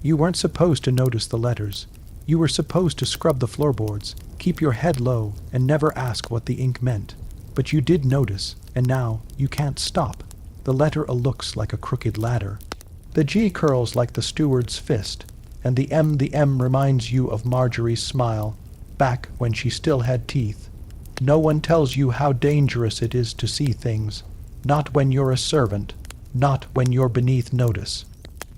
You weren't supposed to notice the letters. You were supposed to scrub the floorboards, keep your head low, and never ask what the ink meant. But you did notice, and now you can't stop. The letter A looks like a crooked ladder. The G curls like the steward's fist, and the M reminds you of Marjorie's smile, back when she still had teeth. No one tells you how dangerous it is to see things, not when you're a servant, not when you're beneath notice.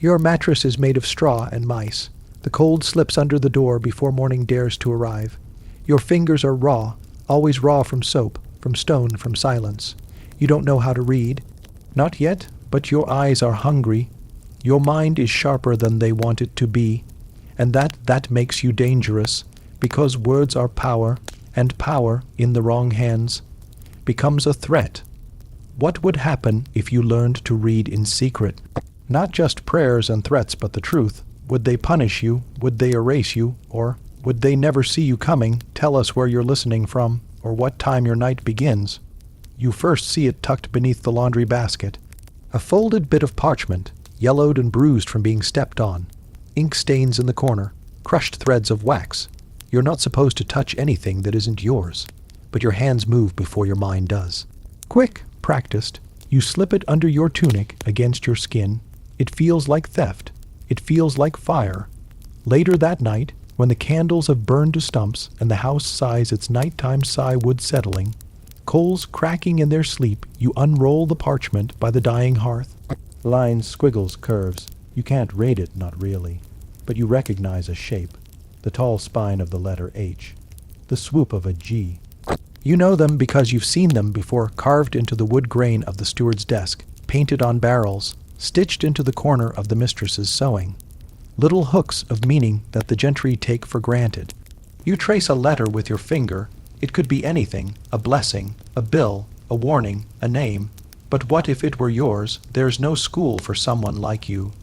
Your mattress is made of straw and mice. The cold slips under the door before morning dares to arrive. Your fingers are raw, always raw from soap, from stone, from silence. You don't know how to read. Not yet, but your eyes are hungry. Your mind is sharper than they want it to be, and that makes you dangerous, because words are power, and power, in the wrong hands, becomes a threat. What would happen if you learned to read in secret? Not just prayers and threats, but the truth. Would they punish you? Would they erase you? Or would they never see you coming, tell us where you're listening from, or what time your night begins? You first see it tucked beneath the laundry basket. A folded bit of parchment, yellowed and bruised from being stepped on. Ink stains in the corner, crushed threads of wax. You're not supposed to touch anything that isn't yours, but your hands move before your mind does. Quick, practiced, you slip it under your tunic against your skin. It feels like theft. It feels like fire. Later that night, when the candles have burned to stumps and the house sighs its nighttime sigh wood settling, coals cracking in their sleep, you unroll the parchment by the dying hearth. Lines, squiggles, curves. You can't rate it, not really, but you recognize a shape. The tall spine of the letter H. The swoop of a G. You know them because you've seen them before, carved into the wood grain of the steward's desk, painted on barrels, stitched into the corner of the mistress's sewing. Little hooks of meaning that the gentry take for granted. You trace a letter with your finger. It could be anything, a blessing, a bill, a warning, a name. But what if it were yours? There's no school for someone like you.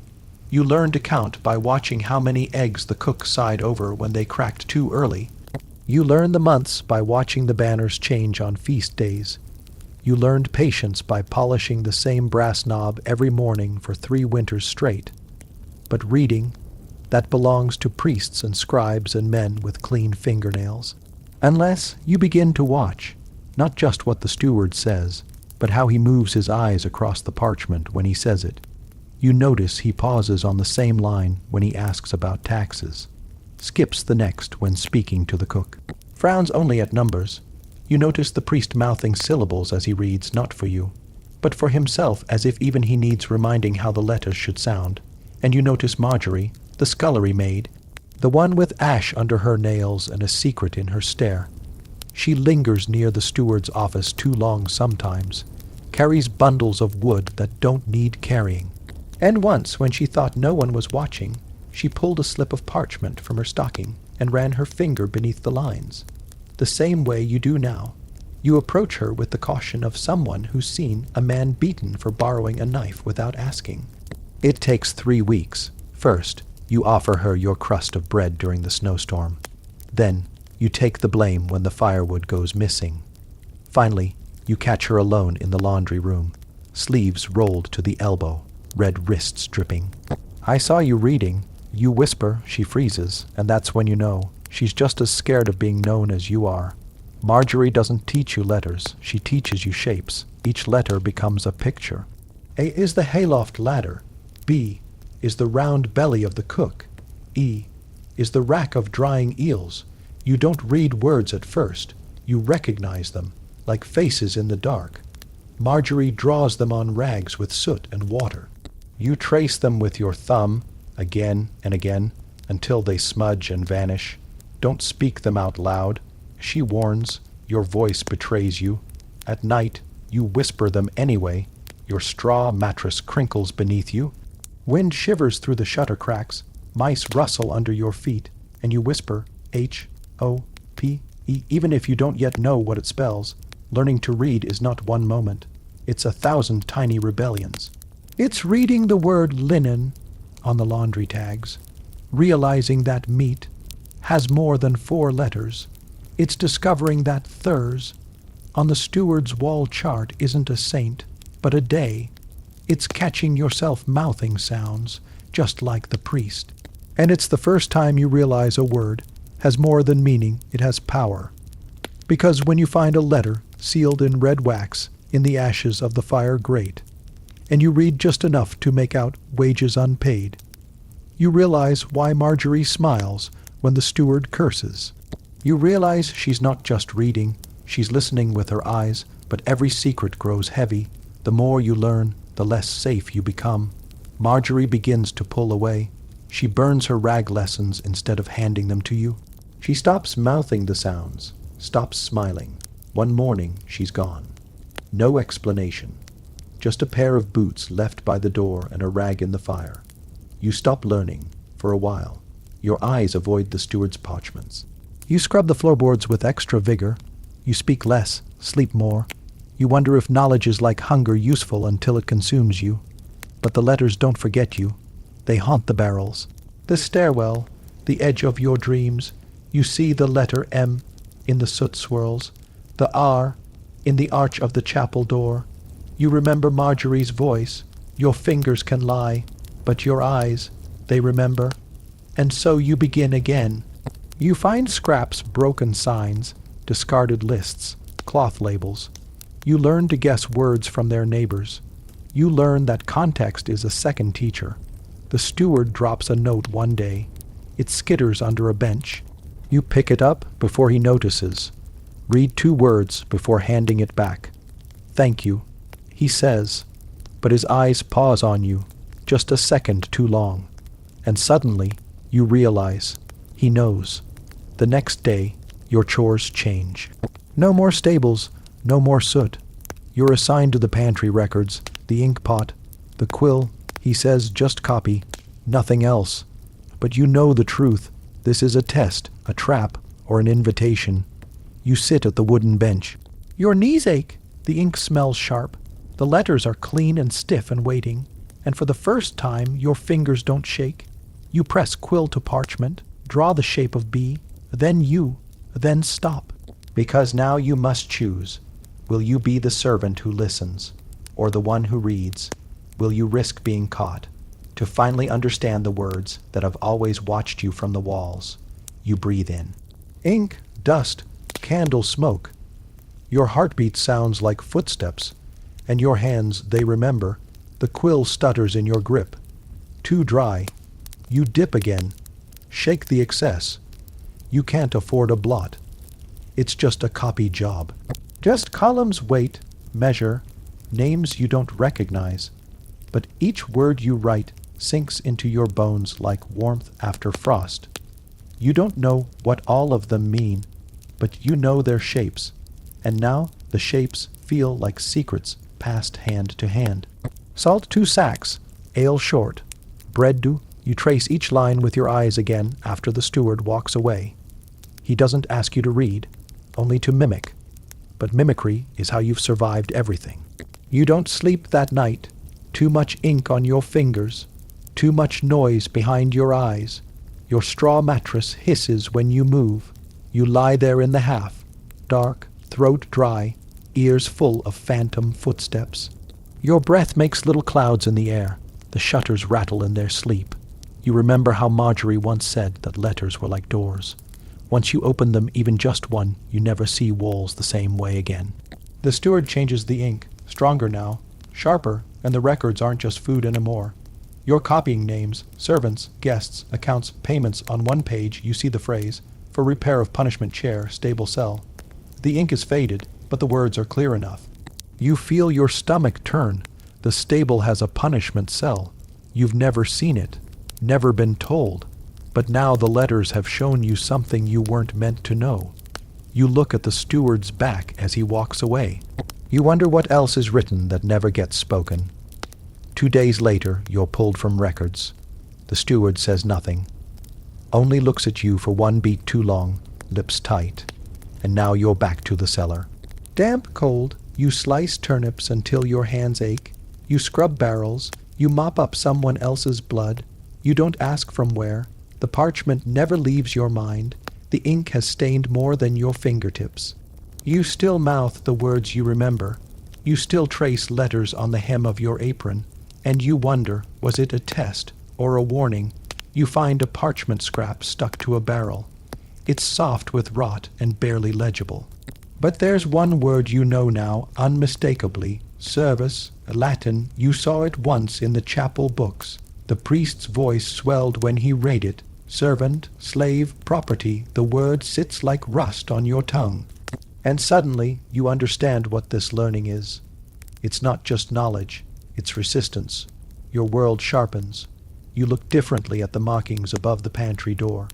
You learn to count by watching how many eggs the cook sighed over when they cracked too early. You learn the months by watching the banners change on feast days. You learned patience by polishing the same brass knob every morning for 3 winters straight. But reading, that belongs to priests and scribes and men with clean fingernails. Unless you begin to watch, not just what the steward says, but how he moves his eyes across the parchment when he says it. You notice he pauses on the same line when he asks about taxes, skips the next when speaking to the cook, frowns only at numbers. You notice the priest mouthing syllables as he reads, not for you, but for himself, as if even he needs reminding how the letters should sound. And you notice Marjorie, the scullery maid, the one with ash under her nails and a secret in her stare. She lingers near the steward's office too long sometimes, carries bundles of wood that don't need carrying. And once, when she thought no one was watching, she pulled a slip of parchment from her stocking and ran her finger beneath the lines. The same way you do now. You approach her with the caution of someone who's seen a man beaten for borrowing a knife without asking. It takes 3 weeks. First, you offer her your crust of bread during the snowstorm. Then, you take the blame when the firewood goes missing. Finally, you catch her alone in the laundry room, sleeves rolled to the elbow, red wrists dripping. I saw you reading. You whisper, she freezes, and that's when you know. She's just as scared of being known as you are. Marjorie doesn't teach you letters. She teaches you shapes. Each letter becomes a picture. A is the hayloft ladder. B is the round belly of the cook. E is the rack of drying eels. You don't read words at first. You recognize them, like faces in the dark. Marjorie draws them on rags with soot and water. You trace them with your thumb, again and again, until they smudge and vanish. Don't speak them out loud. She warns. Your voice betrays you. At night, you whisper them anyway. Your straw mattress crinkles beneath you. Wind shivers through the shutter cracks. Mice rustle under your feet, and you whisper H-O-P-E, even if you don't yet know what it spells. Learning to read is not one moment. It's 1,000 tiny rebellions. It's reading the word linen on the laundry tags, realizing that meat has more than 4 letters. It's discovering that Thurs on the steward's wall chart isn't a saint, but a day. It's catching yourself mouthing sounds, just like the priest. And it's the first time you realize a word has more than meaning, it has power. Because when you find a letter sealed in red wax in the ashes of the fire grate, and you read just enough to make out wages unpaid, you realize why Marjorie smiles when the steward curses. You realize she's not just reading, she's listening with her eyes, but every secret grows heavy. The more you learn, the less safe you become. Marjorie begins to pull away. She burns her rag lessons instead of handing them to you. She stops mouthing the sounds, stops smiling. One morning, she's gone. No explanation. Just a pair of boots left by the door and a rag in the fire. You stop learning, for a while. Your eyes avoid the steward's parchments. You scrub the floorboards with extra vigor. You speak less, sleep more. You wonder if knowledge is like hunger, useful until it consumes you. But the letters don't forget you. They haunt the barrels, the stairwell, the edge of your dreams. You see the letter M in the soot swirls, the R in the arch of the chapel door. You remember Marjorie's voice. Your fingers can lie, but your eyes, they remember. And so you begin again. You find scraps, broken signs, discarded lists, cloth labels. You learn to guess words from their neighbors. You learn that context is a second teacher. The steward drops a note one day. It skitters under a bench. You pick it up before he notices. Read 2 words before handing it back. Thank you, he says, but his eyes pause on you, just a second too long. And suddenly, you realize, he knows. The next day, your chores change. No more stables, no more soot. You're assigned to the pantry records, the ink pot, the quill. He says just copy, nothing else. But you know the truth. This is a test, a trap, or an invitation. You sit at the wooden bench. Your knees ache. The ink smells sharp. The letters are clean and stiff and waiting. And for the first time, your fingers don't shake. You press quill to parchment, draw the shape of B, then stop. Because now you must choose. Will you be the servant who listens, or the one who reads? Will you risk being caught, to finally understand the words that have always watched you from the walls? You breathe in. Ink, dust, candle smoke. Your heartbeat sounds like footsteps, and your hands, they remember. The quill stutters in your grip. Too dry. You dip again. Shake the excess. You can't afford a blot. It's just a copy job. Just columns, weight, measure, names you don't recognize. But each word you write sinks into your bones like warmth after frost. You don't know what all of them mean, but you know their shapes. And now the shapes feel like secrets passed hand to hand. Salt 2 sacks, ale short, bread do. You trace each line with your eyes again after the steward walks away. He doesn't ask you to read, only to mimic. But mimicry is how you've survived everything. You don't sleep that night. Too much ink on your fingers. Too much noise behind your eyes. Your straw mattress hisses when you move. You lie there in the half, dark, throat dry, ears full of phantom footsteps. Your breath makes little clouds in the air. The shutters rattle in their sleep. You remember how Marjorie once said that letters were like doors. Once you open them, even just one, you never see walls the same way again. The steward changes the ink, stronger now, sharper, and the records aren't just food anymore. You're copying names, servants, guests, accounts, payments. On one page, you see the phrase, for repair of punishment chair, stable cell. The ink is faded, but the words are clear enough. You feel your stomach turn. The stable has a punishment cell. You've never seen it, never been told. But now the letters have shown you something you weren't meant to know. You look at the steward's back as he walks away. You wonder what else is written that never gets spoken. 2 days later, you're pulled from records. The steward says nothing, only looks at you for 1 beat too long, lips tight. And now you're back to the cellar. Damp, cold, you slice turnips until your hands ache. You scrub barrels. You mop up someone else's blood. You don't ask from where. The parchment never leaves your mind. The ink has stained more than your fingertips. You still mouth the words you remember. You still trace letters on the hem of your apron. And you wonder, was it a test or a warning? You find a parchment scrap stuck to a barrel. It's soft with rot and barely legible. But there's one word you know now, unmistakably. Service, Latin. You saw it once in the chapel books. The priest's voice swelled when he read it. Servant, slave, property. The word sits like rust on your tongue. And suddenly you understand what this learning is. It's not just knowledge, it's resistance. Your world sharpens. You look differently at the markings above the pantry door.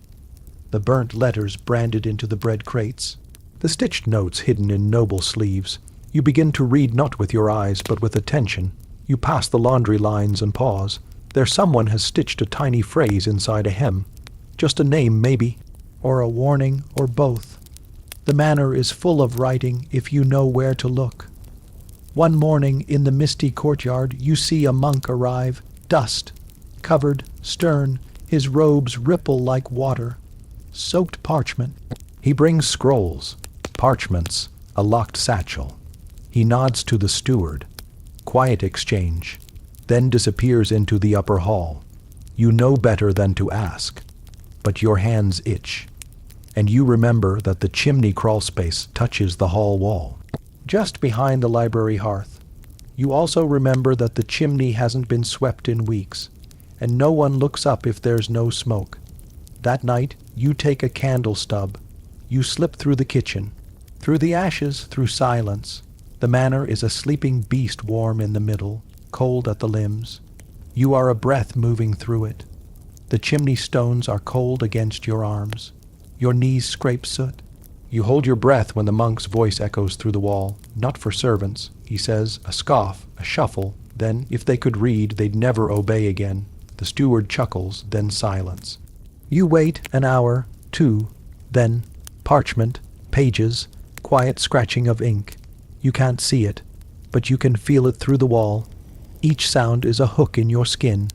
The burnt letters branded into the bread crates. The stitched notes hidden in noble sleeves. You begin to read not with your eyes, but with attention. You pass the laundry lines and pause. There someone has stitched a tiny phrase inside a hem. Just a name, maybe, or a warning, or both. The manor is full of writing if you know where to look. One morning in the misty courtyard you see a monk arrive, dust, covered, stern, his robes ripple like water. Soaked parchment. He brings scrolls, parchments, a locked satchel. He nods to the steward. Quiet exchange, then disappears into the upper hall. You know better than to ask, but your hands itch, and you remember that the chimney crawlspace touches the hall wall, just behind the library hearth. You also remember that the chimney hasn't been swept in weeks, and no one looks up if there's no smoke. That night, you take a candle stub. You slip through the kitchen, through the ashes, through silence. The manor is a sleeping beast, warm in the middle, cold at the limbs. You are a breath moving through it. The chimney stones are cold against your arms. Your knees scrape soot. You hold your breath when the monk's voice echoes through the wall. Not for servants, he says, a scoff, a shuffle. Then, if they could read, they'd never obey again. The steward chuckles, then silence. You wait an hour, two, then parchment, pages, quiet scratching of ink. You can't see it, but you can feel it through the wall. Each sound is a hook in your skin.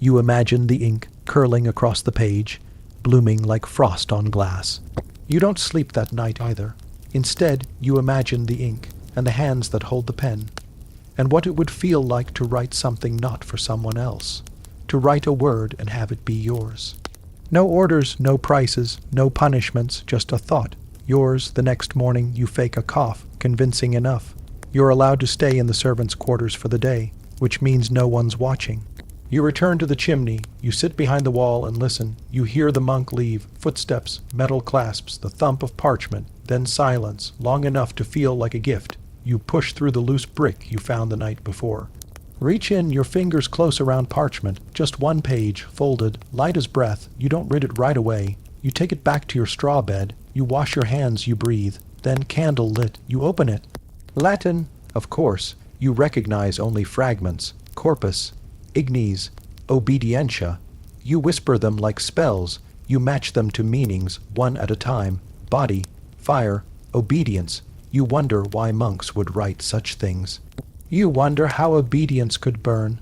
You imagine the ink curling across the page, blooming like frost on glass. You don't sleep that night either. Instead, you imagine the ink and the hands that hold the pen, and what it would feel like to write something not for someone else, to write a word and have it be yours. No orders, no prices, no punishments, just a thought. Yours. The next morning you fake a cough, convincing enough. You're allowed to stay in the servants' quarters for the day, which means no one's watching. You return to the chimney. You sit behind the wall and listen. You hear the monk leave, footsteps, metal clasps, the thump of parchment, then silence, long enough to feel like a gift. You push through the loose brick you found the night before. Reach in, your fingers close around parchment, just one page, folded, light as breath. You don't read it right away. You take it back to your straw bed. You wash your hands, you breathe. Then, candle lit, you open it. Latin, of course. You recognize only fragments. Corpus, ignes, obedientia. You whisper them like spells. You match them to meanings, one at a time. Body, fire, obedience. You wonder why monks would write such things. You wonder how obedience could burn,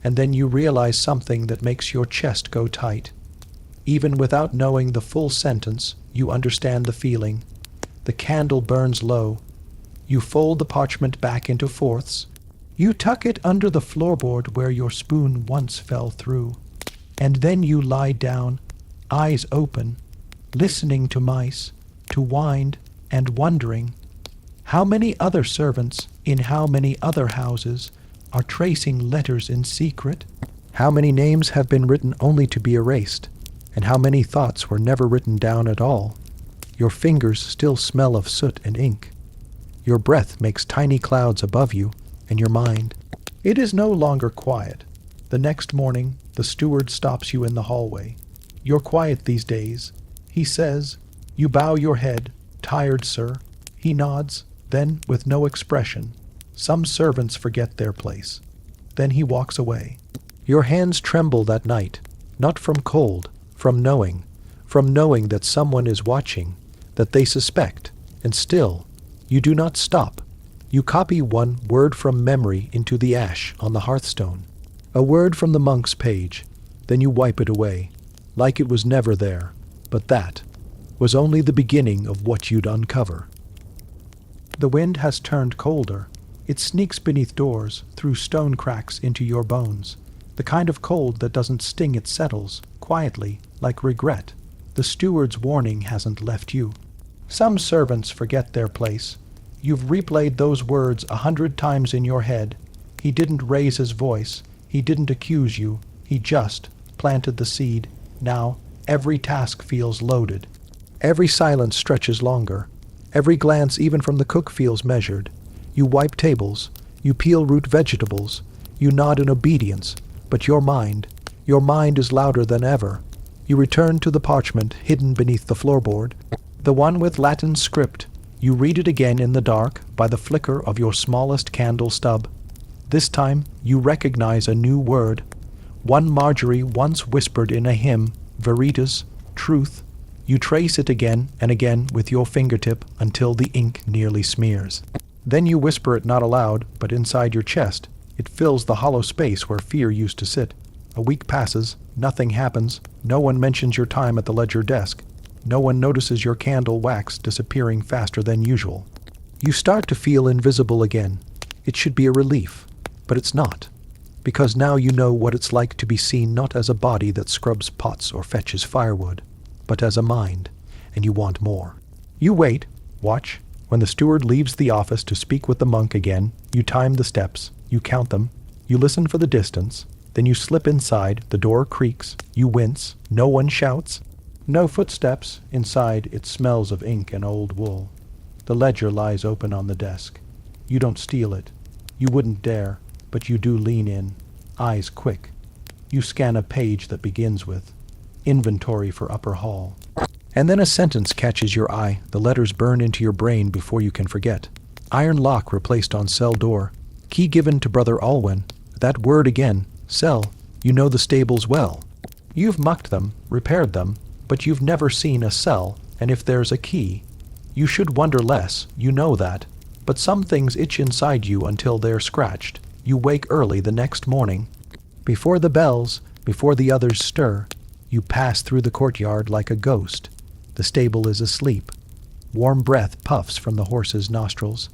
and then you realize something that makes your chest go tight. Even without knowing the full sentence, you understand the feeling. The candle burns low. You fold the parchment back into fourths. You tuck it under the floorboard where your spoon once fell through. And then you lie down, eyes open, listening to mice, to wind, and wondering. How many other servants, in how many other houses, are tracing letters in secret? How many names have been written only to be erased? And how many thoughts were never written down at all? Your fingers still smell of soot and ink. Your breath makes tiny clouds above you and your mind. It is no longer quiet. The next morning, the steward stops you in the hallway. You're quiet these days, he says. You bow your head. Tired, sir. He nods. Then, with no expression, some servants forget their place. Then he walks away. Your hands tremble that night, not from cold, from knowing that someone is watching, that they suspect, and still, you do not stop. You copy one word from memory into the ash on the hearthstone, a word from the monk's page, then you wipe it away, like it was never there, but that was only the beginning of what you'd uncover. The wind has turned colder. It sneaks beneath doors, through stone cracks into your bones. The kind of cold that doesn't sting, it settles, quietly, like regret. The steward's warning hasn't left you. Some servants forget their place. You've replayed those words 100 times in your head. He didn't raise his voice. He didn't accuse you. He just planted the seed. Now, every task feels loaded. Every silence stretches longer. Every glance, even from the cook, feels measured. You wipe tables. You peel root vegetables. You nod in obedience. But your mind is louder than ever. You return to the parchment hidden beneath the floorboard, the one with Latin script. You read it again in the dark by the flicker of your smallest candle stub. This time you recognize a new word, one Marjorie once whispered in a hymn, veritas, truth. You trace it again and again with your fingertip until the ink nearly smears. Then you whisper it not aloud, but inside your chest. It fills the hollow space where fear used to sit. A week passes, nothing happens, no one mentions your time at the ledger desk. No one notices your candle wax disappearing faster than usual. You start to feel invisible again. It should be a relief, but it's not. Because now you know what it's like to be seen not as a body that scrubs pots or fetches firewood, but as a mind, and you want more. You wait, watch. When the steward leaves the office to speak with the monk again, you time the steps, you count them, you listen for the distance, then you slip inside, the door creaks, you wince, no one shouts. No footsteps. Inside, it smells of ink and old wool. The ledger lies open on the desk. You don't steal it. You wouldn't dare, but you do lean in, eyes quick. You scan a page that begins with, inventory for upper hall. And then a sentence catches your eye. The letters burn into your brain before you can forget. Iron lock replaced on cell door. Key given to Brother Alwyn. That word again, cell. You know the stables well. You've mucked them, repaired them, but you've never seen a cell, and if there's a key, you should wonder less, you know that. But some things itch inside you until they're scratched. You wake early the next morning. Before the bells, before the others stir, you pass through the courtyard like a ghost. The stable is asleep. Warm breath puffs from the horse's nostrils.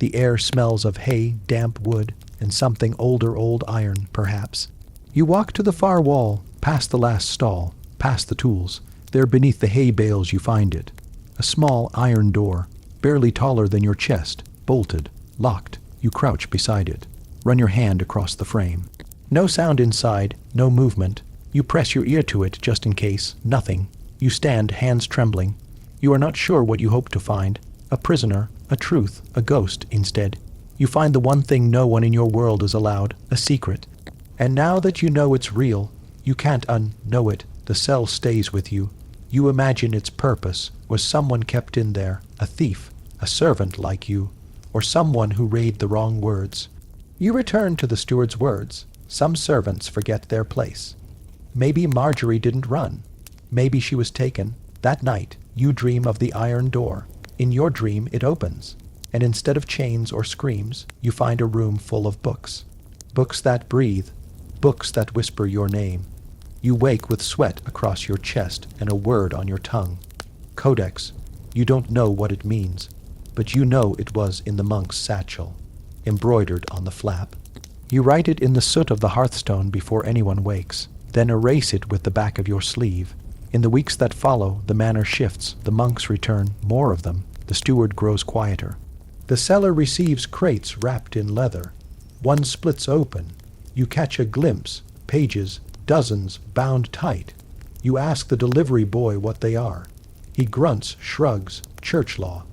The air smells of hay, damp wood, and something older old iron, perhaps. You walk to the far wall, past the last stall, past the tools. There beneath the hay bales you find it. A small iron door, barely taller than your chest, bolted, locked. You crouch beside it. Run your hand across the frame. No sound inside, no movement. You press your ear to it just in case. Nothing. You stand, hands trembling. You are not sure what you hope to find. A prisoner, a truth, a ghost, instead. You find the one thing no one in your world is allowed, a secret. And now that you know it's real, you can't unknow it. The cell stays with you. You imagine its purpose was someone kept in there, a thief, a servant like you, or someone who read the wrong words. You return to the steward's words. Some servants forget their place. Maybe Marjorie didn't run. Maybe she was taken. That night, you dream of the iron door. In your dream, it opens, and instead of chains or screams, you find a room full of books. Books that breathe, books that whisper your name. You wake with sweat across your chest and a word on your tongue. Codex. You don't know what it means, but you know it was in the monk's satchel, embroidered on the flap. You write it in the soot of the hearthstone before anyone wakes, then erase it with the back of your sleeve. In the weeks that follow, the manner shifts, the monks return, more of them. The steward grows quieter. The cellar receives crates wrapped in leather. One splits open. You catch a glimpse, pages, dozens bound tight. You ask the delivery boy what they are. He grunts, shrugs, church law.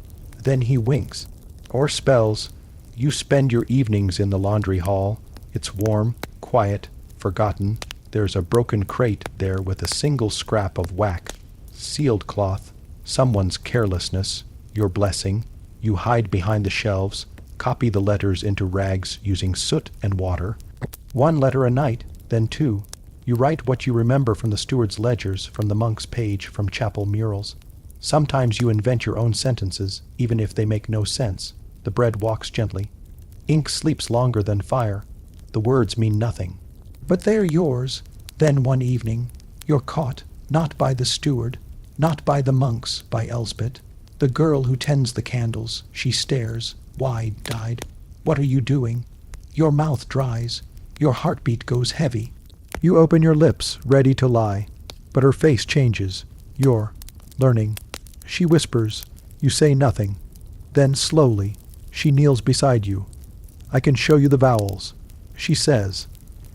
Then he winks. Or spells. You spend your evenings in the laundry hall. It's warm, quiet, forgotten. There's a broken crate there with a single scrap of whack. Sealed cloth. Someone's carelessness. Your blessing. You hide behind the shelves. Copy the letters into rags using soot and water. One letter a night, then two. You write what you remember from the steward's ledgers, from the monk's page, from chapel murals. Sometimes you invent your own sentences, even if they make no sense. The bread walks gently. Ink sleeps longer than fire. The words mean nothing. But they're yours. Then one evening, you're caught, not by the steward, not by the monks, by Elsbeth. The girl who tends the candles, she stares, wide-eyed. What are you doing? Your mouth dries. Your heartbeat goes heavy. You open your lips, ready to lie. But her face changes. You're learning. She whispers. You say nothing. Then, slowly, she kneels beside you. I can show you the vowels. She says.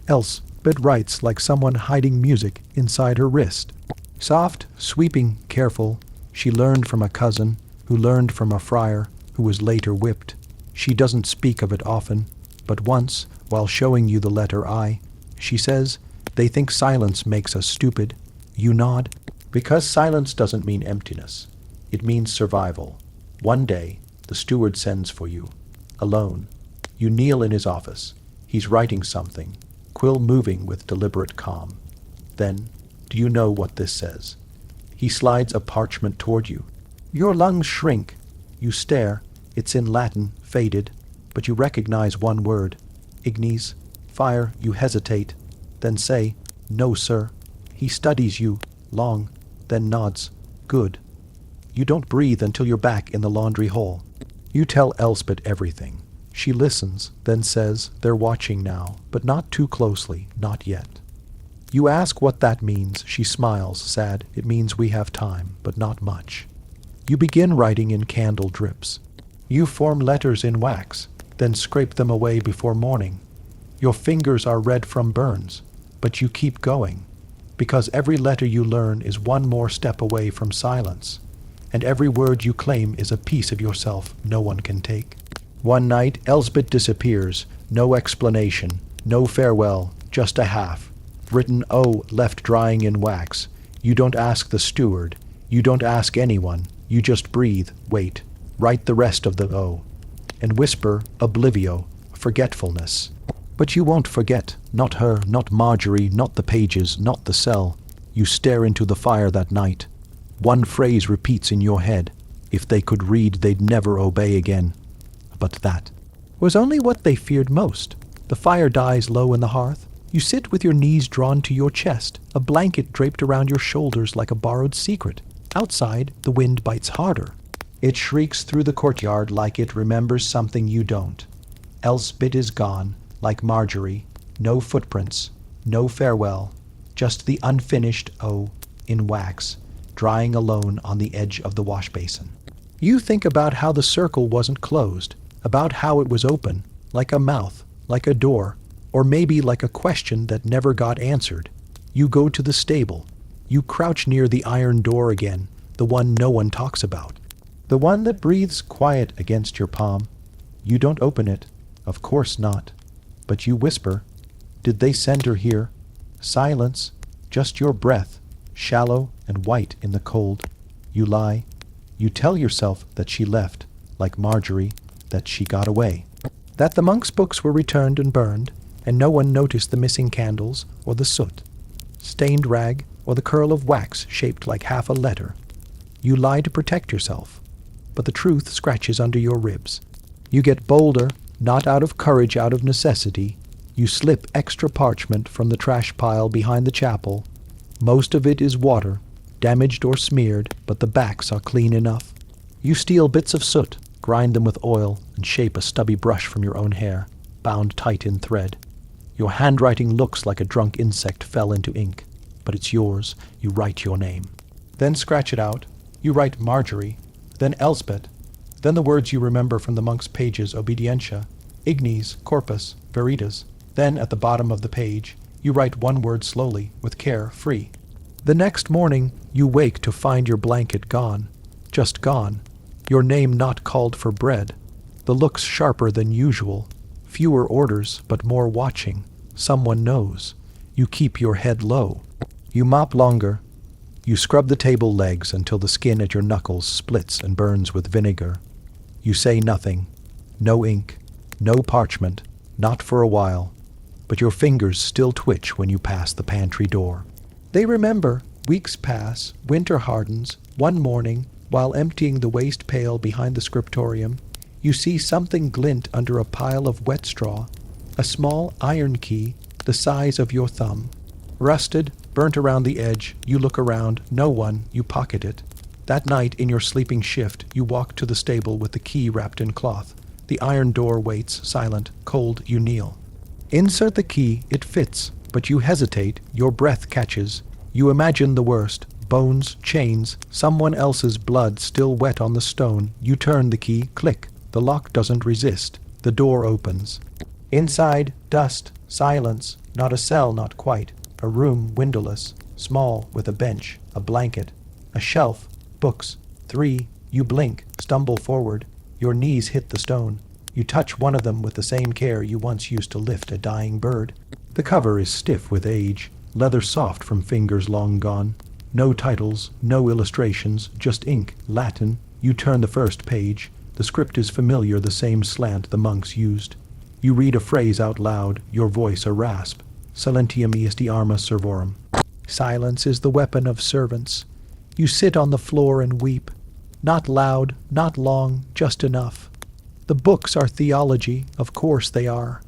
Elspeth writes like someone hiding music inside her wrist. Soft, sweeping, careful. She learned from a cousin, who learned from a friar, who was later whipped. She doesn't speak of it often, but once, while showing you the letter I, she says, they think silence makes us stupid. You nod. Because silence doesn't mean emptiness. It means survival. One day, the steward sends for you. Alone. You kneel in his office. He's writing something, quill moving with deliberate calm. Then, do you know what this says? He slides a parchment toward you. Your lungs shrink. You stare. It's in Latin, faded, but you recognize one word. Ignes. Fire. You hesitate. Then say, no, sir. He studies you, long, then nods. Good. You don't breathe until you're back in the laundry hole. You tell Elspeth everything. She listens, then says, they're watching now, but not too closely, not yet. You ask what that means. She smiles, sad. It means we have time, but not much. You begin writing in candle drips. You form letters in wax, then scrape them away before morning. Your fingers are red from burns, but you keep going, because every letter you learn is one more step away from silence, and every word you claim is a piece of yourself no one can take. One night, Elspeth disappears. No explanation, no farewell, just a half. Written O left drying in wax. You don't ask the steward. You don't ask anyone. You just breathe, wait, write the rest of the O, and whisper oblivio, forgetfulness. But you won't forget, not her, not Marjorie, not the pages, not the cell. You stare into the fire that night. One phrase repeats in your head. If they could read, they'd never obey again. But that was only what they feared most. The fire dies low in the hearth. You sit with your knees drawn to your chest, a blanket draped around your shoulders like a borrowed secret. Outside, the wind bites harder. It shrieks through the courtyard like it remembers something you don't. Elspeth is gone, like Marjorie. No footprints, no farewell, just the unfinished O in wax, drying alone on the edge of the wash basin. You think about how the circle wasn't closed, about how it was open, like a mouth, like a door, or maybe like a question that never got answered. You go to the stable. You crouch near the iron door again, the one no one talks about. The one that breathes quiet against your palm. You don't open it. Of course not. But you whisper, did they send her here? Silence, just your breath, shallow and white in the cold. You lie. You tell yourself that she left, like Marjorie, that she got away. That the monk's books were returned and burned, and no one noticed the missing candles or the soot, stained rag, or the curl of wax shaped like half a letter. You lie to protect yourself, but the truth scratches under your ribs. You get bolder, not out of courage, out of necessity. You slip extra parchment from the trash pile behind the chapel. Most of it is water, damaged or smeared, but the backs are clean enough. You steal bits of soot, grind them with oil, and shape a stubby brush from your own hair, bound tight in thread. Your handwriting looks like a drunk insect fell into ink, but it's yours. You write your name. Then scratch it out. You write Marjorie, then Elspeth, then the words you remember from the monk's pages, obedientia, ignes, corpus, veritas. Then at the bottom of the page, you write one word slowly, with care, free. The next morning, you wake to find your blanket gone. Just gone. Your name not called for bread. The looks sharper than usual. Fewer orders, but more watching. Someone knows. You keep your head low. You mop longer. You scrub the table legs until the skin at your knuckles splits and burns with vinegar. You say nothing. No ink. No parchment. Not for a while. But your fingers still twitch when you pass the pantry door. They remember. Weeks pass. Winter hardens. One morning, while emptying the waste pail behind the scriptorium, you see something glint under a pile of wet straw. A small iron key, the size of your thumb. Rusted, burnt around the edge, you look around, no one, you pocket it. That night, in your sleeping shift, you walk to the stable with the key wrapped in cloth. The iron door waits, silent, cold, you kneel. Insert the key, it fits, but you hesitate, your breath catches. You imagine the worst. Bones, chains, someone else's blood still wet on the stone. You turn the key, click. The lock doesn't resist. The door opens. Inside, dust, silence, not a cell, not quite. A room, windowless, small, with a bench, a blanket, a shelf, books. 3. You blink, stumble forward. Your knees hit the stone. You touch one of them with the same care you once used to lift a dying bird. The cover is stiff with age, leather soft from fingers long gone. No titles, no illustrations, just ink, Latin. You turn the first page. The script is familiar, the same slant the monks used. You read a phrase out loud, your voice a rasp. Silentium est arma servorum. Silence is the weapon of servants. You sit on the floor and weep. Not loud, not long, just enough. The books are theology, of course they are.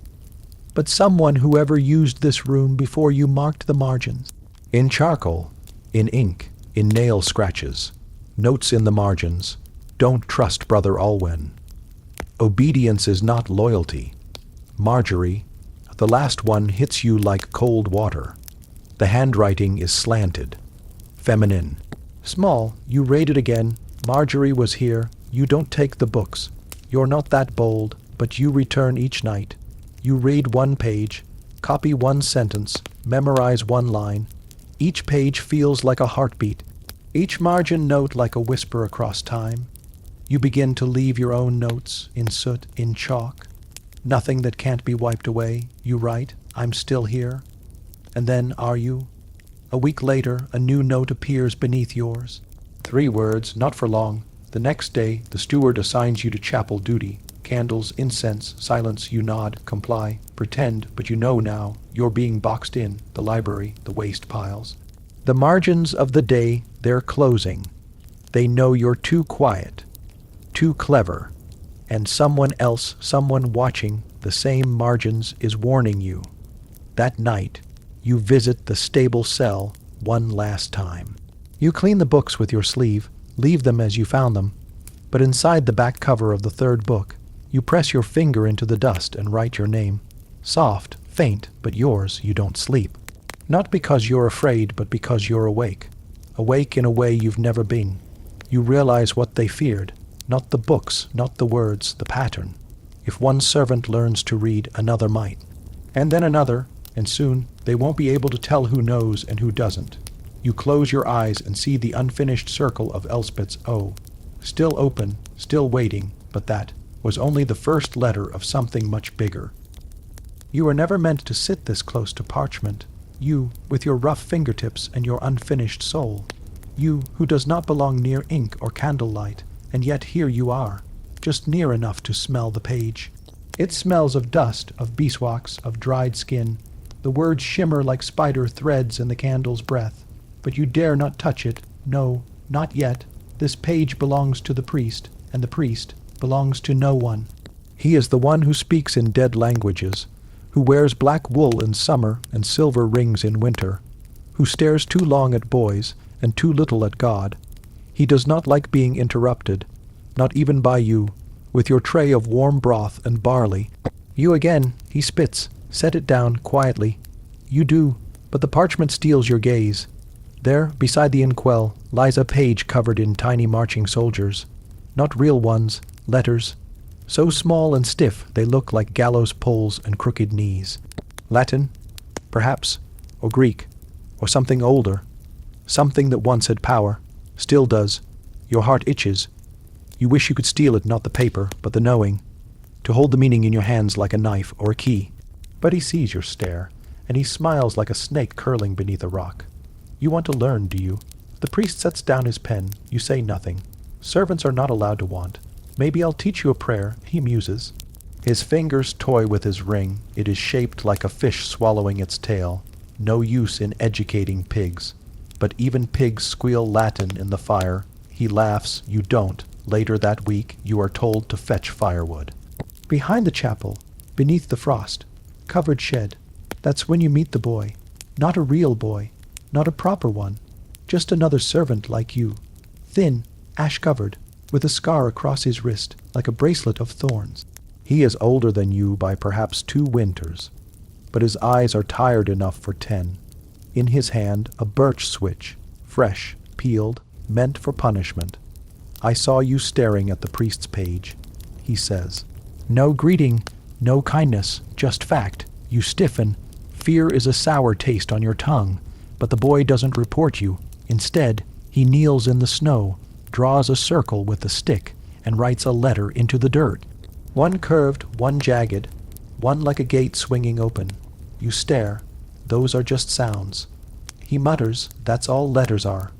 But someone who ever used this room before you marked the margins. In charcoal, in ink, in nail scratches, notes in the margins. Don't trust Brother Alwen. Obedience is not loyalty. Marjorie, the last one hits you like cold water. The handwriting is slanted. Feminine. Small, you read it again. Marjorie was here. You don't take the books. You're not that bold, but you return each night. You read one page, copy one sentence, memorize one line. Each page feels like a heartbeat. Each margin note like a whisper across time. You begin to leave your own notes in soot, in chalk. Nothing that can't be wiped away. You write, I'm still here. And then, are you? A week later, a new note appears beneath yours. 3 words, not for long. The next day, the steward assigns you to chapel duty. Candles, incense, silence, you nod, comply, pretend, but you know now, you're being boxed in, the library, the waste piles. The margins of the day, they're closing. They know you're too quiet, too clever, and someone else, someone watching the same margins is warning you. That night, you visit the stable cell one last time. You clean the books with your sleeve, leave them as you found them, but inside the back cover of the 3rd book, you press your finger into the dust and write your name. Soft, faint, but yours. You don't sleep. Not because you're afraid, but because you're awake. Awake in a way you've never been. You realize what they feared. Not the books, not the words, the pattern. If one servant learns to read, another might. And then another, and soon they won't be able to tell who knows and who doesn't. You close your eyes and see the unfinished circle of Elspeth's O. Still open, still waiting, but that was only the first letter of something much bigger. You were never meant to sit this close to parchment. You, with your rough fingertips and your unfinished soul. You, who does not belong near ink or candlelight, and yet here you are, just near enough to smell the page. It smells of dust, of beeswax, of dried skin. The words shimmer like spider threads in the candle's breath. But you dare not touch it. No, not yet. This page belongs to the priest, and the priest belongs to no one. He is the one who speaks in dead languages, who wears black wool in summer and silver rings in winter, who stares too long at boys and too little at God. He does not like being interrupted, not even by you, with your tray of warm broth and barley. You again, he spits. Set it down quietly. You do, but the parchment steals your gaze. There, beside the inkwell, lies a page covered in tiny marching soldiers. Not real ones, letters. So small and stiff they look like gallows poles and crooked knees. Latin, perhaps, or Greek, or something older. Something that once had power, still does. Your heart itches. You wish you could steal it, not the paper, but the knowing. To hold the meaning in your hands like a knife or a key. But he sees your stare, and he smiles like a snake curling beneath a rock. You want to learn, do you? The priest sets down his pen. You say nothing. Servants are not allowed to want. Maybe I'll teach you a prayer, he muses. His fingers toy with his ring. It is shaped like a fish swallowing its tail. No use in educating pigs. But even pigs squeal Latin in the fire. He laughs, you don't. Later that week, you are told to fetch firewood. Behind the chapel, beneath the frost, covered shed. That's when you meet the boy. Not a real boy. Not a proper one. Just another servant like you. Thin, ash-covered, with a scar across his wrist, like a bracelet of thorns. He is older than you by perhaps 2 winters, but his eyes are tired enough for 10. In his hand a birch switch, fresh, peeled, meant for punishment. "I saw you staring at the priest's page," he says. "No greeting, no kindness, just fact. You stiffen. Fear is a sour taste on your tongue, but the boy doesn't report you. Instead, he kneels in the snow, draws a circle with a stick, and writes a letter into the dirt. One curved, one jagged, one like a gate swinging open. You stare. Those are just sounds. He mutters, that's all letters are.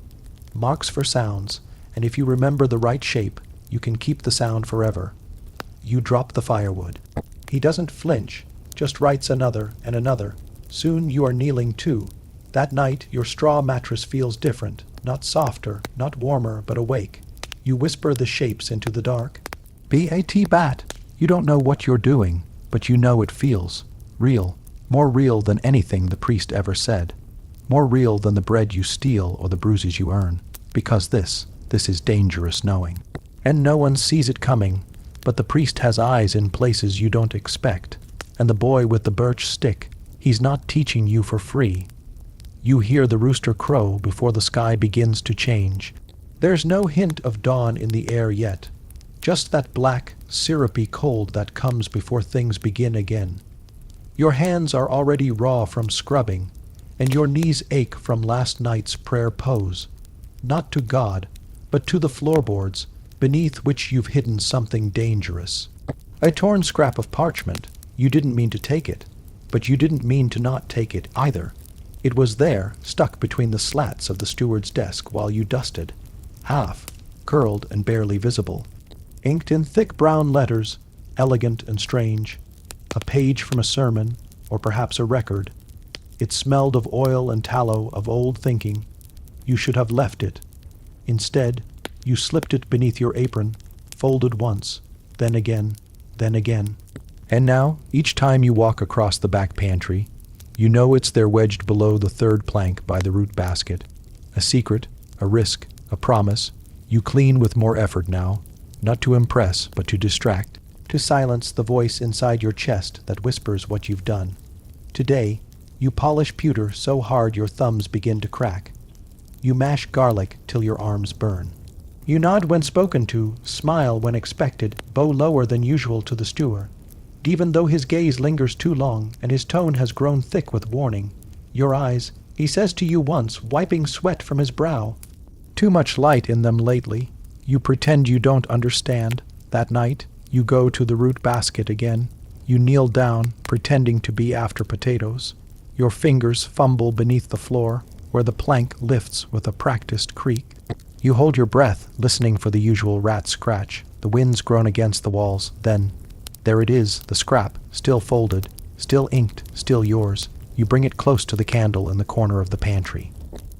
Marks for sounds, and if you remember the right shape, you can keep the sound forever. You drop the firewood. He doesn't flinch, just writes another and another. Soon you are kneeling too. That night your straw mattress feels different, not softer, not warmer, but awake. You whisper the shapes into the dark. Bat. You don't know what you're doing, but you know it feels real, more real than anything the priest ever said, more real than the bread you steal or the bruises you earn, because this is dangerous knowing. And no one sees it coming, but the priest has eyes in places you don't expect, and the boy with the birch stick, he's not teaching you for free. You hear the rooster crow before the sky begins to change. There's no hint of dawn in the air yet, just that black, syrupy cold that comes before things begin again. Your hands are already raw from scrubbing, and your knees ache from last night's prayer pose, not to God, but to the floorboards, beneath which you've hidden something dangerous. A torn scrap of parchment. You didn't mean to take it, but you didn't mean to not take it either. It was there, stuck between the slats of the steward's desk while you dusted, half, curled and barely visible. Inked in thick brown letters, elegant and strange. A page from a sermon, or perhaps a record. It smelled of oil and tallow, of old thinking. You should have left it. Instead, you slipped it beneath your apron, folded once, then again, then again. And now, each time you walk across the back pantry, you know it's there wedged below the third plank by the root basket. A secret, a risk, a promise. You clean with more effort now, not to impress, but to distract, to silence the voice inside your chest that whispers what you've done. Today, you polish pewter so hard your thumbs begin to crack. You mash garlic till your arms burn. You nod when spoken to, smile when expected, bow lower than usual to the steward. Even though his gaze lingers too long and his tone has grown thick with warning, your eyes, he says to you once, wiping sweat from his brow, "Too much light in them lately." You pretend you don't understand. That night, you go to the root basket again. You kneel down, pretending to be after potatoes. Your fingers fumble beneath the floor, where the plank lifts with a practiced creak. You hold your breath, listening for the usual rat scratch. The wind's grown against the walls. Then, there it is, the scrap, still folded, still inked, still yours. You bring it close to the candle in the corner of the pantry.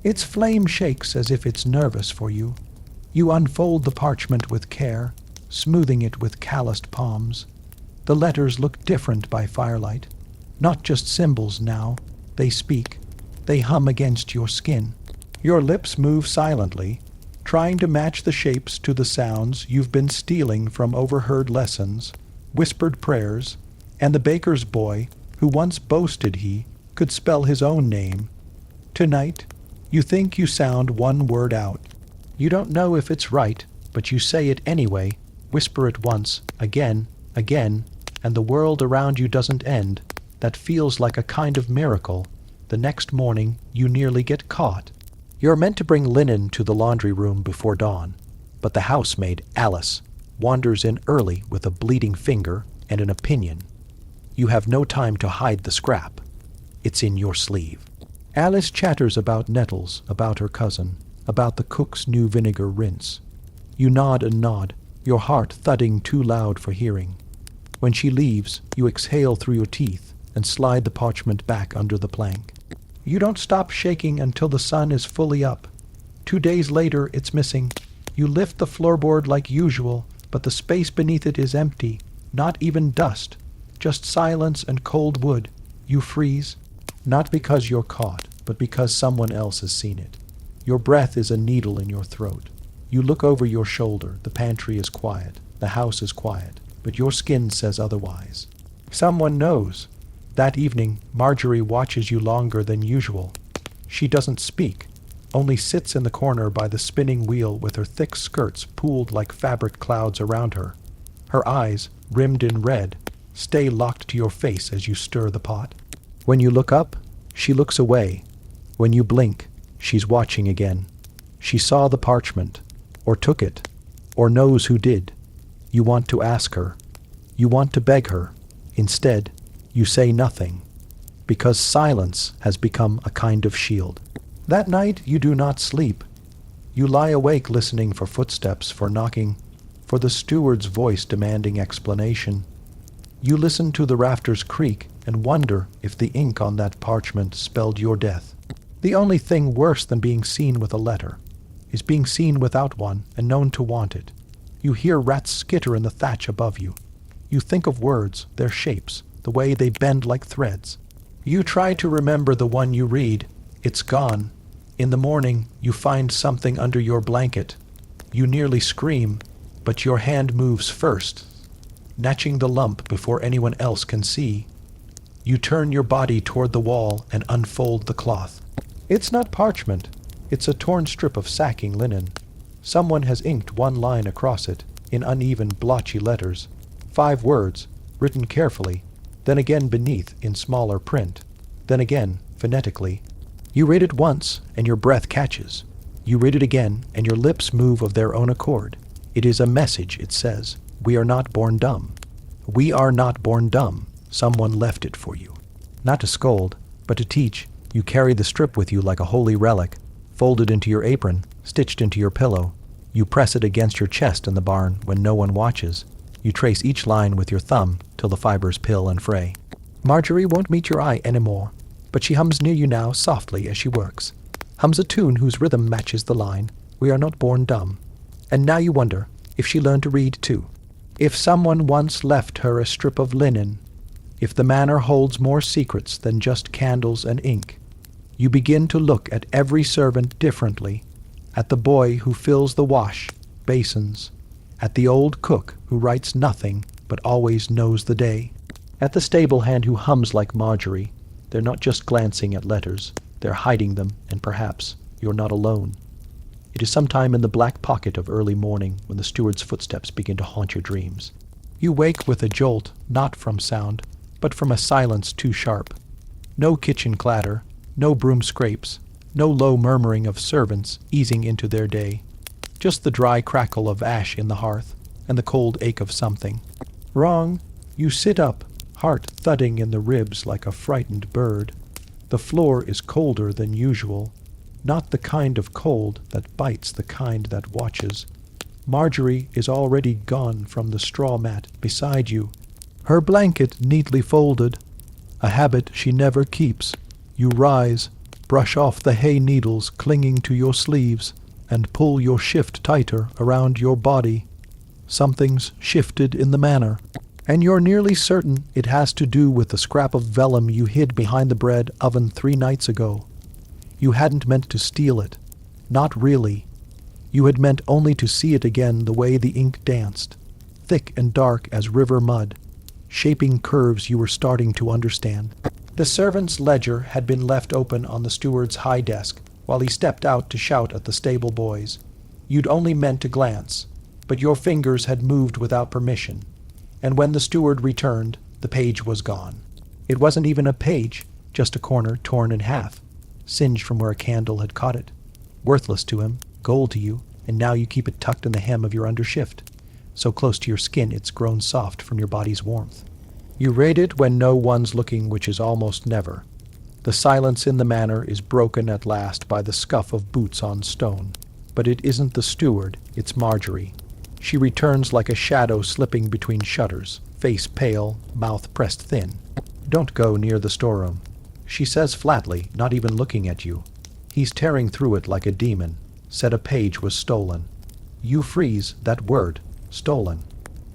Its flame shakes as if it's nervous for you. You unfold the parchment with care, smoothing it with calloused palms. The letters look different by firelight. Not just symbols now. They speak. They hum against your skin. Your lips move silently, trying to match the shapes to the sounds you've been stealing from overheard lessons, whispered prayers, and the baker's boy, who once boasted he could spell his own name. Tonight, you think you sound one word out. You don't know if it's right, but you say it anyway, whisper it once, again, and the world around you doesn't end. That feels like a kind of miracle. The next morning, you nearly get caught. You're meant to bring linen to the laundry room before dawn, but the housemaid, Alice, wanders in early with a bleeding finger and an opinion. You have no time to hide the scrap. It's in your sleeve. Alice chatters about nettles, about her cousin, about the cook's new vinegar rinse. You nod and nod, your heart thudding too loud for hearing. When she leaves, you exhale through your teeth and slide the parchment back under the plank. You don't stop shaking until the sun is fully up. 2 days later, it's missing. You lift the floorboard like usual, but the space beneath it is empty, not even dust, just silence and cold wood. You freeze, not because you're caught, but because someone else has seen it. Your breath is a needle in your throat. You look over your shoulder. The pantry is quiet. The house is quiet. But your skin says otherwise. Someone knows. That evening, Marjorie watches you longer than usual. She doesn't speak, only sits in the corner by the spinning wheel with her thick skirts pooled like fabric clouds around her. Her eyes, rimmed in red, stay locked to your face as you stir the pot. When you look up, she looks away. When you blink, she's watching again. She saw the parchment, or took it, or knows who did. You want to ask her. You want to beg her. Instead, you say nothing, because silence has become a kind of shield. That night you do not sleep. You lie awake listening for footsteps, for knocking, for the steward's voice demanding explanation. You listen to the rafters creak and wonder if the ink on that parchment spelled your death. The only thing worse than being seen with a letter is being seen without one and known to want it. You hear rats skitter in the thatch above you. You think of words, their shapes, the way they bend like threads. You try to remember the one you read. It's gone. In the morning, you find something under your blanket. You nearly scream, but your hand moves first, snatching the lump before anyone else can see. You turn your body toward the wall and unfold the cloth. It's not parchment. It's a torn strip of sacking linen. Someone has inked one line across it, in uneven, blotchy letters. 5 words, written carefully, then again beneath in smaller print, then again phonetically. You read it once, and your breath catches. You read it again, and your lips move of their own accord. It is a message, it says. We are not born dumb. We are not born dumb. Someone left it for you. Not to scold, but to teach. You carry the strip with you like a holy relic, folded into your apron, stitched into your pillow. You press it against your chest in the barn when no one watches. You trace each line with your thumb till the fibers pill and fray. Marjorie won't meet your eye anymore, but she hums near you now softly as she works. Hums a tune whose rhythm matches the line, "We are not born dumb." And now you wonder if she learned to read too. If someone once left her a strip of linen, if the manor holds more secrets than just candles and ink, you begin to look at every servant differently, at the boy who fills the wash basins, at the old cook who writes nothing but always knows the day, at the stable hand who hums like Marjorie. They're not just glancing at letters, they're hiding them, and perhaps you're not alone. It is sometime in the black pocket of early morning when the steward's footsteps begin to haunt your dreams. You wake with a jolt, not from sound, but from a silence too sharp. No kitchen clatter, no broom scrapes, no low murmuring of servants easing into their day. Just the dry crackle of ash in the hearth, and the cold ache of something. Wrong. You sit up, heart thudding in the ribs like a frightened bird. The floor is colder than usual, not the kind of cold that bites, the kind that watches. Marjorie is already gone from the straw mat beside you, her blanket neatly folded, a habit she never keeps. You rise, brush off the hay needles clinging to your sleeves, and pull your shift tighter around your body. Something's shifted in the manor, and you're nearly certain it has to do with the scrap of vellum you hid behind the bread oven 3 nights ago. You hadn't meant to steal it. Not really. You had meant only to see it again the way the ink danced, thick and dark as river mud, shaping curves you were starting to understand. The servant's ledger had been left open on the steward's high desk while he stepped out to shout at the stable boys. You'd only meant to glance, but your fingers had moved without permission, and when the steward returned, the page was gone. It wasn't even a page, just a corner torn in half, singed from where a candle had caught it. Worthless to him, gold to you, and now you keep it tucked in the hem of your undershift, so close to your skin it's grown soft from your body's warmth. You raid it when no one's looking, which is almost never. The silence in the manor is broken at last by the scuff of boots on stone. But it isn't the steward, it's Marjorie. She returns like a shadow slipping between shutters, face pale, mouth pressed thin. Don't go near the storeroom. She says flatly, not even looking at you. He's tearing through it like a demon. Said a page was stolen. You freeze, that word, stolen.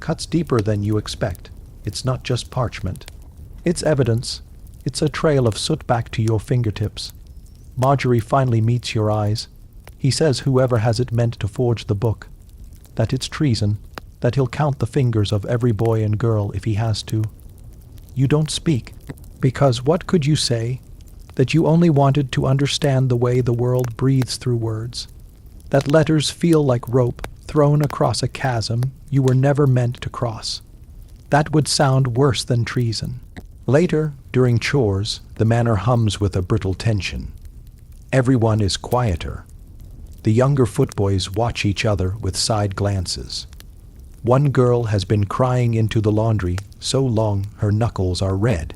Cuts deeper than you expect. It's not just parchment. It's evidence. It's a trail of soot back to your fingertips. Marjorie finally meets your eyes. He says whoever has it meant to forge the book, that it's treason, that he'll count the fingers of every boy and girl if he has to. You don't speak, because what could you say? that you only wanted to understand the way the world breathes through words, that letters feel like rope thrown across a chasm you were never meant to cross. That would sound worse than treason. Later, during chores, the manor hums with a brittle tension. Everyone is quieter. The younger footboys watch each other with side glances. One girl has been crying into the laundry so long her knuckles are red.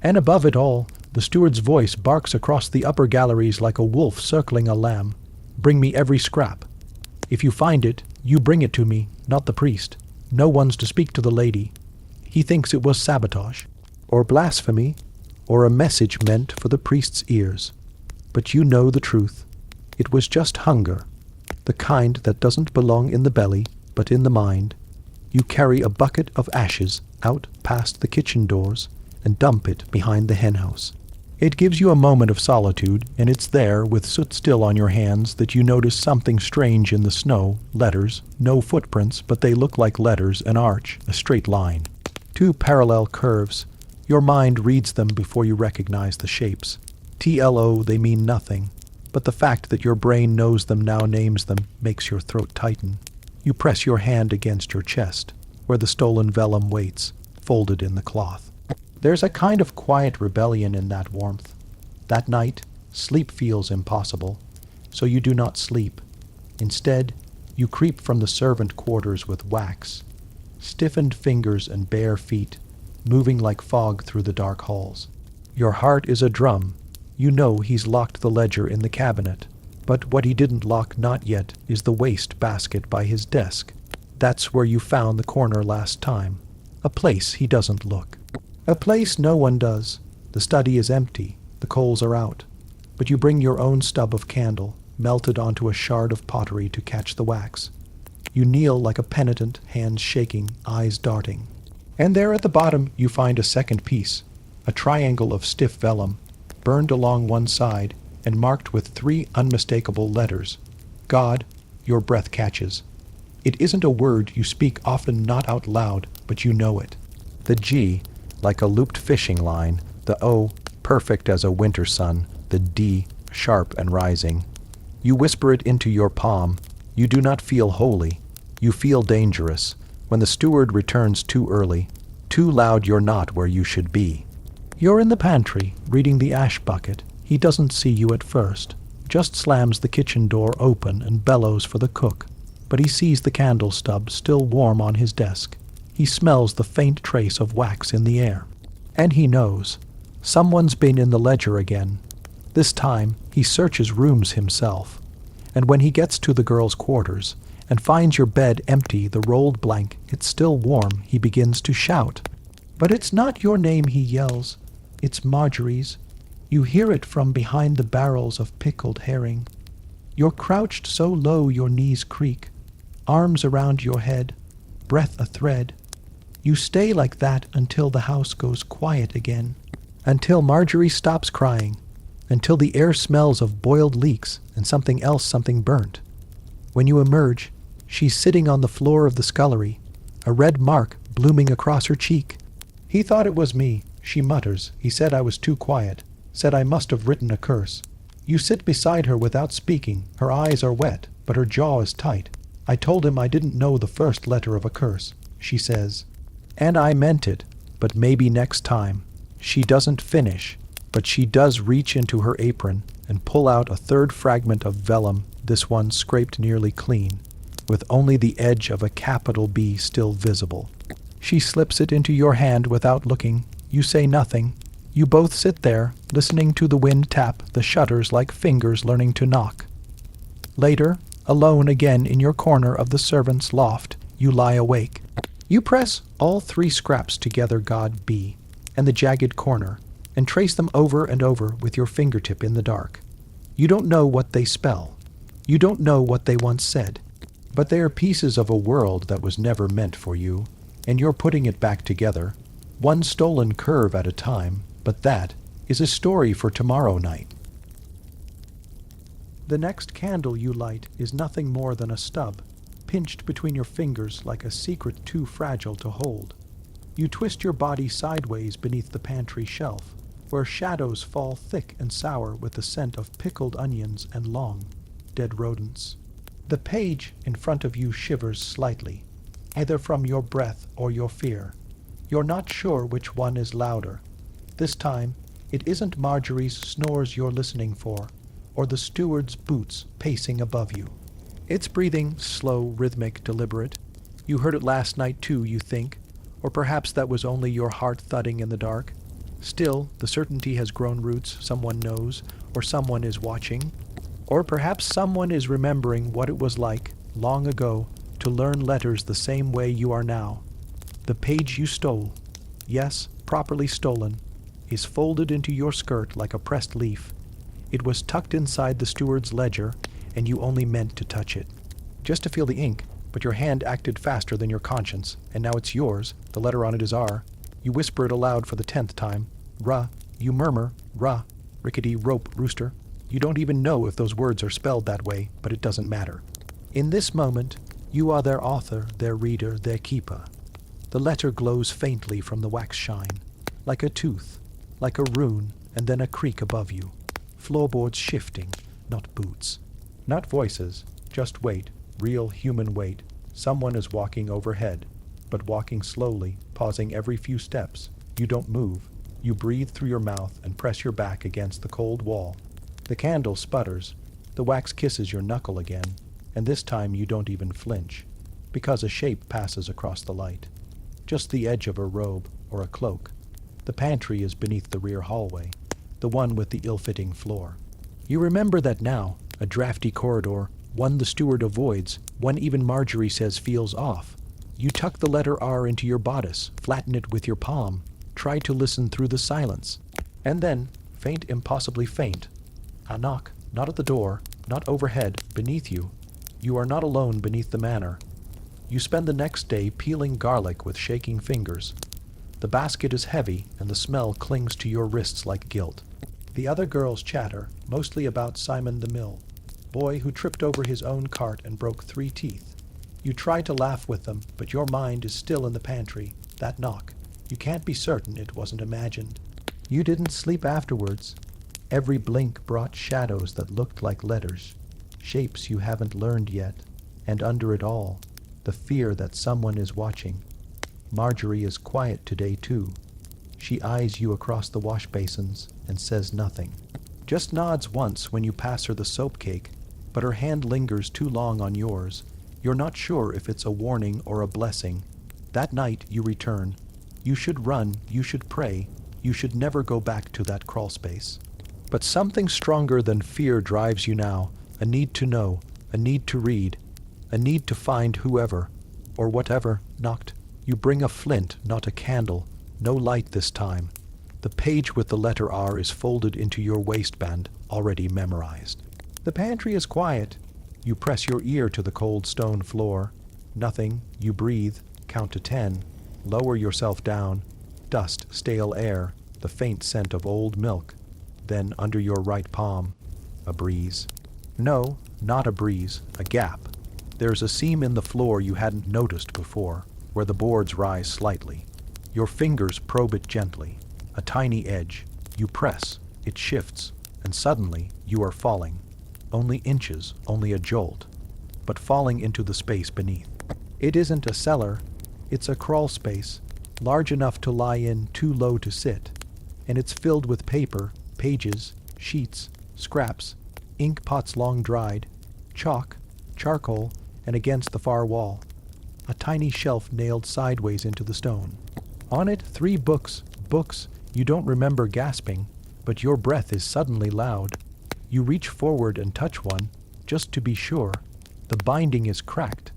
And above it all, the steward's voice barks across the upper galleries like a wolf circling a lamb. Bring me every scrap. If you find it, you bring it to me, not the priest. No one's to speak to the lady. He thinks it was sabotage, or blasphemy, or a message meant for the priest's ears. But you know the truth. It was just hunger, the kind that doesn't belong in the belly, but in the mind. You carry a bucket of ashes out past the kitchen doors and dump it behind the henhouse. It gives you a moment of solitude, and it's there, with soot still on your hands, that you notice something strange in the snow. Letters, no footprints, but they look like letters, an arch, a straight line. Two parallel curves. Your mind reads them before you recognize the shapes. TLO, they mean nothing, but the fact that your brain knows them now, names them, makes your throat tighten. You press your hand against your chest, where the stolen vellum waits, folded in the cloth. There's a kind of quiet rebellion in that warmth. That night, sleep feels impossible, so you do not sleep. Instead, you creep from the servant quarters with wax, stiffened fingers and bare feet, moving like fog through the dark halls. Your heart is a drum. You know he's locked the ledger in the cabinet, but what he didn't lock not yet is the waste basket by his desk. That's where you found the corner last time. A place he doesn't look. A place no one does. The study is empty. The coals are out. But you bring your own stub of candle, melted onto a shard of pottery to catch the wax. You kneel like a penitent, hands shaking, eyes darting. And there at the bottom you find a second piece, a triangle of stiff vellum, burned along one side and marked with 3 unmistakable letters. God, your breath catches. It isn't a word you speak often, not out loud, but you know it. The G, like a looped fishing line, the O, perfect as a winter sun, the D, sharp and rising. You whisper it into your palm. You do not feel holy. You feel dangerous. When the steward returns too early, too loud, you're not where you should be. You're in the pantry, reading the ash bucket. He doesn't see you at first, just slams the kitchen door open and bellows for the cook. But he sees the candle stub still warm on his desk. He smells the faint trace of wax in the air. And he knows. Someone's been in the ledger again. This time, he searches rooms himself. And when he gets to the girls' quarters and finds your bed empty, the rolled blank, it's still warm, he begins to shout. But it's not your name, he yells. It's Marjorie's. You hear it from behind the barrels of pickled herring. You're crouched so low your knees creak, arms around your head, breath a thread. You stay like that until the house goes quiet again, until Marjorie stops crying, until the air smells of boiled leeks and something else, something burnt. When you emerge, she's sitting on the floor of the scullery, a red mark blooming across her cheek. He thought it was me, she mutters. He said I was too quiet, said I must have written a curse. You sit beside her without speaking. Her eyes are wet, but her jaw is tight. I told him I didn't know the first letter of a curse, she says. And I meant it, but maybe next time. She doesn't finish, but she does reach into her apron and pull out a third fragment of vellum, this one scraped nearly clean, with only the edge of a capital B still visible. She slips it into your hand without looking. You say nothing. You both sit there, listening to the wind tap the shutters like fingers learning to knock. Later, alone again in your corner of the servants' loft, you lie awake. You press all 3 scraps together, God be, and the jagged corner, and trace them over and over with your fingertip in the dark. You don't know what they spell. You don't know what they once said. But they are pieces of a world that was never meant for you, and you're putting it back together, one stolen curve at a time, but that is a story for tomorrow night. The next candle you light is nothing more than a stub, pinched between your fingers like a secret too fragile to hold. You twist your body sideways beneath the pantry shelf, where shadows fall thick and sour with the scent of pickled onions and long, dead rodents. The page in front of you shivers slightly, either from your breath or your fear. You're not sure which one is louder. This time, it isn't Marjorie's snores you're listening for, or the steward's boots pacing above you. It's breathing, slow, rhythmic, deliberate. You heard it last night too, you think, or perhaps that was only your heart thudding in the dark. Still, the certainty has grown roots, someone knows, or someone is watching. Or perhaps someone is remembering what it was like, long ago, to learn letters the same way you are now. The page you stole, yes, properly stolen, is folded into your skirt like a pressed leaf. It was tucked inside the steward's ledger, and you only meant to touch it. Just to feel the ink, but your hand acted faster than your conscience, and now it's yours. The letter on it is R. You whisper it aloud for the 10th time. Ra. You murmur, Ra. Rickety rope rooster. You don't even know if those words are spelled that way, but it doesn't matter. In this moment, you are their author, their reader, their keeper. The letter glows faintly from the wax shine, like a tooth, like a rune, and then a creak above you. Floorboards shifting, not boots. Not voices, just weight, real human weight. Someone is walking overhead, but walking slowly, pausing every few steps. You don't move. You breathe through your mouth and press your back against the cold wall. The candle sputters. The wax kisses your knuckle again, and this time you don't even flinch, because a shape passes across the light. Just the edge of a robe or a cloak. The pantry is beneath the rear hallway, the one with the ill-fitting floor. You remember that now, a drafty corridor, one the steward avoids, one even Marjorie says feels off. You tuck the letter R into your bodice, flatten it with your palm, try to listen through the silence. And then, faint, impossibly faint, a knock, not at the door, not overhead, beneath you. You are not alone beneath the manor. You spend the next day peeling garlic with shaking fingers. The basket is heavy, and the smell clings to your wrists like guilt. The other girls chatter, mostly about Simon the Mill, boy who tripped over his own cart and broke 3 teeth. You try to laugh with them, but your mind is still in the pantry, that knock. You can't be certain it wasn't imagined. You didn't sleep afterwards. Every blink brought shadows that looked like letters, shapes you haven't learned yet, and under it all, the fear that someone is watching. Marjorie is quiet today, too. She eyes you across the wash basins and says nothing. Just nods once when you pass her the soap cake, but her hand lingers too long on yours. You're not sure if it's a warning or a blessing. That night you return. You should run, you should pray, you should never go back to that crawl space. But something stronger than fear drives you now, a need to know, a need to read, a need to find whoever, or whatever, knocked. You bring a flint, not a candle, no light this time. The page with the letter R is folded into your waistband, already memorized. The pantry is quiet. You press your ear to the cold stone floor. Nothing. You breathe, count to 10, lower yourself down. Dust, stale air, the faint scent of old milk. Then under your right palm, a breeze. No, not a breeze, a gap. There's a seam in the floor you hadn't noticed before, where the boards rise slightly. Your fingers probe it gently. A tiny edge. You press, it shifts, and suddenly you are falling. Only inches, only a jolt, but falling into the space beneath. It isn't a cellar, it's a crawl space, large enough to lie in, too low to sit, and it's filled with paper, pages, sheets, scraps, ink pots long dried, chalk, charcoal, and against the far wall, a tiny shelf nailed sideways into the stone. On it 3 books, books you don't remember gasping, but your breath is suddenly loud. You reach forward and touch one, just to be sure. The binding is cracked.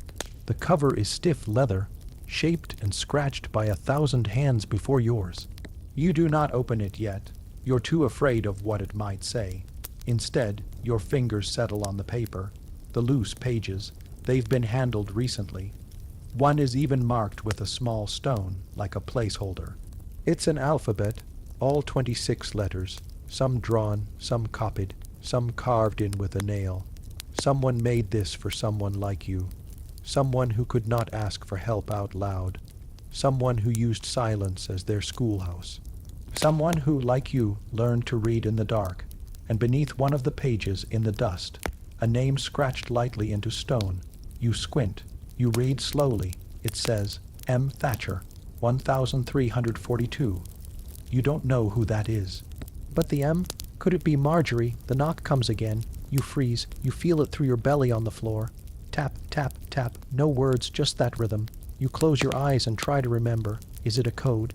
The cover is stiff leather, shaped and scratched by 1,000 hands before yours. You do not open it yet. You're too afraid of what it might say. Instead, your fingers settle on the paper, the loose pages. They've been handled recently. One is even marked with a small stone, like a placeholder. It's an alphabet, all 26 letters, some drawn, some copied, some carved in with a nail. Someone made this for someone like you, someone who could not ask for help out loud, someone who used silence as their schoolhouse. Someone who, like you, learned to read in the dark, and beneath one of the pages in the dust, a name scratched lightly into stone. You squint. You read slowly. It says, M. Thatcher, 1342. You don't know who that is. But the M? Could it be Marjorie? The knock comes again. You freeze. You feel it through your belly on the floor. Tap, tap, tap. No words, just that rhythm. You close your eyes and try to remember. Is it a code?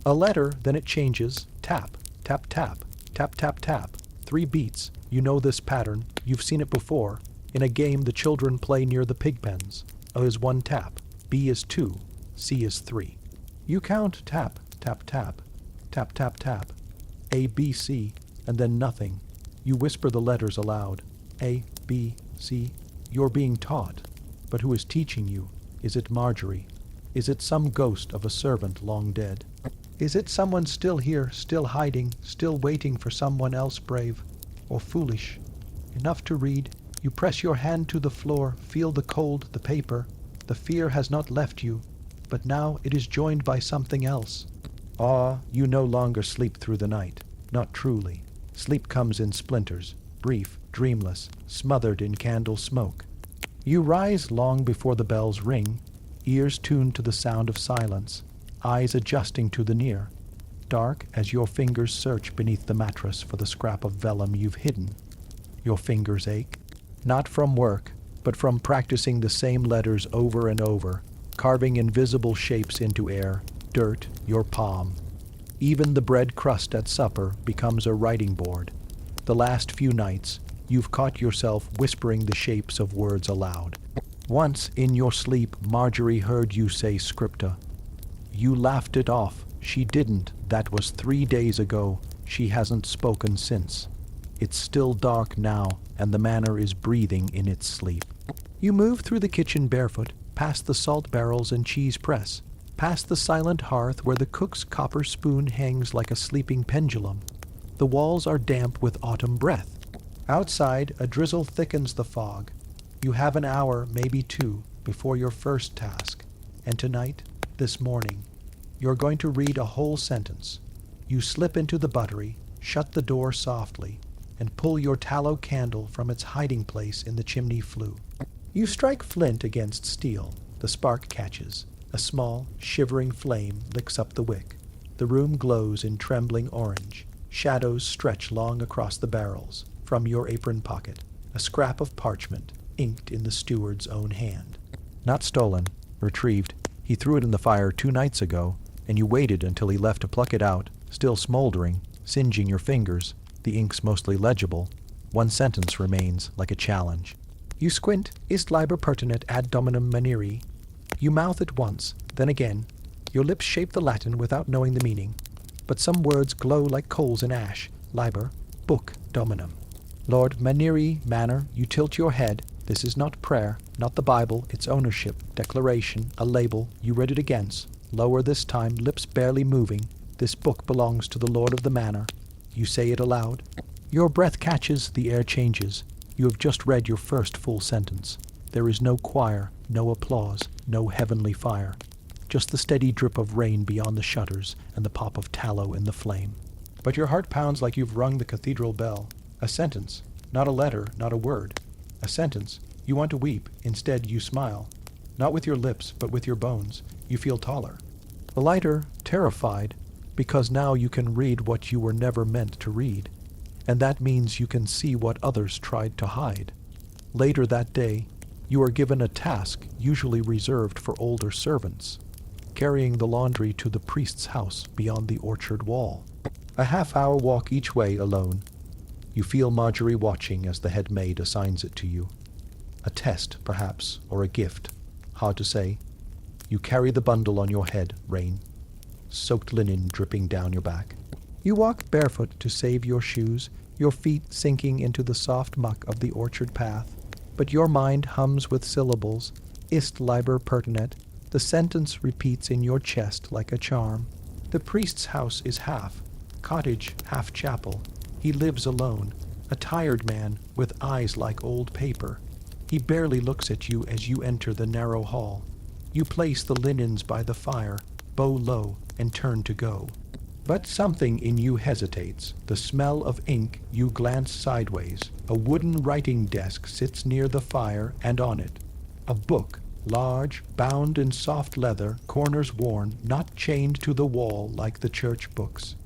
A letter, then it changes. Tap, tap, tap, tap, tap, tap. 3 beats. You know this pattern. You've seen it before. In a game the children play near the pig pens. A is 1 tap. B is 2. C is 3. You count tap, tap, tap, tap, tap, tap. A, B, C, and then nothing. You whisper the letters aloud. A, B, C. You're being taught. But who is teaching you? Is it Marjorie? Is it some ghost of a servant long dead? Is it someone still here, still hiding, still waiting for someone else brave or foolish? Enough to read. You press your hand to the floor, feel the cold, the paper. The fear has not left you, but now it is joined by something else. You no longer sleep through the night. Not truly. Sleep comes in splinters, brief, dreamless, smothered in candle smoke. You rise long before the bells ring, ears tuned to the sound of silence, eyes adjusting to the near, dark as your fingers search beneath the mattress for the scrap of vellum you've hidden. Your fingers ache, not from work, but from practicing the same letters over and over, carving invisible shapes into air, dirt, your palm. Even the bread crust at supper becomes a writing board. The last few nights, you've caught yourself whispering the shapes of words aloud. Once, in your sleep, Marjorie heard you say scripta. You laughed it off. She didn't. That was 3 days ago. She hasn't spoken since. It's still dark now, and the manor is breathing in its sleep. You move through the kitchen barefoot, past the salt barrels and cheese press, past the silent hearth where the cook's copper spoon hangs like a sleeping pendulum. The walls are damp with autumn breath. Outside, a drizzle thickens the fog. You have an hour, maybe 2, before your first task. And tonight, this morning, you're going to read a whole sentence. You slip into the buttery, shut the door softly, and pull your tallow candle from its hiding place in the chimney flue. You strike flint against steel. The spark catches. A small, shivering flame licks up the wick. The room glows in trembling orange. Shadows stretch long across the barrels. From your apron pocket, a scrap of parchment, inked in the steward's own hand. Not stolen, retrieved. He threw it in the fire 2 nights ago, and you waited until he left to pluck it out, still smoldering, singeing your fingers. The ink's mostly legible. 1 sentence remains, like a challenge. You squint, ist liber pertinet ad dominum maneri. You mouth it once, then again. Your lips shape the Latin without knowing the meaning. But some words glow like coals in ash. Liber, book, dominum. Lord maneri, manor, you tilt your head. This is not prayer, not the Bible, it's ownership, declaration, a label. You read it against. Lower this time, lips barely moving. This book belongs to the Lord of the manor. You say it aloud. Your breath catches, the air changes. You have just read your first full sentence. There is no choir, no applause, no heavenly fire. Just the steady drip of rain beyond the shutters and the pop of tallow in the flame. But your heart pounds like you've rung the cathedral bell. A sentence, not a letter, not a word. A sentence. You want to weep. Instead, you smile. Not with your lips, but with your bones. You feel taller. The lighter, terrified, because now you can read what you were never meant to read. And that means you can see what others tried to hide. Later that day, you are given a task usually reserved for older servants, carrying the laundry to the priest's house beyond the orchard wall. A half-hour walk each way alone. You feel Marjorie watching as the head maid assigns it to you. A test, perhaps, or a gift. Hard to say. You carry the bundle on your head, rain. Soaked linen dripping down your back. You walk barefoot to save your shoes, your feet sinking into the soft muck of the orchard path. But your mind hums with syllables. Ist liber pertinet. The sentence repeats in your chest like a charm. The priest's house is half. Cottage, half chapel. He lives alone, a tired man with eyes like old paper. He barely looks at you as you enter the narrow hall. You place the linens by the fire, bow low, and turn to go. But something in you hesitates. The smell of ink, you glance sideways. A wooden writing desk sits near the fire, and on it, a book, large, bound in soft leather, corners worn, not chained to the wall like the church books.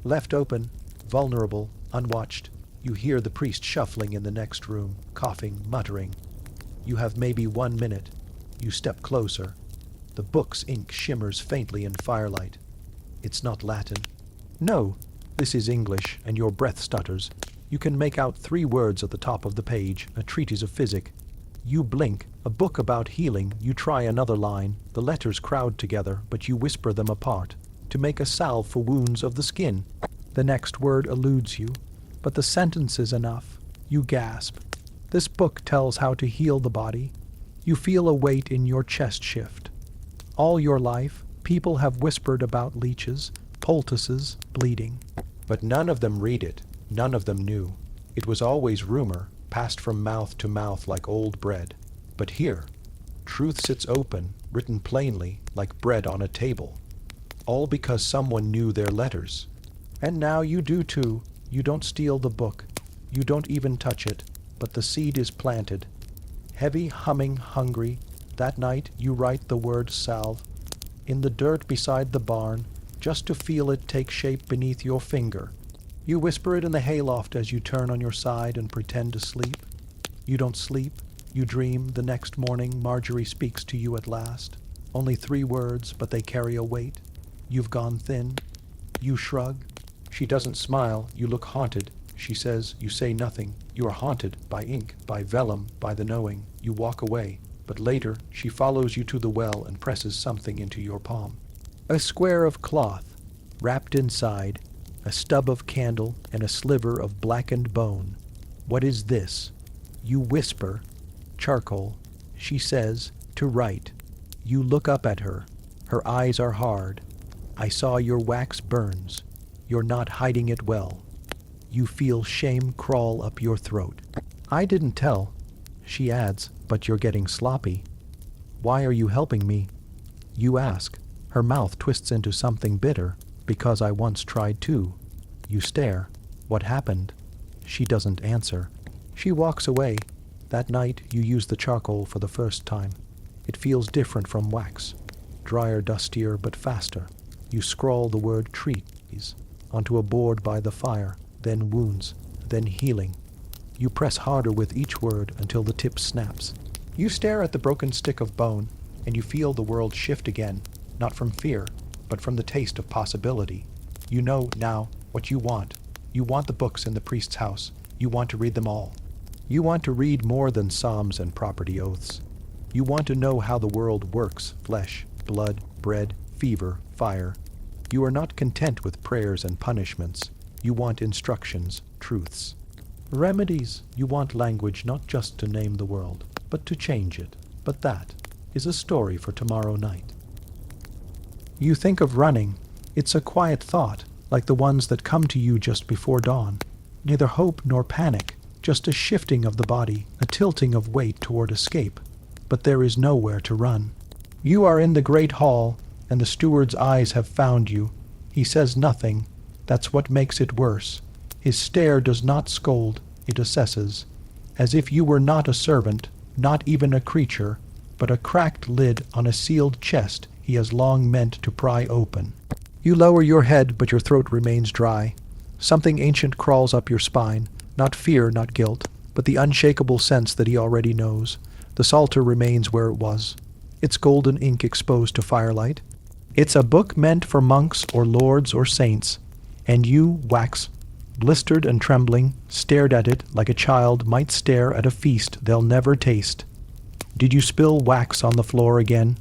Left open, vulnerable, unwatched, you hear the priest shuffling in the next room, coughing, muttering. You have maybe 1 minute. You step closer. The book's ink shimmers faintly in firelight. It's not Latin. No, this is English, and your breath stutters. You can make out 3 words at the top of the page, a treatise of physic. You blink, a book about healing. You try another line. The letters crowd together, but you whisper them apart. To make a salve for wounds of the skin. The next word eludes you, but the sentence is enough. You gasp. This book tells how to heal the body. You feel a weight in your chest shift. All your life, people have whispered about leeches, poultices, bleeding. But none of them read it. None of them knew. It was always rumor, passed from mouth to mouth like old bread. But here, truth sits open, written plainly, like bread on a table. All because someone knew their letters. And now you do too. You don't steal the book. You don't even touch it. But the seed is planted. Heavy, humming, hungry, that night you write the word salve in the dirt beside the barn, just to feel it take shape beneath your finger. You whisper it in the hayloft as you turn on your side and pretend to sleep. You don't sleep. You dream. The next morning Marjorie speaks to you at last. Only 3 words, but they carry a weight. You've gone thin. You shrug. She doesn't smile. You look haunted. She says, you say nothing. You are haunted by ink, by vellum, by the knowing. You walk away. But later, she follows you to the well and presses something into your palm. A square of cloth, wrapped inside, a stub of candle, and a sliver of blackened bone. What is this? You whisper, charcoal. She says, to write. You look up at her. Her eyes are hard. I saw your wax burns. You're not hiding it well. You feel shame crawl up your throat. I didn't tell. She adds, but you're getting sloppy. Why are you helping me? You ask. Her mouth twists into something bitter. Because I once tried too. You stare. What happened? She doesn't answer. She walks away. That night you use the charcoal for the first time. It feels different from wax. Drier, dustier, but faster. You scrawl the word trees onto a board by the fire. Then wounds, then healing. You press harder with each word until the tip snaps. You stare at the broken stick of bone, and you feel the world shift again, not from fear, but from the taste of possibility. You know now what you want. You want the books in the priest's house. You want to read them all. You want to read more than psalms and property oaths. You want to know how the world works, flesh, blood, bread, fever, fire. You are not content with prayers and punishments. You want instructions, truths. Remedies. You want language not just to name the world, but to change it. But that is a story for tomorrow night. You think of running. It's a quiet thought, like the ones that come to you just before dawn. Neither hope nor panic, just a shifting of the body, a tilting of weight toward escape. But there is nowhere to run. You are in the great hall, and the steward's eyes have found you. He says nothing. That's what makes it worse. His stare does not scold, it assesses, as if you were not a servant, not even a creature, but a cracked lid on a sealed chest he has long meant to pry open. You lower your head, but your throat remains dry. Something ancient crawls up your spine, not fear, not guilt, but the unshakable sense that he already knows. The psalter remains where it was, its golden ink exposed to firelight. It's a book meant for monks or lords or saints, and you, wax, blistered and trembling, stared at it like a child might stare at a feast they'll never taste. Did you spill wax on the floor again?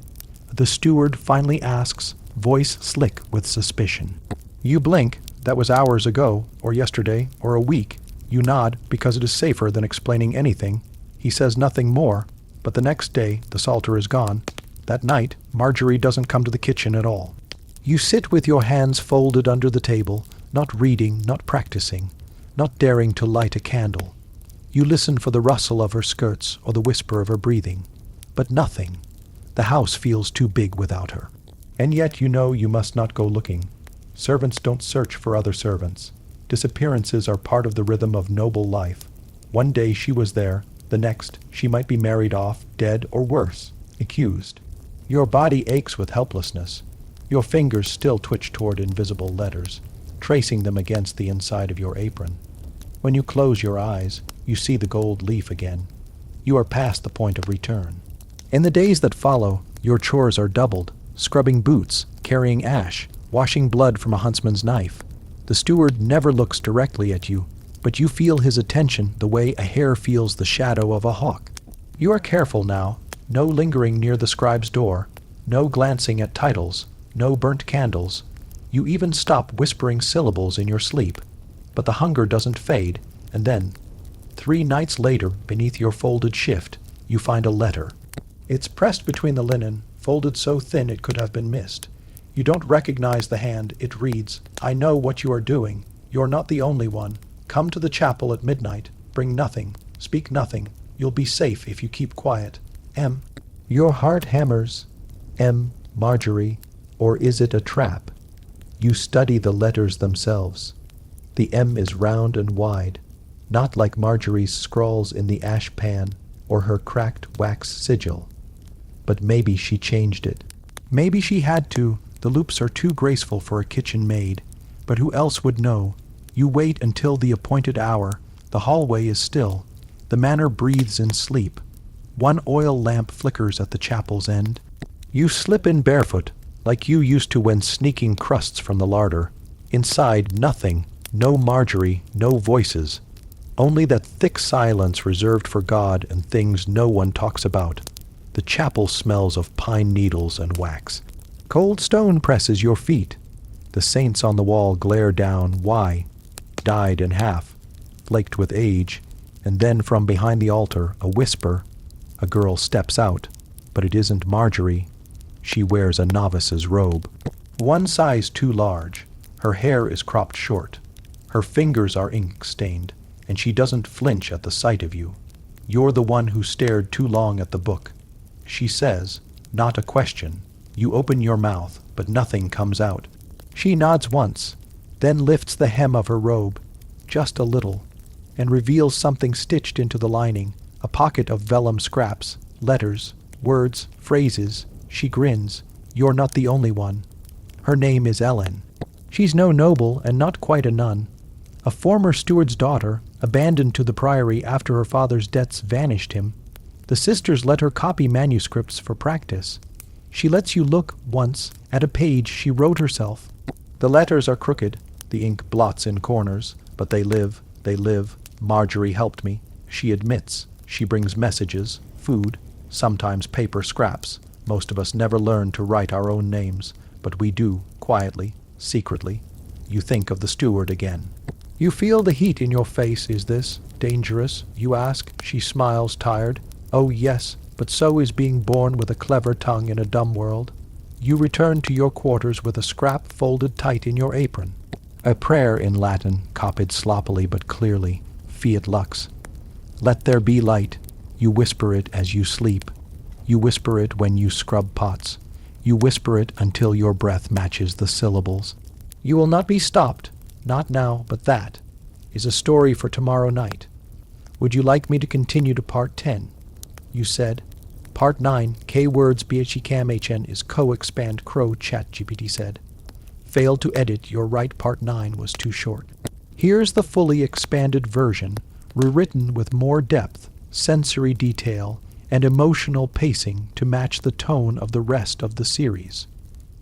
The steward finally asks, voice slick with suspicion. You blink. That was hours ago, or yesterday, or a week. You nod, because it is safer than explaining anything. He says nothing more, but the next day the psalter is gone. That night, Marjorie doesn't come to the kitchen at all. You sit with your hands folded under the table, not reading, not practicing, not daring to light a candle. You listen for the rustle of her skirts or the whisper of her breathing. But nothing. The house feels too big without her. And yet you know you must not go looking. Servants don't search for other servants. Disappearances are part of the rhythm of noble life. One day she was there, the next she might be married off, dead, or worse, accused. Your body aches with helplessness. Your fingers still twitch toward invisible letters, tracing them against the inside of your apron. When you close your eyes, you see the gold leaf again. You are past the point of return. In the days that follow, your chores are doubled, scrubbing boots, carrying ash, washing blood from a huntsman's knife. The steward never looks directly at you, but you feel his attention the way a hare feels the shadow of a hawk. You are careful now, no lingering near the scribe's door, no glancing at titles, no burnt candles. You even stop whispering syllables in your sleep. But the hunger doesn't fade, and then, 3 nights later, beneath your folded shift, you find a letter. It's pressed between the linen, folded so thin it could have been missed. You don't recognize the hand. It reads, "I know what you are doing. You're not the only one. Come to the chapel at midnight. Bring nothing. Speak nothing. You'll be safe if you keep quiet. M." Your heart hammers. M. Marjorie. Or is it a trap? You study the letters themselves. The M is round and wide, not like Marjorie's scrawls in the ash pan or her cracked wax sigil. But maybe she changed it. Maybe she had to. The loops are too graceful for a kitchen maid. But who else would know? You wait until the appointed hour. The hallway is still. The manor breathes in sleep. One oil lamp flickers at the chapel's end. You slip in barefoot, like you used to when sneaking crusts from the larder. Inside, nothing. No Marjorie, no voices. Only that thick silence reserved for God and things no one talks about. The chapel smells of pine needles and wax. Cold stone presses your feet. The saints on the wall glare down. Why? Died in half, flaked with age, and then from behind the altar, a whisper. A girl steps out, but it isn't Marjorie. She wears a novice's robe. One size too large. Her hair is cropped short. Her fingers are ink-stained, and she doesn't flinch at the sight of you. You're the one who stared too long at the book. She says, not a question. You open your mouth, but nothing comes out. She nods once, then lifts the hem of her robe, just a little, and reveals something stitched into the lining, a pocket of vellum scraps, letters, words, phrases. She grins. You're not the only one. Her name is Ellen. She's no noble and not quite a nun. A former steward's daughter, abandoned to the priory after her father's debts vanished him. The sisters let her copy manuscripts for practice. She lets you look, once, at a page she wrote herself. The letters are crooked, the ink blots in corners, but they live. Marjorie helped me. She admits. She brings messages, food, sometimes paper scraps. Most of us never learn to write our own names, but we do, quietly, secretly. You think of the steward again. You feel the heat in your face. Is this dangerous? You ask. She smiles, tired. Oh, yes, but so is being born with a clever tongue in a dumb world. You return to your quarters with a scrap folded tight in your apron. A prayer in Latin, copied sloppily but clearly. Fiat lux. Let there be light. You whisper it as you sleep. You whisper it when you scrub pots. You whisper it until your breath matches the syllables. You will not be stopped. Not now, but that is a story for tomorrow night. Would you like me to continue to part 10? You said. Part 9, K-words BHECAMHN is co-expand crow ChatGPT said. Failed to edit, your right part 9 was too short. Here's the fully expanded version, rewritten with more depth, sensory detail, and emotional pacing to match the tone of the rest of the series.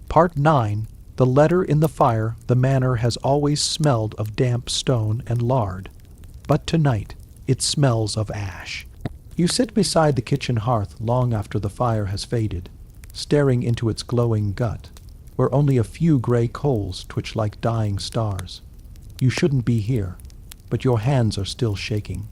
Part 9, The Letter in the Fire, the manor has always smelled of damp stone and lard. But tonight, it smells of ash. You sit beside the kitchen hearth long after the fire has faded, staring into its glowing gut, where only a few gray coals twitch like dying stars. You shouldn't be here, but your hands are still shaking.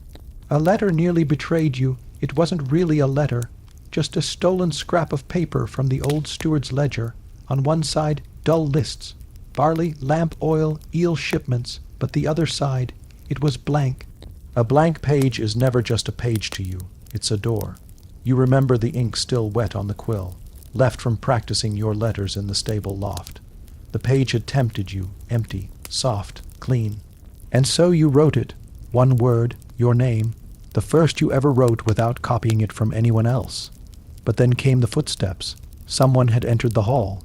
A letter nearly betrayed you. It wasn't really a letter, just a stolen scrap of paper from the old steward's ledger. On one side, dull lists, barley, lamp oil, eel shipments, but the other side, it was blank. A blank page is never just a page to you. It's a door. You remember the ink still wet on the quill, left from practicing your letters in the stable loft. The page had tempted you, empty, soft, clean. And so you wrote it, one word, your name, the first you ever wrote without copying it from anyone else. But then came the footsteps. Someone had entered the hall.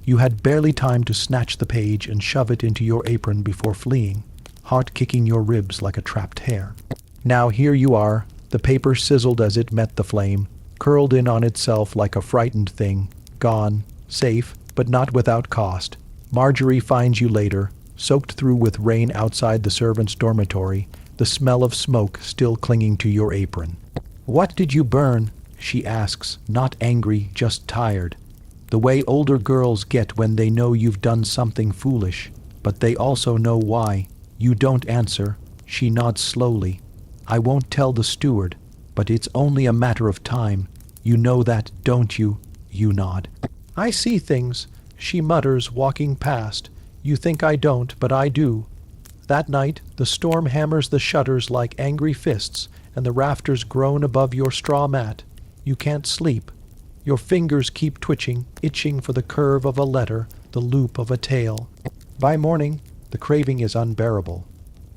You had barely time to snatch the page and shove it into your apron before fleeing, heart kicking your ribs like a trapped hare. Now here you are, the paper sizzled as it met the flame, curled in on itself like a frightened thing, gone, safe, but not without cost. Marjorie finds you later, soaked through with rain outside the servants' dormitory, the smell of smoke still clinging to your apron. "What did you burn?" she asks, not angry, just tired. The way older girls get when they know you've done something foolish, but they also know why. You don't answer. She nods slowly. "I won't tell the steward, but it's only a matter of time. You know that, don't you?" You nod. "I see things," she mutters, walking past. "You think I don't, but I do." That night, the storm hammers the shutters like angry fists, and the rafters groan above your straw mat. You can't sleep. Your fingers keep twitching, itching for the curve of a letter, the loop of a tale. By morning, the craving is unbearable.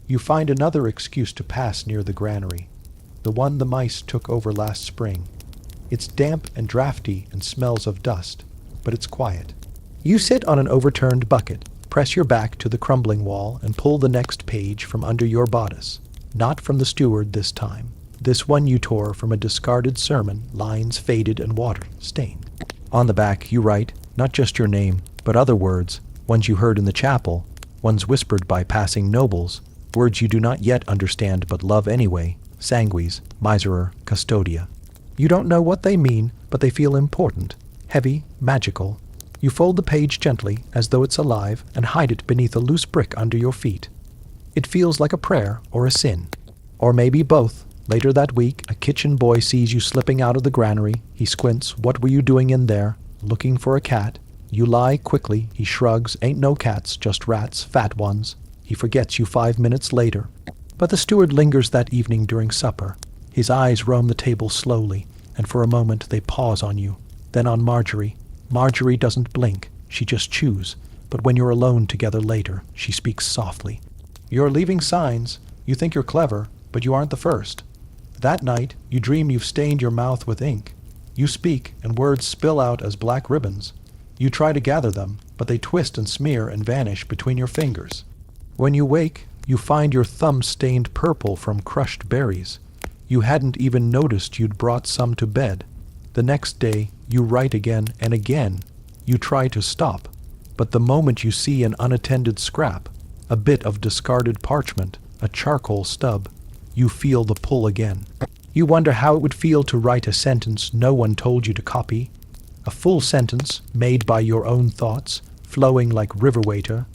You find another excuse to pass near the granary, the one the mice took over last spring. It's damp and drafty and smells of dust, but it's quiet. You sit on an overturned bucket, press your back to the crumbling wall, and pull the next page from under your bodice. Not from the steward this time. This one you tore from a discarded sermon, lines faded and water-stained. On the back you write, not just your name, but other words, ones you heard in the chapel, ones whispered by passing nobles, words you do not yet understand but love anyway, sanguis, miserer, custodia. You don't know what they mean, but they feel important, heavy, magical. You fold the page gently, as though it's alive, and hide it beneath a loose brick under your feet. It feels like a prayer or a sin. Or maybe both. Later that week, a kitchen boy sees you slipping out of the granary. He squints. "What were you doing in there?" "Looking for a cat." You lie quickly. He shrugs. "Ain't no cats, just rats, fat ones." He forgets you 5 minutes later. But the steward lingers that evening during supper. His eyes roam the table slowly, and for a moment they pause on you, then on Marjorie. Marjorie doesn't blink. She just chews. But when you're alone together later, she speaks softly. "You're leaving signs. You think you're clever, but you aren't the first. That night, you dream you've stained your mouth with ink. You speak, and words spill out as black ribbons. You try to gather them, but they twist and smear and vanish between your fingers. When you wake, you find your thumb stained purple from crushed berries. You hadn't even noticed you'd brought some to bed. The next day, you write again and again. You try to stop, but the moment you see an unattended scrap, a bit of discarded parchment, a charcoal stub, you feel the pull again. You wonder how it would feel to write a sentence no one told you to copy, a full sentence made by your own thoughts, flowing like river water.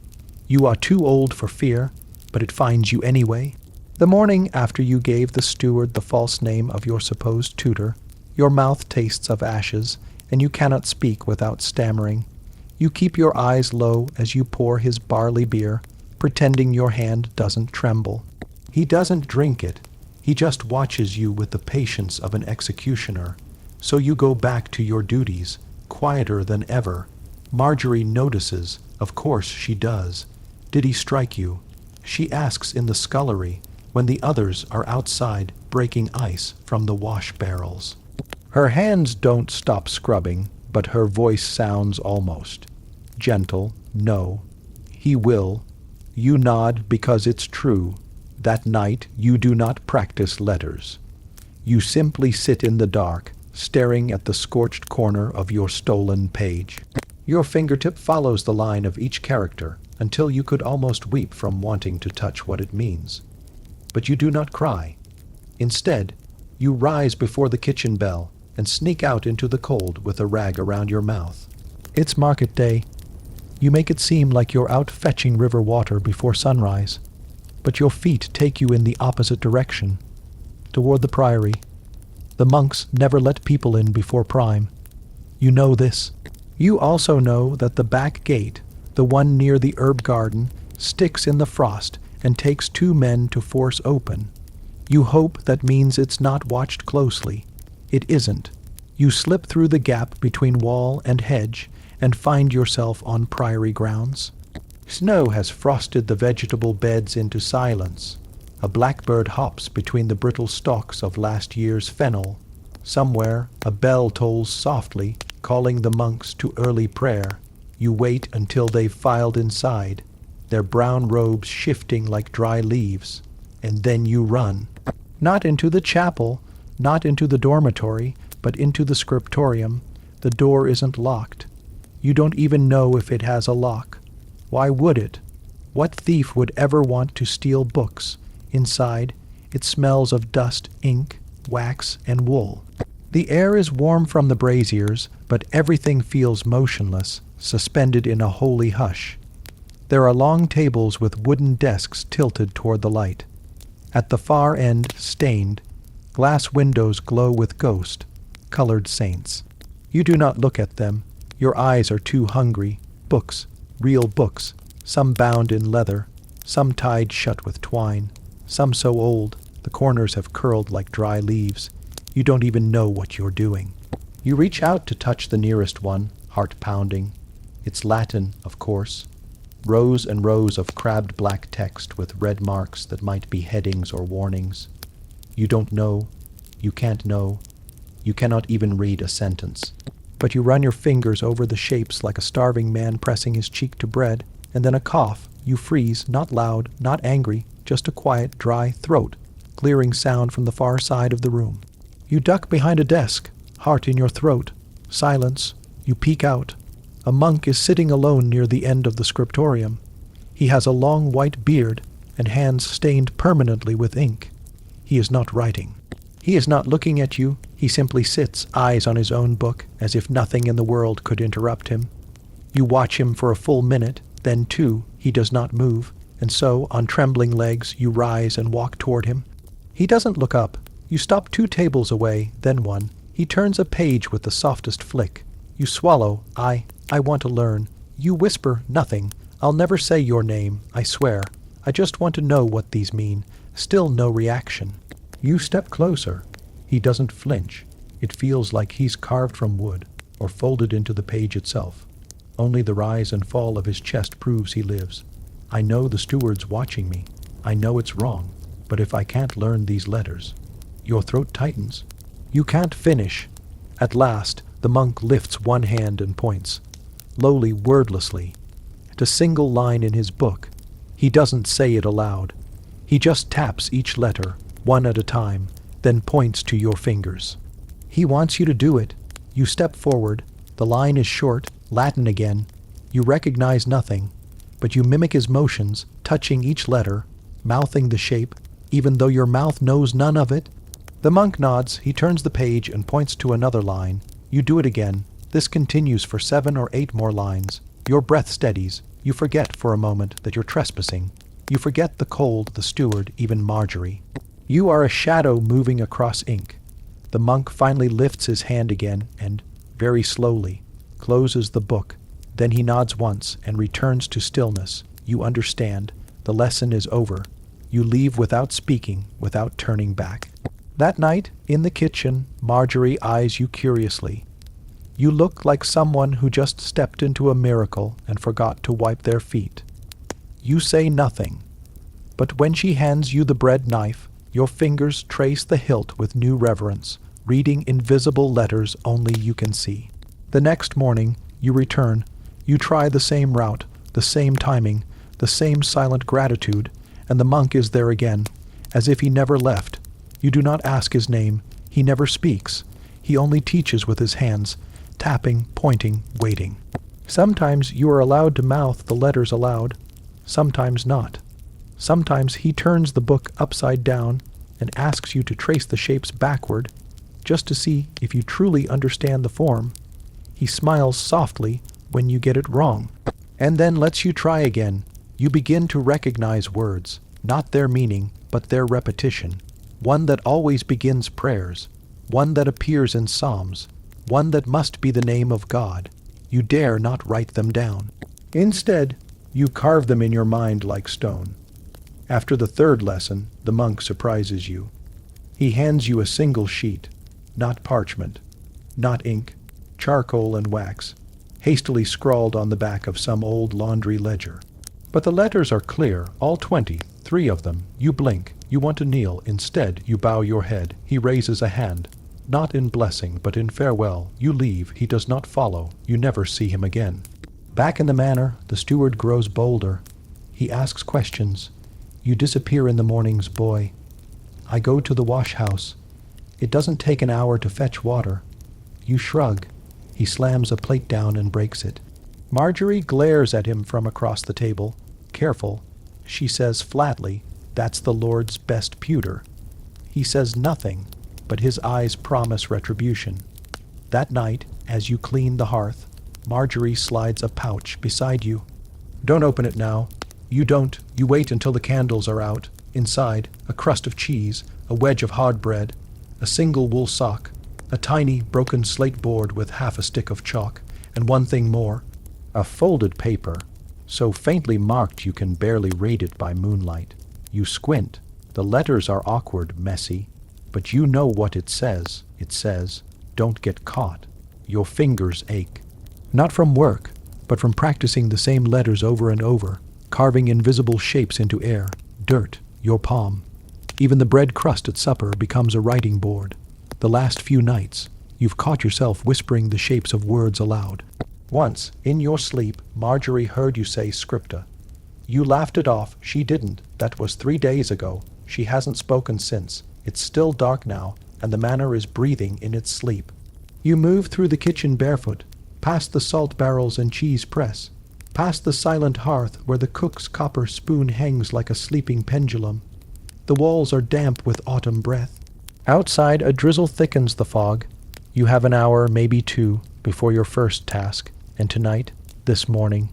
You are too old for fear, but it finds you anyway. The morning after you gave the steward the false name of your supposed tutor, your mouth tastes of ashes, and you cannot speak without stammering. You keep your eyes low as you pour his barley beer, pretending your hand doesn't tremble. He doesn't drink it. He just watches you with the patience of an executioner. So you go back to your duties, quieter than ever. Marjorie notices. Of course she does. Did he strike you? She asks in the scullery, when the others are outside breaking ice from the wash barrels. Her hands don't stop scrubbing, but her voice sounds almost gentle. "No, he will." You nod because it's true. That night you do not practice letters. You simply sit in the dark, staring at the scorched corner of your stolen page. Your fingertip follows the line of each character until you could almost weep from wanting to touch what it means. But you do not cry. Instead, you rise before the kitchen bell and sneak out into the cold with a rag around your mouth. It's market day. You make it seem like you're out fetching river water before sunrise, but your feet take you in the opposite direction, toward the priory. The monks never let people in before prime. You know this. You also know that the back gate, the one near the herb garden, sticks in the frost and takes 2 men to force open. You hope that means it's not watched closely. It isn't. You slip through the gap between wall and hedge and find yourself on prairie grounds. Snow has frosted the vegetable beds into silence. A blackbird hops between the brittle stalks of last year's fennel. Somewhere a bell tolls softly, calling the monks to early prayer. You wait until they've filed inside, their brown robes shifting like dry leaves, and then you run. Not into the chapel, not into the dormitory, but into the scriptorium. The door isn't locked. You don't even know if it has a lock. Why would it? What thief would ever want to steal books? Inside, it smells of dust, ink, wax, and wool. The air is warm from the braziers, but everything feels motionless, suspended in a holy hush. There are long tables with wooden desks tilted toward the light. At the far end, stained, glass windows glow with ghost, colored saints. You do not look at them. Your eyes are too hungry. Books, real books, some bound in leather, some tied shut with twine, some so old the corners have curled like dry leaves. You don't even know what you're doing. You reach out to touch the nearest one, heart pounding. It's Latin, of course. Rows and rows of crabbed black text with red marks that might be headings or warnings. You don't know. You can't know. You cannot even read a sentence. But you run your fingers over the shapes like a starving man pressing his cheek to bread, and then a cough. You freeze, not loud, not angry, just a quiet, dry throat, clearing sound from the far side of the room. You duck behind a desk, heart in your throat. Silence. You peek out. A monk is sitting alone near the end of the scriptorium. He has a long white beard and hands stained permanently with ink. He is not writing. He is not looking at you. He simply sits, eyes on his own book, as if nothing in the world could interrupt him. You watch him for a full minute, then two, he does not move, and so, on trembling legs, you rise and walk toward him. He doesn't look up. You stop 2 tables away, then one. He turns a page with the softest flick. You swallow. I want to learn. You whisper, nothing. I'll never say your name, I swear. I just want to know what these mean. Still no reaction. You step closer. He doesn't flinch. It feels like he's carved from wood, or folded into the page itself. Only the rise and fall of his chest proves he lives. I know the steward's watching me. I know it's wrong. But if I can't learn these letters... Your throat tightens. You can't finish. At last, the monk lifts one hand and points, lowly, wordlessly, at a single line in his book. He doesn't say it aloud. He just taps each letter, one at a time, then points to your fingers. He wants you to do it. You step forward. The line is short, Latin again. You recognize nothing, but you mimic his motions, touching each letter, mouthing the shape, even though your mouth knows none of it. The monk nods. He turns the page and points to another line. You do it again. This continues for 7 or 8 more lines. Your breath steadies. You forget for a moment that you're trespassing. You forget the cold, the steward, even Marjorie. You are a shadow moving across ink. The monk finally lifts his hand again and, very slowly, closes the book. Then he nods once and returns to stillness. You understand. The lesson is over. You leave without speaking, without turning back. That night, in the kitchen, Marjorie eyes you curiously. You look like someone who just stepped into a miracle and forgot to wipe their feet. You say nothing, but when she hands you the bread knife, your fingers trace the hilt with new reverence, reading invisible letters only you can see. The next morning, you return. You try the same route, the same timing, the same silent gratitude, and the monk is there again, as if he never left. You do not ask his name. He never speaks. He only teaches with his hands, tapping, pointing, waiting. Sometimes you are allowed to mouth the letters aloud, sometimes not. Sometimes he turns the book upside down and asks you to trace the shapes backward, just to see if you truly understand the form. He smiles softly when you get it wrong, and then lets you try again. You begin to recognize words, not their meaning, but their repetition. One that always begins prayers, one that appears in psalms, one that must be the name of God. You dare not write them down. Instead, you carve them in your mind like stone. After the 3rd lesson, the monk surprises you. He hands you a single sheet, not parchment, not ink, charcoal and wax, hastily scrawled on the back of some old laundry ledger. But the letters are clear, all 20, 3 of them. You blink, you want to kneel, instead you bow your head. He raises a hand, not in blessing, but in farewell. You leave, he does not follow, you never see him again. Back in the manor, the steward grows bolder. He asks questions. You disappear in the mornings, boy. I go to the wash house. It doesn't take an hour to fetch water. You shrug. He slams a plate down and breaks it. Marjorie glares at him from across the table. Careful. She says flatly, "That's the Lord's best pewter." He says nothing, but his eyes promise retribution. That night, as you clean the hearth, Marjorie slides a pouch beside you. "Don't open it now." You don't. You wait until the candles are out. Inside, a crust of cheese, a wedge of hard bread, a single wool sock, a tiny broken slate board with half a stick of chalk, and one thing more, a folded paper, so faintly marked you can barely read it by moonlight. You squint. The letters are awkward, messy, but you know what it says. It says, "Don't get caught." Your fingers ache. Not from work, but from practicing the same letters over and over, carving invisible shapes into air, dirt, your palm. Even the bread crust at supper becomes a writing board. The last few nights, you've caught yourself whispering the shapes of words aloud. Once, in your sleep, Marjorie heard you say scripta. You laughed it off. She didn't. That was 3 days ago. She hasn't spoken since. It's still dark now, and the manor is breathing in its sleep. You move through the kitchen barefoot, past the salt barrels and cheese press, past the silent hearth where the cook's copper spoon hangs like a sleeping pendulum. The walls are damp with autumn breath. Outside, a drizzle thickens the fog. You have an hour, maybe 2, before your first task, and tonight, this morning,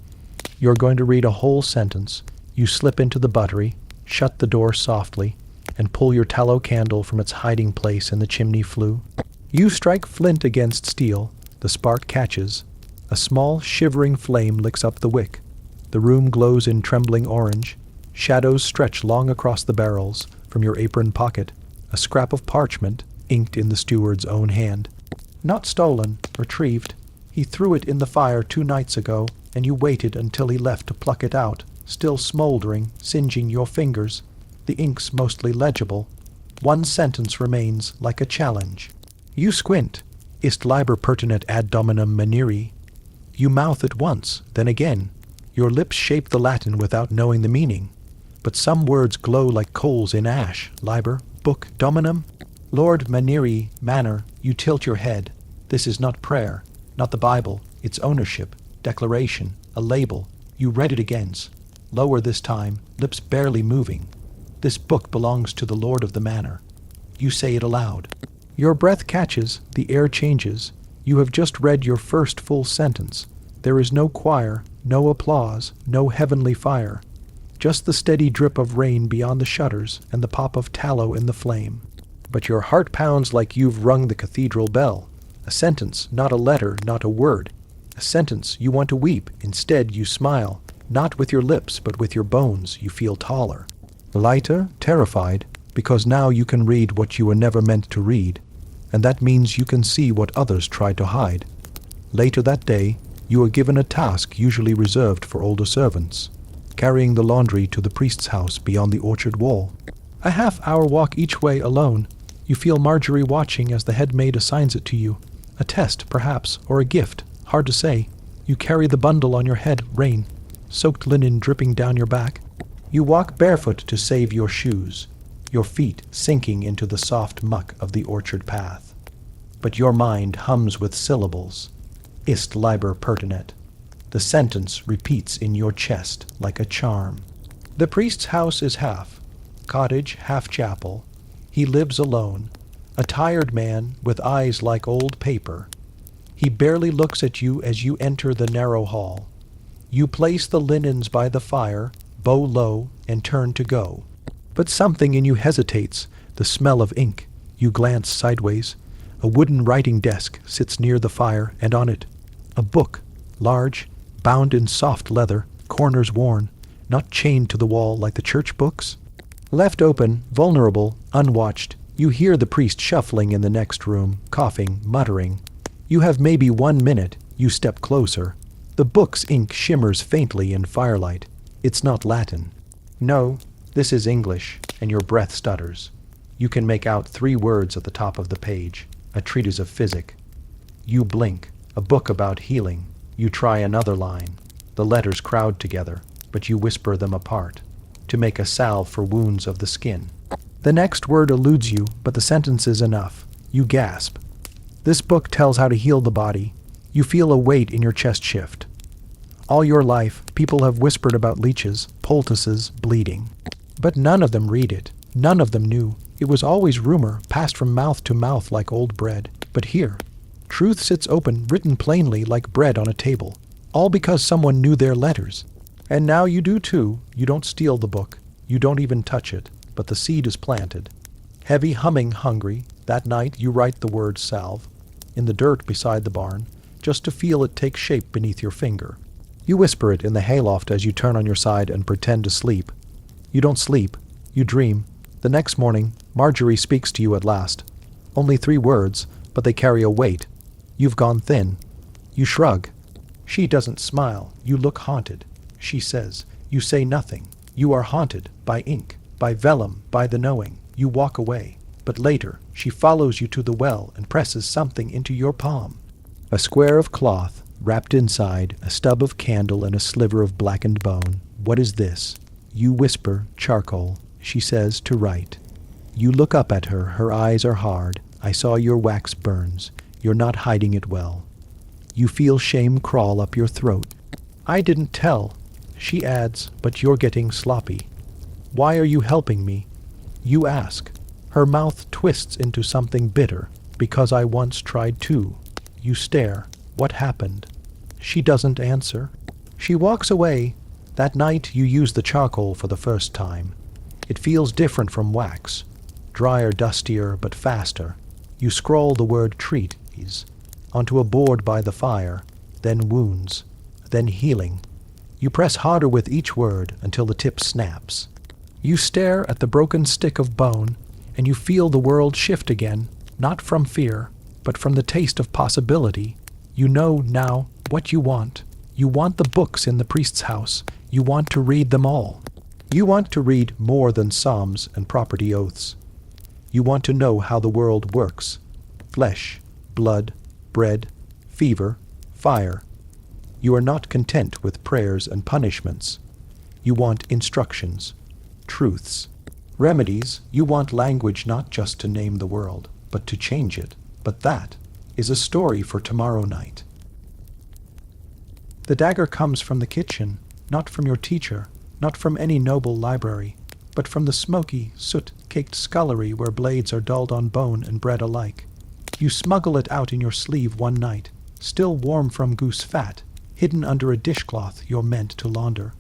you're going to read a whole sentence. You slip into the buttery, shut the door softly, and pull your tallow candle from its hiding place in the chimney flue. You strike flint against steel. The spark catches. A small, shivering flame licks up the wick. The room glows in trembling orange. Shadows stretch long across the barrels. From your apron pocket, a scrap of parchment, inked in the steward's own hand. Not stolen, retrieved. He threw it in the fire 2 nights ago, and you waited until he left to pluck it out, still smoldering, singeing your fingers. The ink's mostly legible. One sentence remains, like a challenge. You squint. Ist liber pertinet ad dominum maniri. You mouth it once, then again. Your lips shape the Latin without knowing the meaning. But some words glow like coals in ash. Liber, book, dominum. Lord maniri, manor. You tilt your head. This is not prayer, not the Bible. It's ownership, declaration, a label. You read it again. Lower this time, lips barely moving. This book belongs to the Lord of the manor. You say it aloud. Your breath catches, the air changes. You have just read your first full sentence. There is no choir, no applause, no heavenly fire. Just the steady drip of rain beyond the shutters and the pop of tallow in the flame. But your heart pounds like you've rung the cathedral bell. A sentence, not a letter, not a word. A sentence you want to weep. Instead you smile. Not with your lips, but with your bones. You feel taller. Lighter, terrified, because now you can read what you were never meant to read. And that means you can see what others tried to hide. Later that day, you are given a task usually reserved for older servants, carrying the laundry to the priest's house beyond the orchard wall. A half-hour walk each way alone. You feel Marjorie watching as the head maid assigns it to you. A test, perhaps, or a gift, hard to say. You carry the bundle on your head, rain, soaked linen dripping down your back. You walk barefoot to save your shoes, your feet sinking into the soft muck of the orchard path. But your mind hums with syllables. Ist liber pertinet. The sentence repeats in your chest like a charm. The priest's house is half cottage, half chapel. He lives alone, a tired man with eyes like old paper. He barely looks at you as you enter the narrow hall. You place the linens by the fire, bow low, and turn to go. But something in you hesitates, the smell of ink. You glance sideways. A wooden writing desk sits near the fire, and on it, a book, large, bound in soft leather, corners worn, not chained to the wall like the church books. Left open, vulnerable, unwatched, you hear the priest shuffling in the next room, coughing, muttering. You have maybe 1 minute. You step closer. The book's ink shimmers faintly in firelight. It's not Latin. No, this is English, and your breath stutters. You can make out 3 words at the top of the page, a treatise of physic. You blink, a book about healing. You try another line. The letters crowd together, but you whisper them apart, to make a salve for wounds of the skin. The next word eludes you, but the sentence is enough. You gasp. This book tells how to heal the body. You feel a weight in your chest shift. All your life, people have whispered about leeches, poultices, bleeding. But none of them read it. None of them knew. It was always rumor, passed from mouth to mouth like old bread. But here, truth sits open, written plainly like bread on a table. All because someone knew their letters. And now you do too. You don't steal the book. You don't even touch it. But the seed is planted. Heavy humming hungry, that night you write the word salve in the dirt beside the barn, just to feel it take shape beneath your finger. You whisper it in the hayloft as you turn on your side and pretend to sleep. You don't sleep. You dream. The next morning, Marjorie speaks to you at last. Only 3 words, but they carry a weight. You've gone thin. You shrug. She doesn't smile. You look haunted. She says. You say nothing. You are haunted by ink, by vellum, by the knowing. You walk away. But later, she follows you to the well and presses something into your palm. A square of cloth, wrapped inside, a stub of candle and a sliver of blackened bone. What is this? You whisper, charcoal. She says, to write. You look up at her. Her eyes are hard. I saw your wax burns. You're not hiding it well. You feel shame crawl up your throat. I didn't tell. She adds, but you're getting sloppy. Why are you helping me? You ask. Her mouth twists into something bitter. Because I once tried too. You stare. What happened? She doesn't answer. She walks away. That night you use the charcoal for the first time. It feels different from wax. Drier, dustier, but faster. You scrawl the word treatise onto a board by the fire, then wounds, then healing. You press harder with each word until the tip snaps. You stare at the broken stick of bone, and you feel the world shift again, not from fear, but from the taste of possibility. You know now what you want. You want the books in the priest's house. You want to read them all. You want to read more than psalms and property oaths. You want to know how the world works. Flesh, blood, bread, fever, fire. You are not content with prayers and punishments. You want instructions, truths, remedies. You want language not just to name the world, but to change it. But that is a story for tomorrow night. The dagger comes from the kitchen, not from your teacher, not from any noble library, but from the smoky, soot-caked scullery where blades are dulled on bone and bread alike. You smuggle it out in your sleeve one night, still warm from goose fat, hidden under a dishcloth you're meant to launder.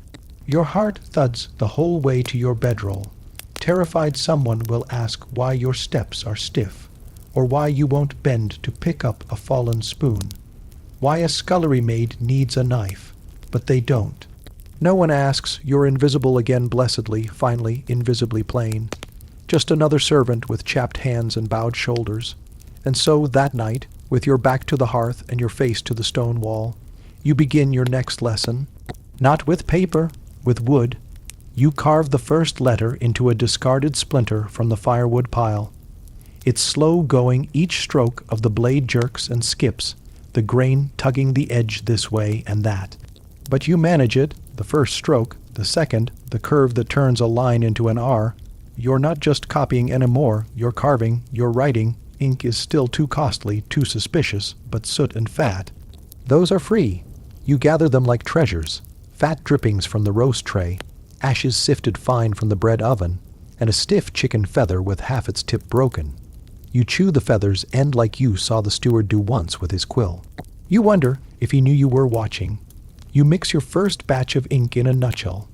Your heart thuds the whole way to your bedroll. Terrified someone will ask why your steps are stiff, or why you won't bend to pick up a fallen spoon. Why a scullery maid needs a knife, but they don't. No one asks, you're invisible again blessedly, finally, invisibly plain. Just another servant with chapped hands and bowed shoulders. And so, that night, with your back to the hearth and your face to the stone wall, you begin your next lesson. Not with paper, with wood. You carve the first letter into a discarded splinter from the firewood pile. It's slow going, each stroke of the blade jerks and skips, the grain tugging the edge this way and that. But you manage it, the first stroke, the second, the curve that turns a line into an R. You're not just copying anymore, you're carving, you're writing. Ink is still too costly, too suspicious, but soot and fat, those are free. You gather them like treasures, fat drippings from the roast tray, ashes sifted fine from the bread oven, and a stiff chicken feather with half its tip broken. You chew the feather's end like you saw the steward do once with his quill. You wonder if he knew you were watching. You mix your first batch of ink in a nutshell.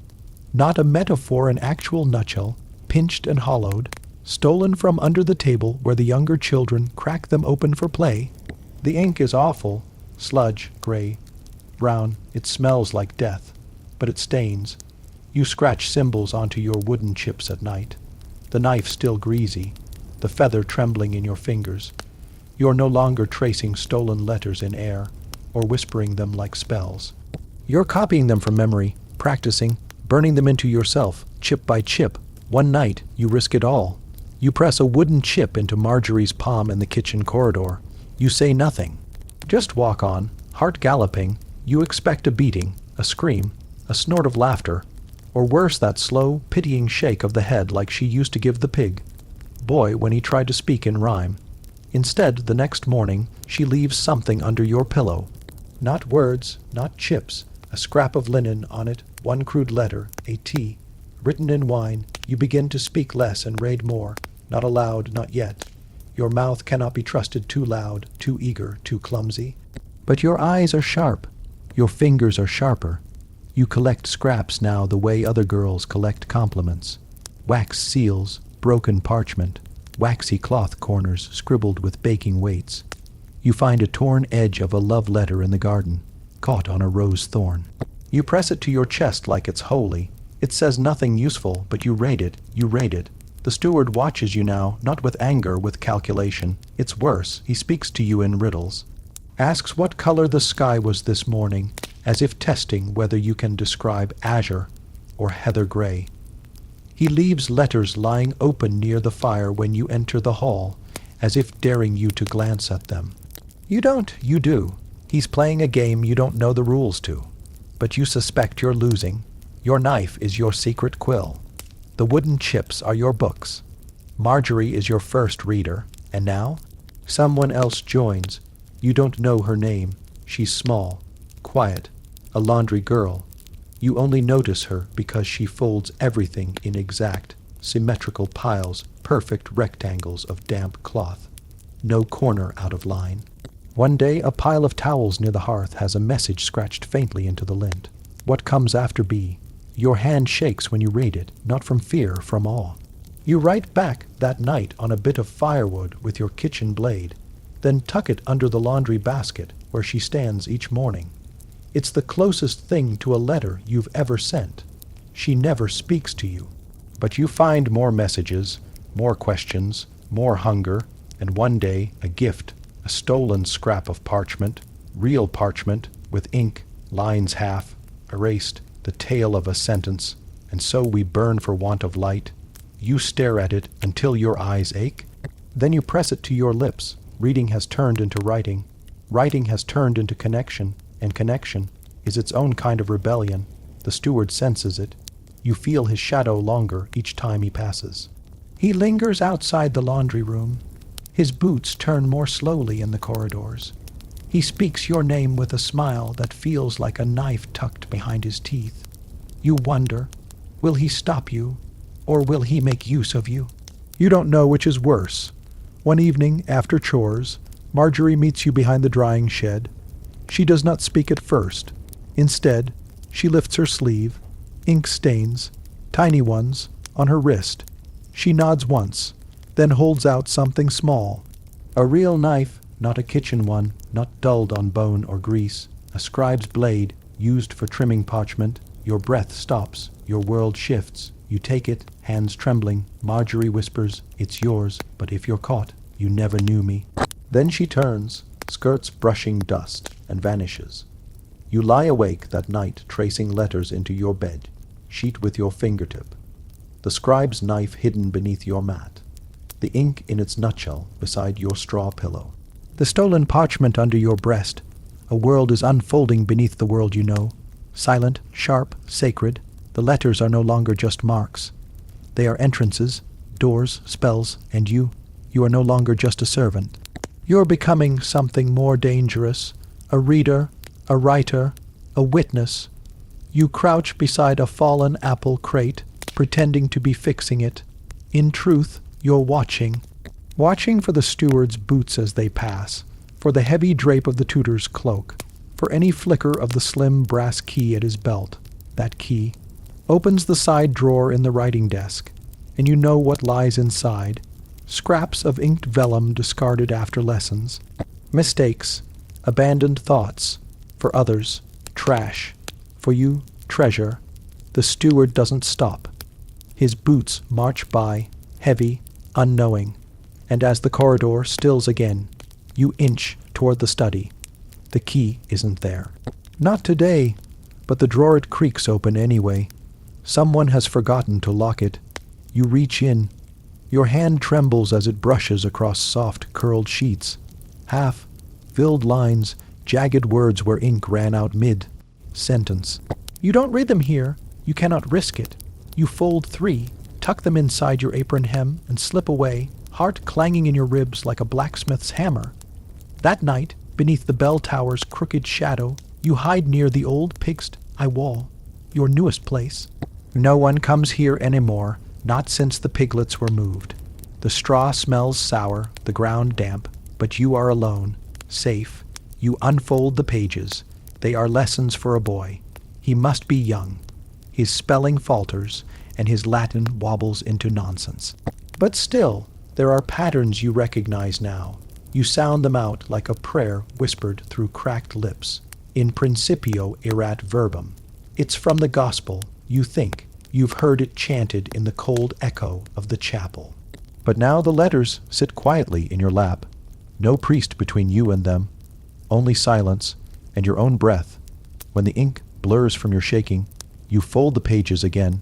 Not a metaphor, an actual nutshell, pinched and hollowed, stolen from under the table where the younger children crack them open for play. The ink is awful, sludge, gray, brown. It smells like death, but it stains. You scratch symbols onto your wooden chips at night, the knife still greasy, the feather trembling in your fingers. You're no longer tracing stolen letters in air. or whispering them like spells. You're copying them from memory, practicing, burning them into yourself, chip by chip. One night, you risk it all. You press a wooden chip into Marjorie's palm in the kitchen corridor. You say nothing. Just walk on, heart galloping. You expect a beating, a scream, a snort of laughter, or worse, that slow, pitying shake of the head like she used to give the pig boy when he tried to speak in rhyme. Instead, the next morning, she leaves something under your pillow. Not words, not chips, a scrap of linen, on it one crude letter, a T, written in wine. You begin to speak less and read more, not aloud, not yet. Your mouth cannot be trusted too loud, too eager, too clumsy. But your eyes are sharp, your fingers are sharper. You collect scraps now the way other girls collect compliments. Wax seals, broken parchment, waxy cloth corners scribbled with baking weights. You find a torn edge of a love letter in the garden, caught on a rose thorn. You press it to your chest like it's holy. It says nothing useful, but you rate it, you rate it. The steward watches you now, not with anger, with calculation. It's worse, he speaks to you in riddles. Asks what color the sky was this morning, as if testing whether you can describe azure or heather gray. He leaves letters lying open near the fire when you enter the hall, as if daring you to glance at them. You don't, you do. He's playing a game you don't know the rules to. But you suspect you're losing. Your knife is your secret quill. The wooden chips are your books. Marjorie is your first reader. And now? Someone else joins. You don't know her name. She's small, quiet, a laundry girl. You only notice her because she folds everything in exact, symmetrical piles, perfect rectangles of damp cloth. No corner out of line. One day, a pile of towels near the hearth has a message scratched faintly into the lint. What comes after be? Your hand shakes when you read it, not from fear, from awe. You write back that night on a bit of firewood with your kitchen blade, then tuck it under the laundry basket where she stands each morning. It's the closest thing to a letter you've ever sent. She never speaks to you. But you find more messages, more questions, more hunger, and one day a gift, a stolen scrap of parchment, real parchment, with ink, lines half, erased, the tail of a sentence, and so we burn for want of light. You stare at it until your eyes ache. Then you press it to your lips. Reading has turned into writing. Writing has turned into connection, and connection is its own kind of rebellion. The steward senses it. You feel his shadow longer each time he passes. He lingers outside the laundry room. His boots turn more slowly in the corridors. He speaks your name with a smile that feels like a knife tucked behind his teeth. You wonder, will he stop you, or will he make use of you? You don't know which is worse. One evening, after chores, Marjorie meets you behind the drying shed. She does not speak at first. Instead, she lifts her sleeve, ink stains, tiny ones, on her wrist. She nods once, then holds out something small. A real knife, not a kitchen one, not dulled on bone or grease. A scribe's blade, used for trimming parchment. Your breath stops, your world shifts. You take it, hands trembling. Marjorie whispers, "It's yours, but if you're caught, you never knew me." Then she turns, skirts brushing dust, and vanishes. You lie awake that night tracing letters into your bed, sheet with your fingertip. The scribe's knife hidden beneath your mat. The ink in its nutshell beside your straw pillow. The stolen parchment under your breast. A world is unfolding beneath the world you know. Silent, sharp, sacred. The letters are no longer just marks. They are entrances, doors, spells, and you are no longer just a servant. You're becoming something more dangerous, a reader, a writer, a witness. You crouch beside a fallen apple crate, pretending to be fixing it. In truth, you're watching for the steward's boots as they pass, for the heavy drape of the tutor's cloak, for any flicker of the slim brass key at his belt. That key opens the side drawer in the writing desk, and you know what lies inside. Scraps of inked vellum discarded after lessons. Mistakes, abandoned thoughts. For others, trash. For you, treasure. The steward doesn't stop. His boots march by, heavy, unknowing, and as the corridor stills again, you inch toward the study. The key isn't there. Not today, but the drawer it creaks open anyway. Someone has forgotten to lock it. You reach in. Your hand trembles as it brushes across soft, curled sheets. Half-filled lines, jagged words where ink ran out mid-sentence. You don't read them here. You cannot risk it. You fold 3, tuck them inside your apron hem, and slip away, heart clanging in your ribs like a blacksmith's hammer. That night, beneath the bell tower's crooked shadow, you hide near the old pigsty wall, your newest place. No one comes here anymore, not since the piglets were moved. The straw smells sour, the ground damp, but you are alone, safe. You unfold the pages. They are lessons for a boy. He must be young. His spelling falters, and his Latin wobbles into nonsense. But still, there are patterns you recognize now. You sound them out like a prayer whispered through cracked lips. In principio erat verbum. It's from the gospel, you think. You've heard it chanted in the cold echo of the chapel. But now the letters sit quietly in your lap. No priest between you and them. Only silence and your own breath. When the ink blurs from your shaking, you fold the pages again.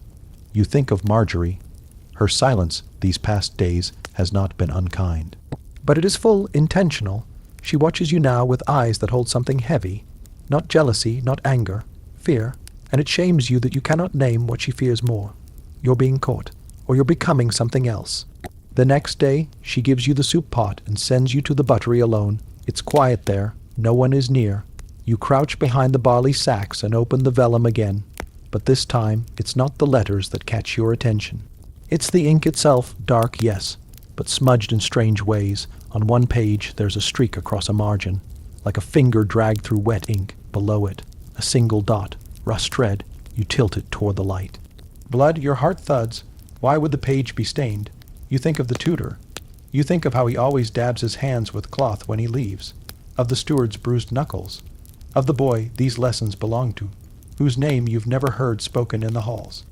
You think of Marjorie. Her silence these past days has not been unkind. But it is full intentional. She watches you now with eyes that hold something heavy. Not jealousy, not anger, fear. And it shames you that you cannot name what she fears more. You're being caught, or you're becoming something else. The next day, she gives you the soup pot and sends you to the buttery alone. It's quiet there. No one is near. You crouch behind the barley sacks and open the vellum again. But this time, it's not the letters that catch your attention. It's the ink itself, dark, yes, but smudged in strange ways. On one page, there's a streak across a margin, like a finger dragged through wet ink. Below it, a single dot. Rust red, you tilt it toward the light. Blood, your heart thuds. Why would the page be stained? You think of the tutor. You think of how he always dabs his hands with cloth when he leaves. Of the steward's bruised knuckles. Of the boy these lessons belong to, whose name you've never heard spoken in the halls.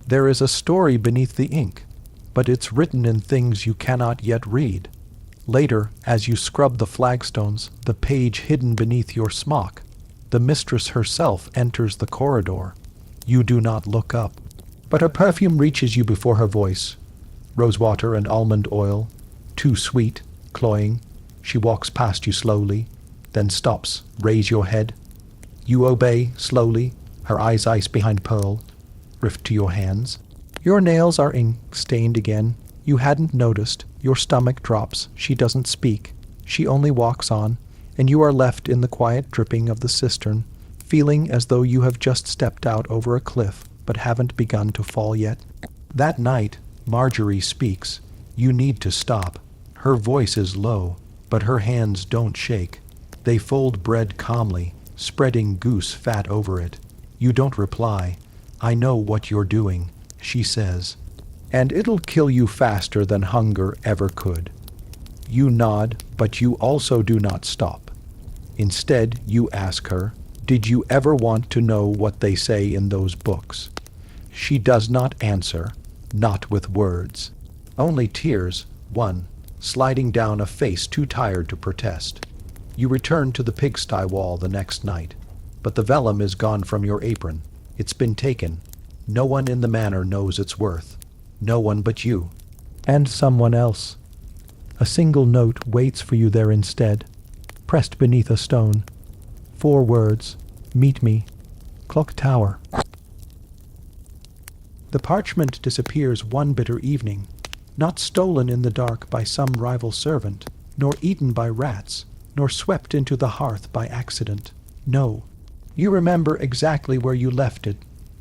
There is a story beneath the ink, but it's written in things you cannot yet read. Later, as you scrub the flagstones, the page hidden beneath your smock, the mistress herself enters the corridor. You do not look up, but her perfume reaches you before her voice. Rosewater and almond oil, too sweet, cloying. She walks past you slowly, then stops. Raise your head. You obey, slowly, her eyes ice behind pearl. Rift to your hands. Your nails are ink-stained again. You hadn't noticed. Your stomach drops. She doesn't speak. She only walks on. And you are left in the quiet dripping of the cistern, feeling as though you have just stepped out over a cliff but haven't begun to fall yet. That night, Marjorie speaks. You need to stop. Her voice is low, but her hands don't shake. They fold bread calmly, spreading goose fat over it. You don't reply. I know what you're doing, she says. And it'll kill you faster than hunger ever could. You nod, but you also do not stop. Instead, you ask her, did you ever want to know what they say in those books? She does not answer, not with words. Only tears, one, sliding down a face too tired to protest. You return to the pigsty wall the next night, but the vellum is gone from your apron. It's been taken. No one in the manor knows its worth. No one but you. And someone else. A single note waits for you there instead, pressed beneath a stone. 4 words, meet me, Clock Tower. The parchment disappears one bitter evening, not stolen in the dark by some rival servant, nor eaten by rats, nor swept into the hearth by accident. No, you remember exactly where you left it,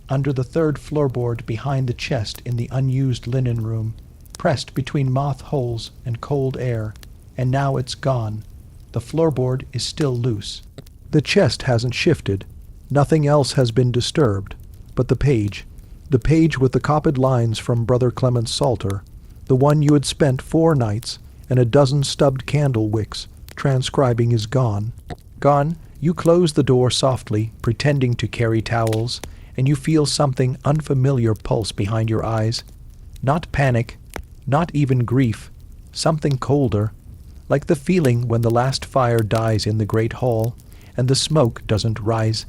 under the 3rd floorboard behind the chest in the unused linen room, pressed between moth holes and cold air, and now it's gone. The floorboard is still loose. The chest hasn't shifted. Nothing else has been disturbed. But the page with the copied lines from Brother Clement's Psalter, the one you had spent 4 nights and a dozen stubbed candle wicks transcribing, is gone. Gone, you close the door softly, pretending to carry towels, and you feel something unfamiliar pulse behind your eyes. Not panic, not even grief, something colder, like the feeling when the last fire dies in the great hall, and the smoke doesn't rise.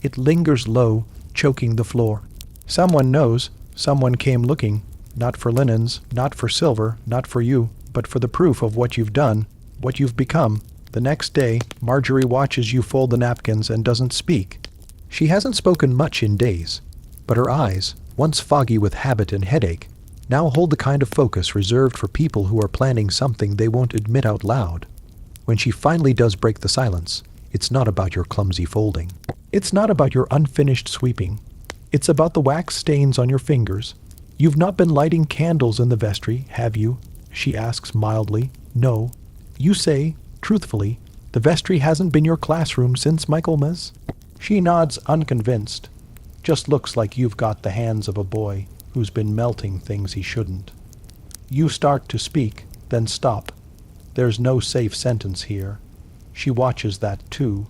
It lingers low, choking the floor. Someone knows, someone came looking, not for linens, not for silver, not for you, but for the proof of what you've done, what you've become. The next day, Marjorie watches you fold the napkins and doesn't speak. She hasn't spoken much in days, but her eyes, once foggy with habit and headache, now hold the kind of focus reserved for people who are planning something they won't admit out loud. When she finally does break the silence, it's not about your clumsy folding. It's not about your unfinished sweeping. It's about the wax stains on your fingers. You've not been lighting candles in the vestry, have you? She asks mildly. No. You say, truthfully, the vestry hasn't been your classroom since Michaelmas? She nods unconvinced. Just looks like you've got the hands of a boy who's been melting things he shouldn't. You start to speak, then stop. There's no safe sentence here. She watches that too.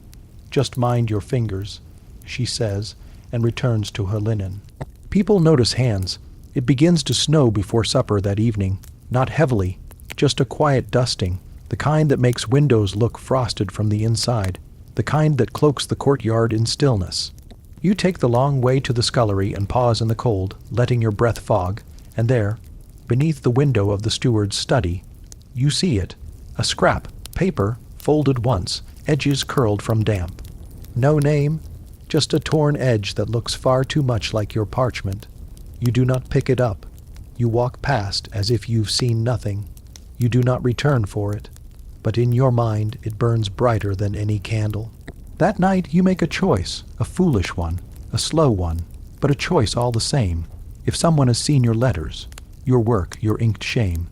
Just mind your fingers, she says, and returns to her linen. People notice hands. It begins to snow before supper that evening. Not heavily, just a quiet dusting, the kind that makes windows look frosted from the inside, the kind that cloaks the courtyard in stillness. You take the long way to the scullery and pause in the cold, letting your breath fog, and there, beneath the window of the steward's study, you see it, a scrap, paper, folded once, edges curled from damp. No name, just a torn edge that looks far too much like your parchment. You do not pick it up. You walk past as if you've seen nothing. You do not return for it, but in your mind it burns brighter than any candle. That night you make a choice, a foolish one, a slow one, but a choice all the same. If someone has seen your letters, your work, your inked shame,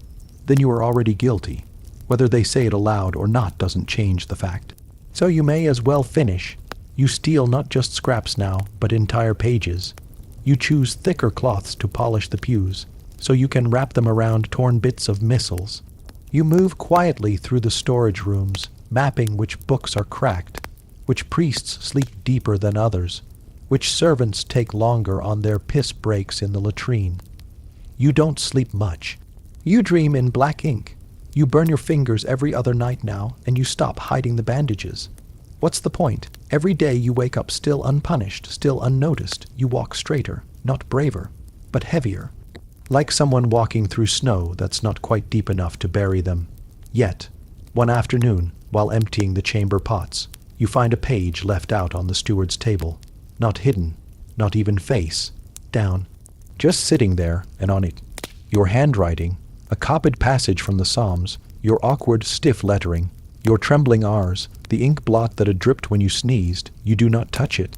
then you are already guilty. Whether they say it aloud or not doesn't change the fact. So you may as well finish. You steal not just scraps now, but entire pages. You choose thicker cloths to polish the pews, so you can wrap them around torn bits of missals. You move quietly through the storage rooms, mapping which books are cracked, which priests sleep deeper than others, which servants take longer on their piss breaks in the latrine. You don't sleep much. You dream in black ink. You burn your fingers every other night now, and you stop hiding the bandages. What's the point? Every day you wake up still unpunished, still unnoticed. You walk straighter, not braver, but heavier. Like someone walking through snow that's not quite deep enough to bury them. Yet, one afternoon, while emptying the chamber pots, you find a page left out on the steward's table. Not hidden, not even face. Down. Just sitting there, and on it, your handwriting, a copied passage from the Psalms, your awkward, stiff lettering, your trembling R's, the ink blot that had dripped when you sneezed. You do not touch it.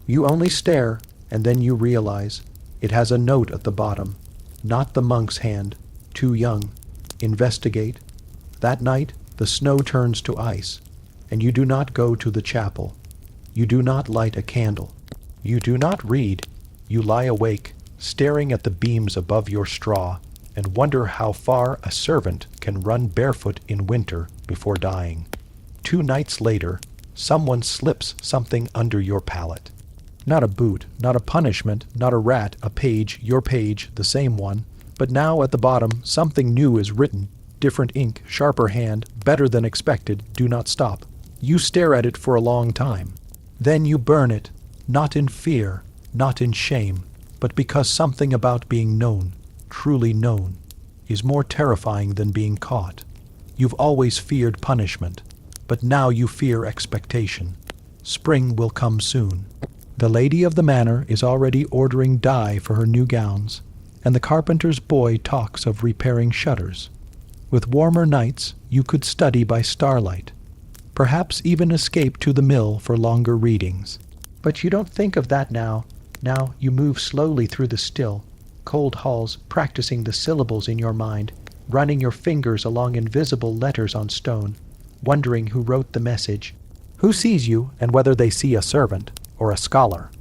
You only stare, and then you realize it has a note at the bottom. Not the monk's hand. Too young. Investigate. That night, the snow turns to ice, and you do not go to the chapel. You do not light a candle. You do not read. You lie awake, staring at the beams above your straw, and wonder how far a servant can run barefoot in winter before dying. 2 nights later, someone slips something under your pallet. Not a boot, not a punishment, not a rat, a page, your page, the same one, but now at the bottom something new is written. Different ink, sharper hand, better than expected, do not stop. You stare at it for a long time. Then you burn it, not in fear, not in shame, but because something about being known, truly known, is more terrifying than being caught. You've always feared punishment, but now you fear expectation. Spring will come soon. The lady of the manor is already ordering dye for her new gowns, and the carpenter's boy talks of repairing shutters. With warmer nights, you could study by starlight, perhaps even escape to the mill for longer readings. But you don't think of that now. Now you move slowly through the still, cold halls, practicing the syllables in your mind, running your fingers along invisible letters on stone, wondering who wrote the message, who sees you, and whether they see a servant or a scholar.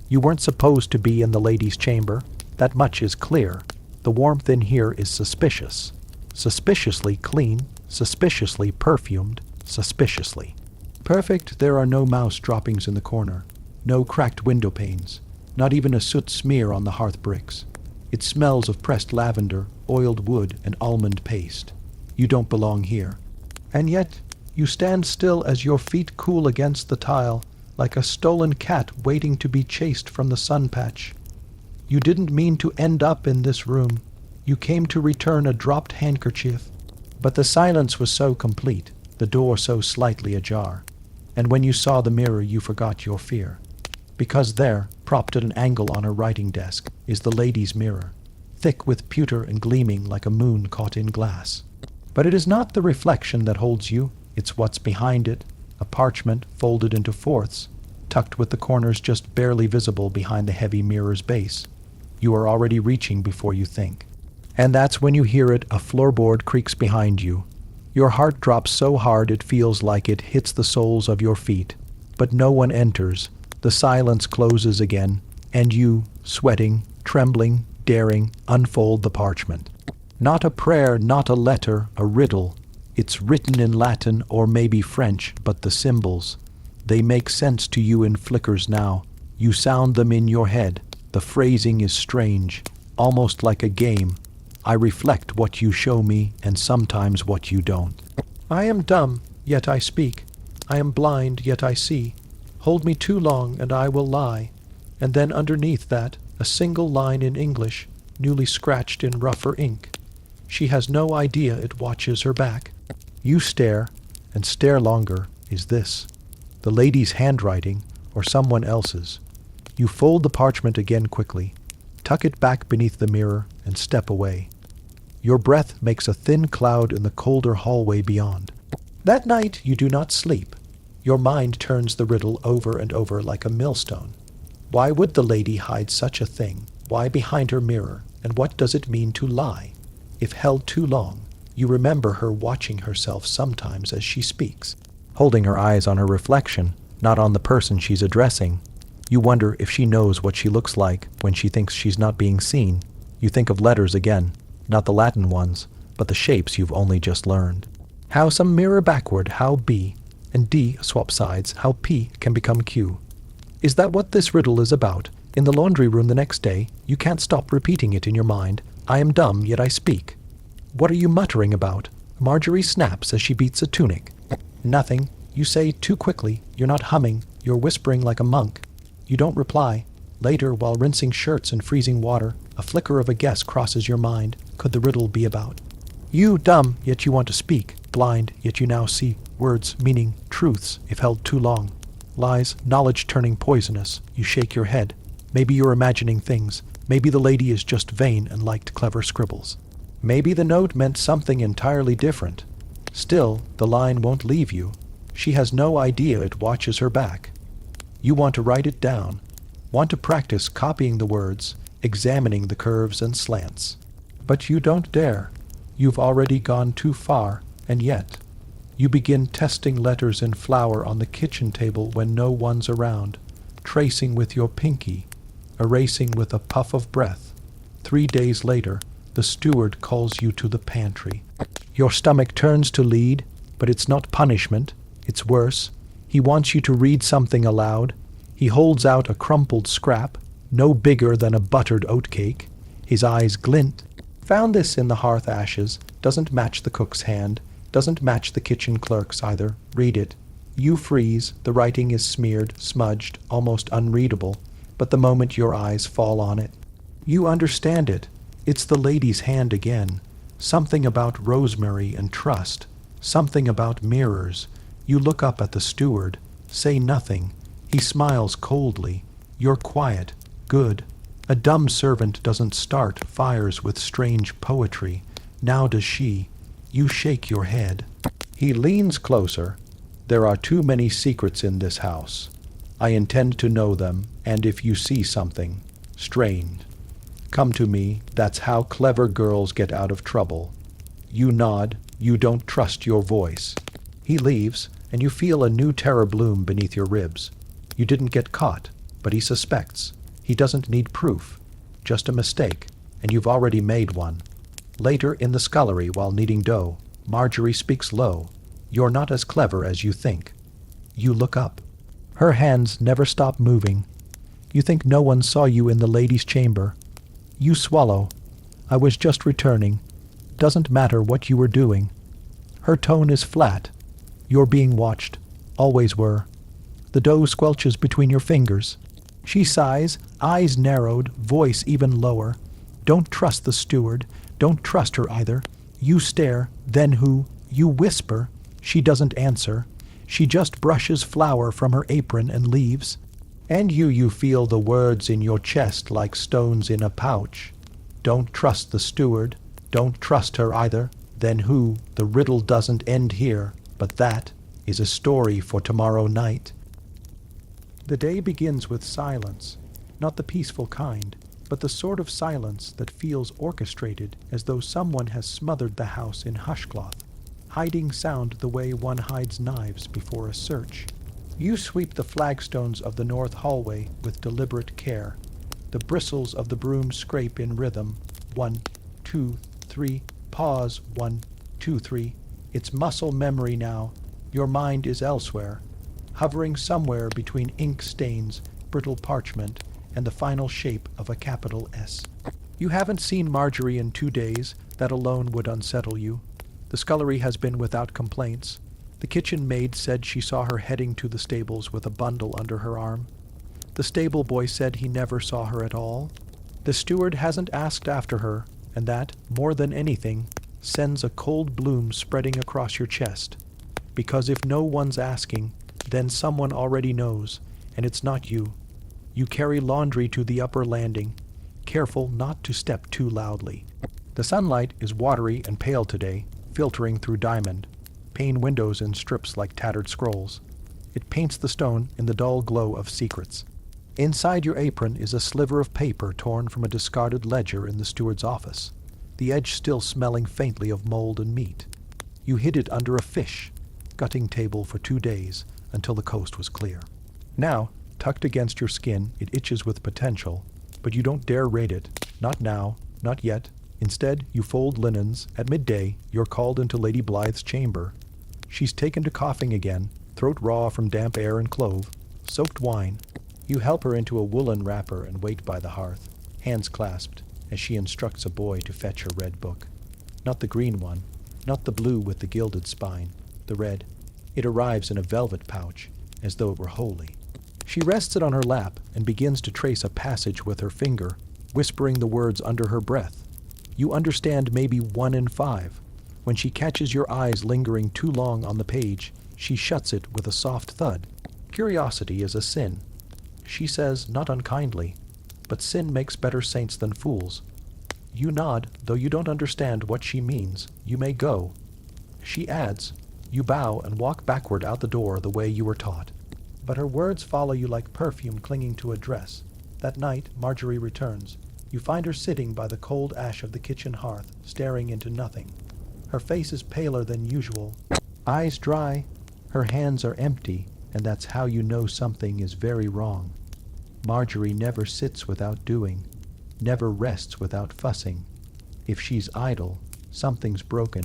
You weren't supposed to be in the lady's chamber. That much is clear. The warmth in here is suspicious. Suspiciously clean, suspiciously perfumed, suspiciously. Perfect, there are no mouse droppings in the corner, no cracked window panes, not even a soot smear on the hearth bricks. It smells of pressed lavender, oiled wood, and almond paste. You don't belong here. And yet, You stand still as your feet cool against the tile, like a stolen cat waiting to be chased from the sun patch. You didn't mean to end up in this room. You came to return a dropped handkerchief. But the silence was so complete, the door so slightly ajar, and when you saw the mirror you forgot your fear. Because there, propped at an angle on her writing desk, is the lady's mirror, thick with pewter and gleaming like a moon caught in glass. But it is not the reflection that holds you, it's what's behind it, a parchment folded into fourths, tucked with the corners just barely visible behind the heavy mirror's base. You are already reaching before you think. And that's when you hear it, a floorboard creaks behind you. Your heart drops so hard it feels like it hits the soles of your feet. But no one enters. The silence closes again, and you, sweating, trembling, daring, unfold the parchment. Not a prayer, not a letter, a riddle. It's written in Latin or maybe French, but the symbols, they make sense to you in flickers now. You sound them in your head. The phrasing is strange, almost like a game. I reflect what you show me, and sometimes what you don't. I am dumb, yet I speak. I am blind, yet I see. Hold me too long, and I will lie. And then underneath that, a single line in English, newly scratched in rougher ink. She has no idea it watches her back. You stare, and stare longer. Is this the lady's handwriting, or someone else's? You fold the parchment again quickly, tuck it back beneath the mirror, and step away. Your breath makes a thin cloud in the colder hallway beyond. That night you do not sleep. Your mind turns the riddle over and over like a millstone. Why would the lady hide such a thing? Why behind her mirror? And what does it mean to lie? If held too long, you remember her watching herself sometimes as she speaks, holding her eyes on her reflection, not on the person she's addressing. You wonder if she knows what she looks like when she thinks she's not being seen. You think of letters again, not the Latin ones, but the shapes you've only just learned. How some mirror backward, how B, and D swap sides, how P can become Q. Is that what this riddle is about? In the laundry room the next day, you can't stop repeating it in your mind. I am dumb, yet I speak. What are you muttering about? Marjorie snaps as she beats a tunic. Nothing. You say too quickly. You're not humming. You're whispering like a monk. You don't reply. Later, while rinsing shirts in freezing water, a flicker of a guess crosses your mind. Could the riddle be about? You dumb, yet you want to speak. Blind, yet you now see. Words, meaning, truths, if held too long. Lies, knowledge turning poisonous. You shake your head. Maybe you're imagining things. Maybe the lady is just vain and liked clever scribbles. Maybe the note meant something entirely different. Still, the line won't leave you. She has no idea it watches her back. You want to write it down. Want to practice copying the words, examining the curves and slants. But you don't dare. You've already gone too far, and yet you begin testing letters in flour on the kitchen table when no one's around, tracing with your pinky, erasing with a puff of breath. 3 days later, the steward calls you to the pantry. Your stomach turns to lead, but it's not punishment. It's worse. He wants you to read something aloud. He holds out a crumpled scrap, no bigger than a buttered oatcake. His eyes glint. Found this in the hearth ashes. Doesn't match the cook's hand. Doesn't match the kitchen clerk's either. Read it. You freeze. The writing is smeared, smudged, almost unreadable. But the moment your eyes fall on it, you understand it. It's the lady's hand again. Something about rosemary and trust. Something about mirrors. You look up at the steward. Say nothing. He smiles coldly. You're quiet. Good. A dumb servant doesn't start fires with strange poetry. Now does she. You shake your head. He leans closer. There are too many secrets in this house. I intend to know them, and if you see something strange, come to me. That's how clever girls get out of trouble. You nod. You don't trust your voice. He leaves, and you feel a new terror bloom beneath your ribs. You didn't get caught, but he suspects. He doesn't need proof. Just a mistake, and you've already made one. Later in the scullery while kneading dough, Marjorie speaks low. You're not as clever as you think. You look up. Her hands never stop moving. You think no one saw you in the lady's chamber. You swallow. I was just returning. Doesn't matter what you were doing. Her tone is flat. You're being watched. Always were. The dough squelches between your fingers. She sighs, eyes narrowed, voice even lower. Don't trust the steward. Don't trust her either. You stare, then who? You whisper. She doesn't answer. She just brushes flour from her apron and leaves. And you feel the words in your chest like stones in a pouch. Don't trust the steward. Don't trust her either. Then who? The riddle doesn't end here, but that is a story for tomorrow night. The day begins with silence, not the peaceful kind, but the sort of silence that feels orchestrated, as though someone has smothered the house in hushcloth, hiding sound the way one hides knives before a search. You sweep the flagstones of the north hallway with deliberate care. The bristles of the broom scrape in rhythm. 1, 2, 3, pause. 1, 2, 3. It's muscle memory now. Your mind is elsewhere, hovering somewhere between ink stains, brittle parchment, and the final shape of a capital S. You haven't seen Marjorie in 2 days. That alone would unsettle you. The scullery has been without complaints. The kitchen maid said she saw her heading to the stables with a bundle under her arm. The stable boy said he never saw her at all. The steward hasn't asked after her, and that, more than anything, sends a cold bloom spreading across your chest. Because if no one's asking, then someone already knows, and it's not you. You carry laundry to the upper landing, careful not to step too loudly. The sunlight is watery and pale today, filtering through diamond, pane windows in strips like tattered scrolls. It paints the stone in the dull glow of secrets. Inside your apron is a sliver of paper torn from a discarded ledger in the steward's office, the edge still smelling faintly of mold and meat. You hid it under a fish, gutting table for 2 days, until the coast was clear. Now, tucked against your skin, it itches with potential, but you don't dare raid it. Not now, not yet. Instead, you fold linens. At midday, you're called into Lady Blythe's chamber. She's taken to coughing again, throat raw from damp air and clove, soaked wine. You help her into a woolen wrapper and wait by the hearth, hands clasped, as she instructs a boy to fetch her red book. Not the green one, not the blue with the gilded spine, the red. It arrives in a velvet pouch, as though it were holy. She rests it on her lap and begins to trace a passage with her finger, whispering the words under her breath. You understand maybe 1 in 5. When she catches your eyes lingering too long on the page, she shuts it with a soft thud. Curiosity is a sin. She says, not unkindly, but sin makes better saints than fools. You nod, though you don't understand what she means. You may go. She adds, you bow and walk backward out the door the way you were taught. But her words follow you like perfume clinging to a dress. That night, Marjorie returns. You find her sitting by the cold ash of the kitchen hearth, staring into nothing. Her face is paler than usual, eyes dry. Her hands are empty, and that's how you know something is very wrong. Marjorie never sits without doing, never rests without fussing. If she's idle, something's broken.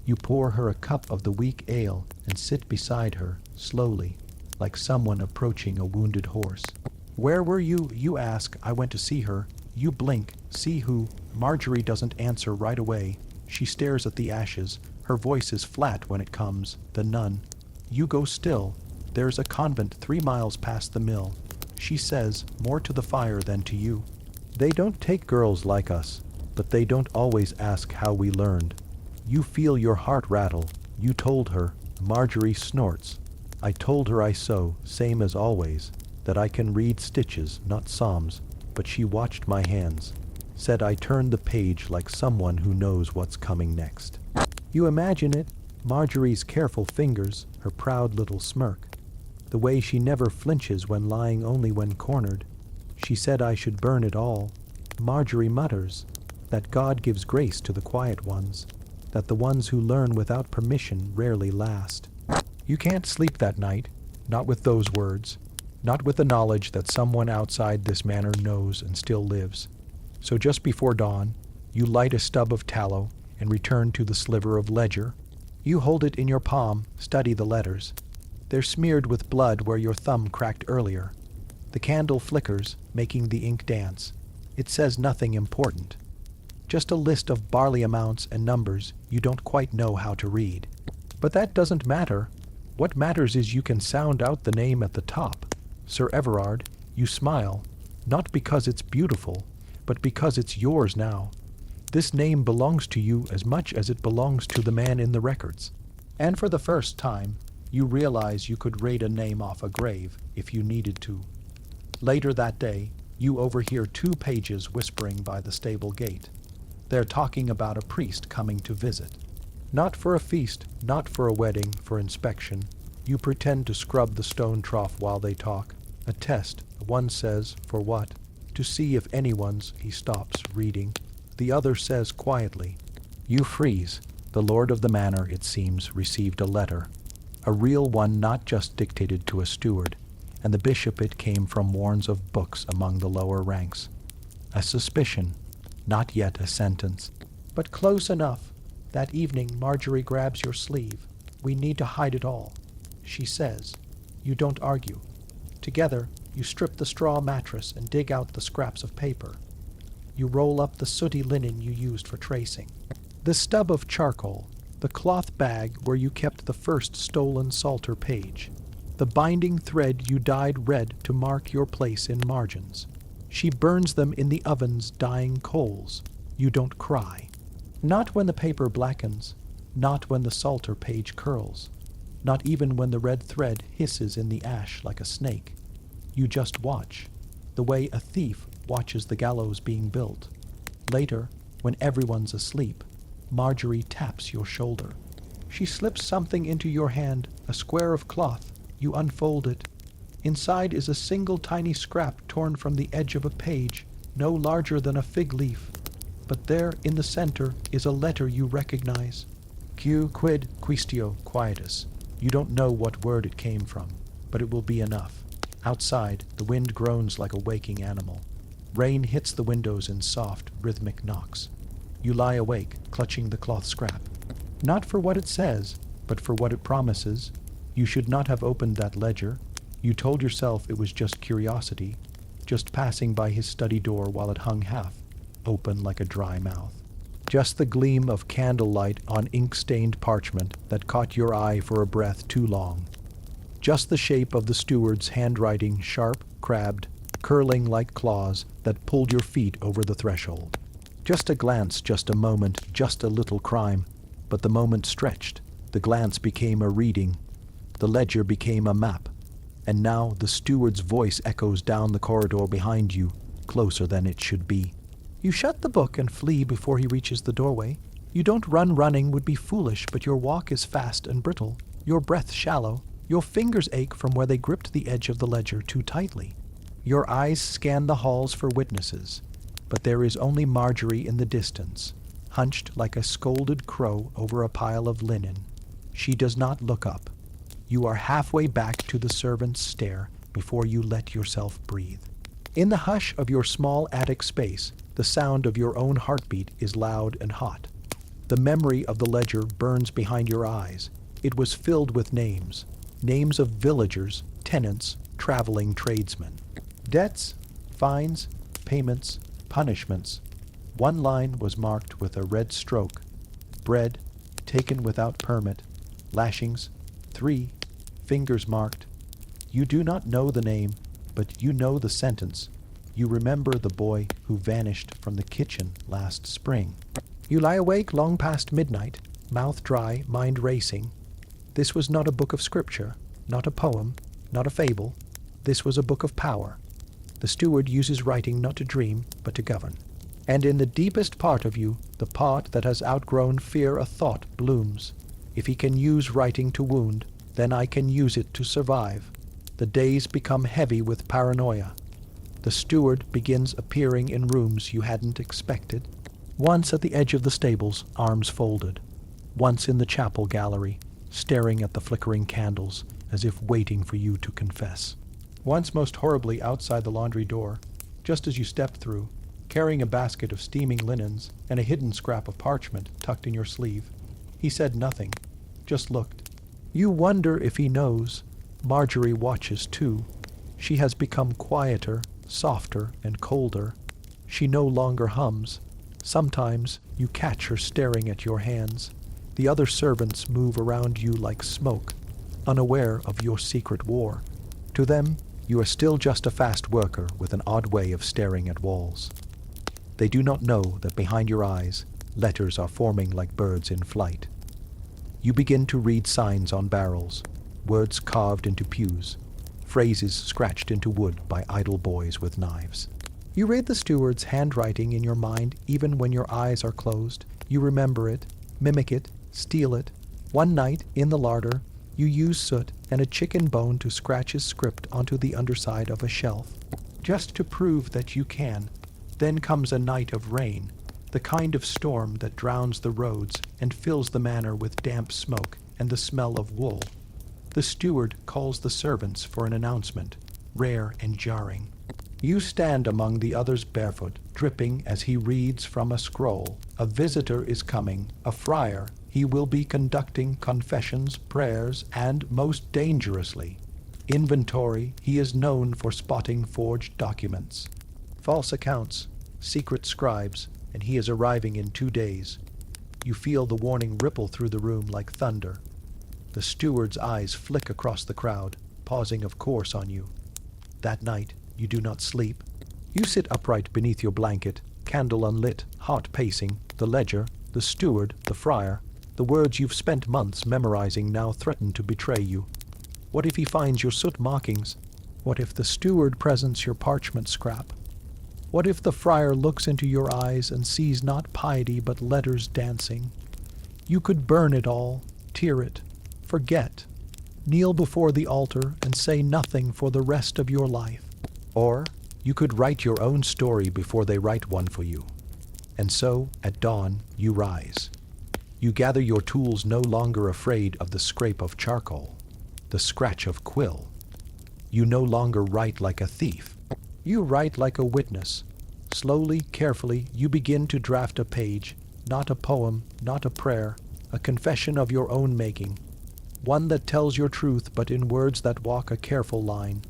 You pour her a cup of the weak ale and sit beside her, slowly, like someone approaching a wounded horse. Where were you? You ask. I went to see her. You blink. See who? Marjorie doesn't answer right away. She stares at the ashes. Her voice is flat when it comes. The nun. You go still. There's a convent 3 miles past the mill. She says, more to the fire than to you. They don't take girls like us, but they don't always ask how we learned. You feel your heart rattle. You told her. Marjorie snorts. I told her I sew, same as always, that I can read stitches, not psalms, but she watched my hands, said I turned the page like someone who knows what's coming next. You imagine it, Marjorie's careful fingers, her proud little smirk, the way she never flinches when lying only when cornered. She said I should burn it all. Marjorie mutters that God gives grace to the quiet ones, that the ones who learn without permission rarely last. You can't sleep that night, not with those words, not with the knowledge that someone outside this manor knows and still lives. So just before dawn, you light a stub of tallow and return to the sliver of ledger. You hold it in your palm, study the letters. They're smeared with blood where your thumb cracked earlier. The candle flickers, making the ink dance. It says nothing important. Just a list of barley amounts and numbers you don't quite know how to read. But that doesn't matter. What matters is you can sound out the name at the top. Sir Everard, you smile, not because it's beautiful, but because it's yours now. This name belongs to you as much as it belongs to the man in the records. And for the first time, you realize you could raid a name off a grave if you needed to. Later that day, you overhear 2 pages whispering by the stable gate. They're talking about a priest coming to visit. Not for a feast, not for a wedding, for inspection. You pretend to scrub the stone trough while they talk. A test, one says, for what? To see if anyone's, he stops, reading. The other says quietly. You freeze. The lord of the manor, it seems, received a letter. A real one, not just dictated to a steward, and the bishop it came from warns of books among the lower ranks. A suspicion, not yet a sentence, but close enough. That evening, Marjorie grabs your sleeve. We need to hide it all, she says. You don't argue. Together, you strip the straw mattress and dig out the scraps of paper. You roll up the sooty linen you used for tracing. The stub of charcoal, the cloth bag where you kept the first stolen Psalter page, the binding thread you dyed red to mark your place in margins. She burns them in the oven's dying coals. You don't cry. Not when the paper blackens, not when the Psalter page curls, not even when the red thread hisses in the ash like a snake. You just watch, the way a thief watches the gallows being built. Later, when everyone's asleep, Marjorie taps your shoulder. She slips something into your hand, a square of cloth. You unfold it. Inside is a single tiny scrap torn from the edge of a page, no larger than a fig leaf. But there, in the center, is a letter you recognize. Q quid quistio quietus. You don't know what word it came from, but it will be enough. Outside, the wind groans like a waking animal. Rain hits the windows in soft, rhythmic knocks. You lie awake, clutching the cloth scrap. Not for what it says, but for what it promises. You should not have opened that ledger. You told yourself it was just curiosity, just passing by his study door while it hung half open like a dry mouth. Just the gleam of candlelight on ink-stained parchment that caught your eye for a breath too long. Just the shape of the steward's handwriting, sharp, crabbed, curling like claws that pulled your feet over the threshold. Just a glance, just a moment, just a little crime. But the moment stretched. The glance became a reading. The ledger became a map. And now the steward's voice echoes down the corridor behind you, closer than it should be. You shut the book and flee before he reaches the doorway. You don't run. Running would be foolish, but your walk is fast and brittle, your breath shallow. Your fingers ache from where they gripped the edge of the ledger too tightly. Your eyes scan the halls for witnesses, but there is only Marjorie in the distance, hunched like a scolded crow over a pile of linen. She does not look up. You are halfway back to the servant's stare before you let yourself breathe. In the hush of your small attic space, the sound of your own heartbeat is loud and hot. The memory of the ledger burns behind your eyes. It was filled with names. Names of villagers, tenants, traveling tradesmen. Debts, fines, payments, punishments. One line was marked with a red stroke. Bread, taken without permit. Lashings, 3. Fingers marked. You do not know the name, but you know the sentence. You remember the boy who vanished from the kitchen last spring. You lie awake long past midnight, mouth dry, mind racing. This was not a book of scripture, not a poem, not a fable. This was a book of power. The steward uses writing not to dream, but to govern. And in the deepest part of you, the part that has outgrown fear, a thought blooms. If he can use writing to wound, then I can use it to survive. The days become heavy with paranoia. The steward begins appearing in rooms you hadn't expected. Once at the edge of the stables, arms folded. Once in the chapel gallery, staring at the flickering candles, as if waiting for you to confess. Once most horribly outside the laundry door, just as you stepped through, carrying a basket of steaming linens and a hidden scrap of parchment tucked in your sleeve. He said nothing, just looked. You wonder if he knows. Marjorie watches too. She has become quieter, softer, and colder. She no longer hums. Sometimes you catch her staring at your hands. The other servants move around you like smoke. unaware of your secret war. To them, you are still just a fast worker with an odd way of staring at walls. They do not know that behind your eyes, letters are forming like birds in flight. You begin to read signs on barrels, words carved into pews, phrases scratched into wood by idle boys with knives. You read the steward's handwriting in your mind even when your eyes are closed. You remember it, mimic it, steal it. One night, in the larder, you use soot and a chicken bone to scratch his script onto the underside of a shelf, just to prove that you can. Then comes a night of rain, the kind of storm that drowns the roads and fills the manor with damp smoke and the smell of wool. The steward calls the servants for an announcement, rare and jarring. You stand among the others barefoot, dripping as he reads from a scroll. A visitor is coming, a friar. He will be conducting confessions, prayers, and, most dangerously, inventory. He is known for spotting forged documents, false accounts, secret scribes, and he is arriving in 2 days. You feel the warning ripple through the room like thunder. The steward's eyes flick across the crowd, pausing of course on you. That night, you do not sleep. You sit upright beneath your blanket, candle unlit, heart pacing. The ledger, the steward, the friar, the words you've spent months memorizing now threaten to betray you. What if he finds your soot markings? What if the steward presents your parchment scrap? What if the friar looks into your eyes and sees not piety but letters dancing? You could burn it all, tear it, forget, kneel before the altar and say nothing for the rest of your life. Or you could write your own story before they write one for you. And so, at dawn, you rise. You gather your tools, no longer afraid of the scrape of charcoal, the scratch of quill. You no longer write like a thief. You write like a witness. Slowly, carefully, you begin to draft a page, not a poem, not a prayer, a confession of your own making, one that tells your truth but in words that walk a careful line.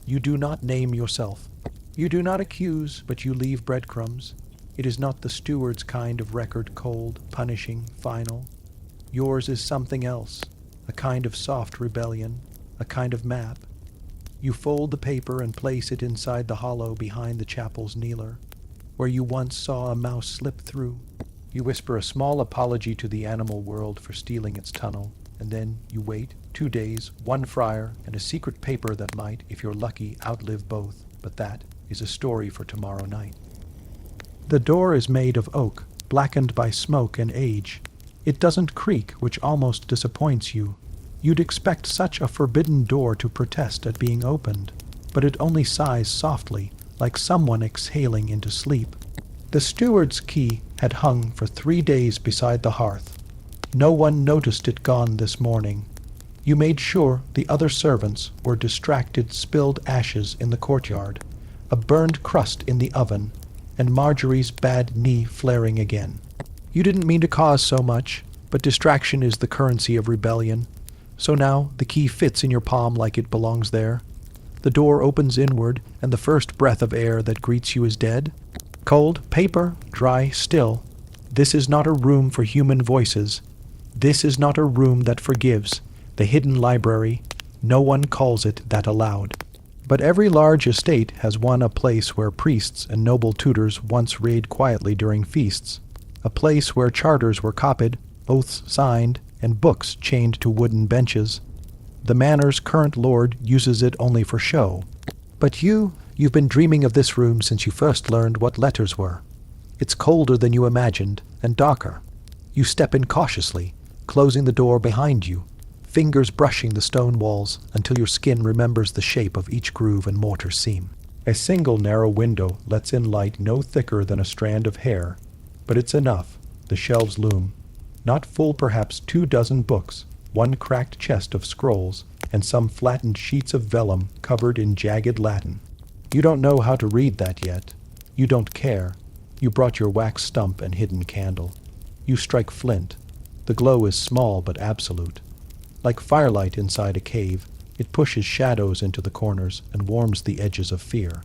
You do not name yourself. You do not accuse, but you leave breadcrumbs. It is not the steward's kind of record, cold, punishing, final. Yours is something else, a kind of soft rebellion, a kind of map. You fold the paper and place it inside the hollow behind the chapel's kneeler, where you once saw a mouse slip through. You whisper a small apology to the animal world for stealing its tunnel, and then you wait 2 days, 1 friar, and a secret paper that might, if you're lucky, outlive both. But that is a story for tomorrow night. The door is made of oak, blackened by smoke and age. It doesn't creak, which almost disappoints you. You'd expect such a forbidden door to protest at being opened, but it only sighs softly, like someone exhaling into sleep. The steward's key had hung for 3 days beside the hearth. No one noticed it gone this morning. You made sure the other servants were distracted, spilled ashes in the courtyard, a burned crust in the oven, and Marjorie's bad knee flaring again. You didn't mean to cause so much, but distraction is the currency of rebellion. So now the key fits in your palm like it belongs there. The door opens inward, and the first breath of air that greets you is dead. Cold, paper, dry, still. This is not a room for human voices. This is not a room that forgives, the hidden library. No one calls it that aloud. But every large estate has won a place where priests and noble tutors once reigned quietly during feasts, a place where charters were copied, oaths signed, and books chained to wooden benches. The manor's current lord uses it only for show. But you've been dreaming of this room since you first learned what letters were. It's colder than you imagined, and darker. You step in cautiously, closing the door behind you, fingers brushing the stone walls until your skin remembers the shape of each groove and mortar seam. A single narrow window lets in light no thicker than a strand of hair, but it's enough. The shelves loom. Not full, perhaps 24 books, 1 cracked chest of scrolls, and some flattened sheets of vellum covered in jagged Latin. You don't know how to read that yet. You don't care. You brought your wax stump and hidden candle. You strike flint. The glow is small but absolute. Like firelight inside a cave, it pushes shadows into the corners and warms the edges of fear.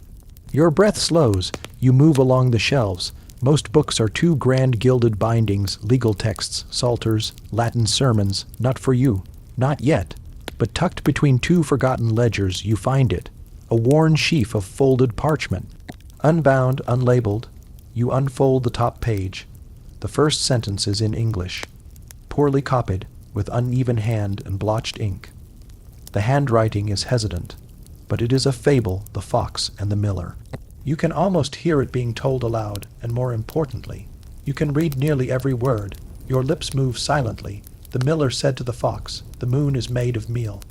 Your breath slows. You move along the shelves. Most books are 2 grand gilded bindings, legal texts, psalters, Latin sermons. Not for you. Not yet. but tucked between two forgotten ledgers you find it, a worn sheaf of folded parchment. Unbound, unlabeled, you unfold the top page. The first sentence is in English, poorly copied, with uneven hand and blotched ink. The handwriting is hesitant, but it is a fable, The Fox and the Miller. You can almost hear it being told aloud, and more importantly, you can read nearly every word. Your lips move silently. The miller said to the fox, "The moon is made of meal."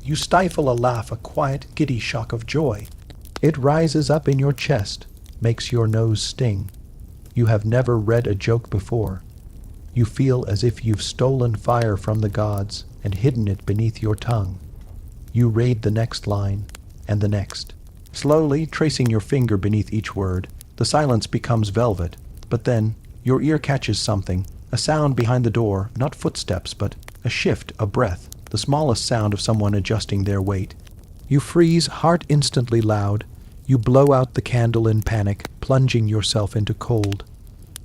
You stifle a laugh, a quiet, giddy shock of joy. It rises up in your chest, makes your nose sting. You have never read a joke before. You feel as if you've stolen fire from the gods and hidden it beneath your tongue. You read the next line, and the next. Slowly, tracing your finger beneath each word, the silence becomes velvet, but then your ear catches something, a sound behind the door, not footsteps, but a shift, a breath, the smallest sound of someone adjusting their weight. You freeze, heart instantly loud. You blow out the candle in panic, plunging yourself into cold.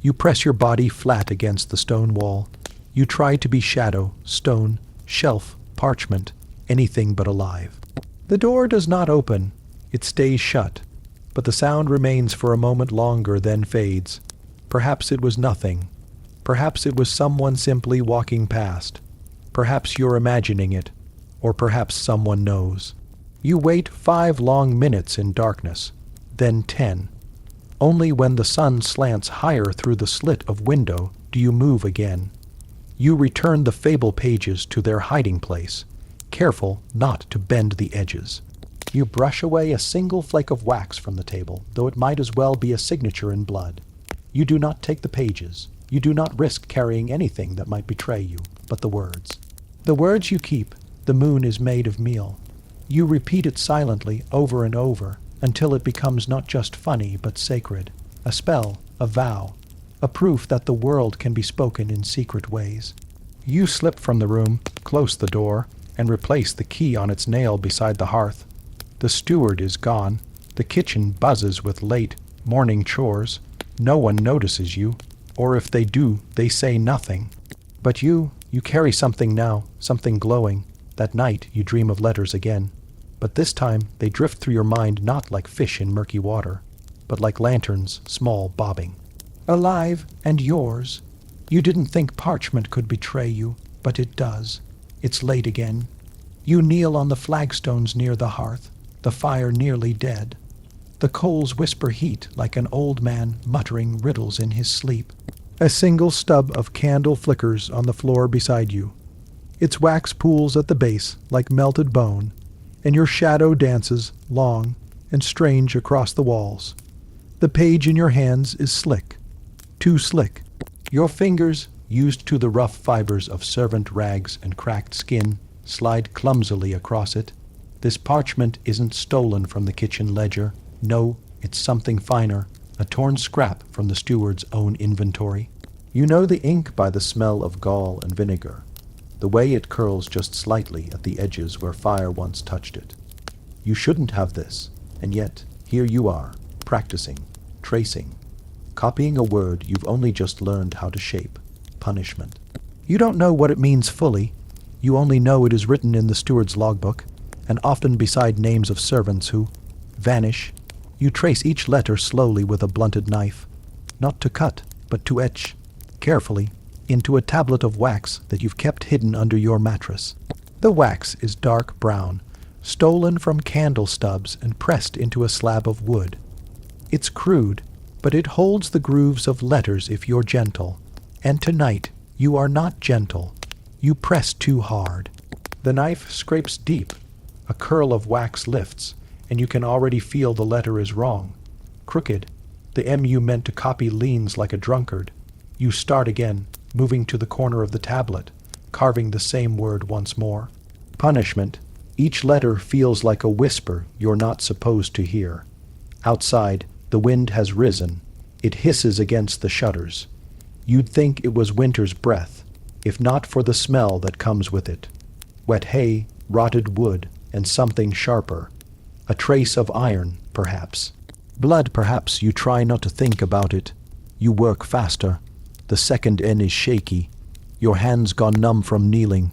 You press your body flat against the stone wall. You try to be shadow, stone, shelf, parchment, anything but alive. The door does not open. It stays shut, but the sound remains for a moment longer, then fades. Perhaps it was nothing. Perhaps it was someone simply walking past. Perhaps you're imagining it, or perhaps someone knows. You wait 5 long minutes in darkness, then 10. Only when the sun slants higher through the slit of window do you move again. You return the fable pages to their hiding place, careful not to bend the edges. You brush away a single flake of wax from the table, though it might as well be a signature in blood. You do not take the pages. You do not risk carrying anything that might betray you, but the words. The words you keep, "The moon is made of meal." You repeat it silently over and over until it becomes not just funny but sacred, a spell, a vow, a proof that the world can be spoken in secret ways. You slip from the room, close the door, and replace the key on its nail beside the hearth. The steward is gone. The kitchen buzzes with late morning chores. No one notices you, or if they do, they say nothing. But you carry something now, something glowing. That night you dream of letters again. But this time they drift through your mind not like fish in murky water, but like lanterns, small, bobbing. Alive and yours. You didn't think parchment could betray you, but it does. It's late again. You kneel on the flagstones near the hearth, the fire nearly dead. The coals whisper heat like an old man muttering riddles in his sleep. A single stub of candle flickers on the floor beside you. Its wax pools at the base like melted bone, and your shadow dances, long and strange, across the walls. The page in your hands is slick, too slick. Your fingers, used to the rough fibers of servant rags and cracked skin, slide clumsily across it. This parchment isn't stolen from the kitchen ledger. No, it's something finer, a torn scrap from the steward's own inventory. You know the ink by the smell of gall and vinegar, the way it curls just slightly at the edges where fire once touched it. You shouldn't have this, and yet here you are, practicing, tracing, copying a word you've only just learned how to shape, punishment. You don't know what it means fully. You only know it is written in the steward's logbook, and often beside names of servants who vanish. You trace each letter slowly with a blunted knife, not to cut, but to etch, carefully, into a tablet of wax that you've kept hidden under your mattress. The wax is dark brown, stolen from candle stubs and pressed into a slab of wood. It's crude, but it holds the grooves of letters if you're gentle. And tonight, you are not gentle. You press too hard. The knife scrapes deep. A curl of wax lifts, and you can already feel the letter is wrong. Crooked. The M you meant to copy leans like a drunkard. You start again, moving to the corner of the tablet, carving the same word once more. Punishment. Each letter feels like a whisper you're not supposed to hear. Outside, the wind has risen. It hisses against the shutters. You'd think it was winter's breath, if not for the smell that comes with it. Wet hay, rotted wood, and something sharper. A trace of iron, perhaps. Blood, perhaps. You try not to think about it. You work faster. The second N is shaky. Your hands gone numb from kneeling.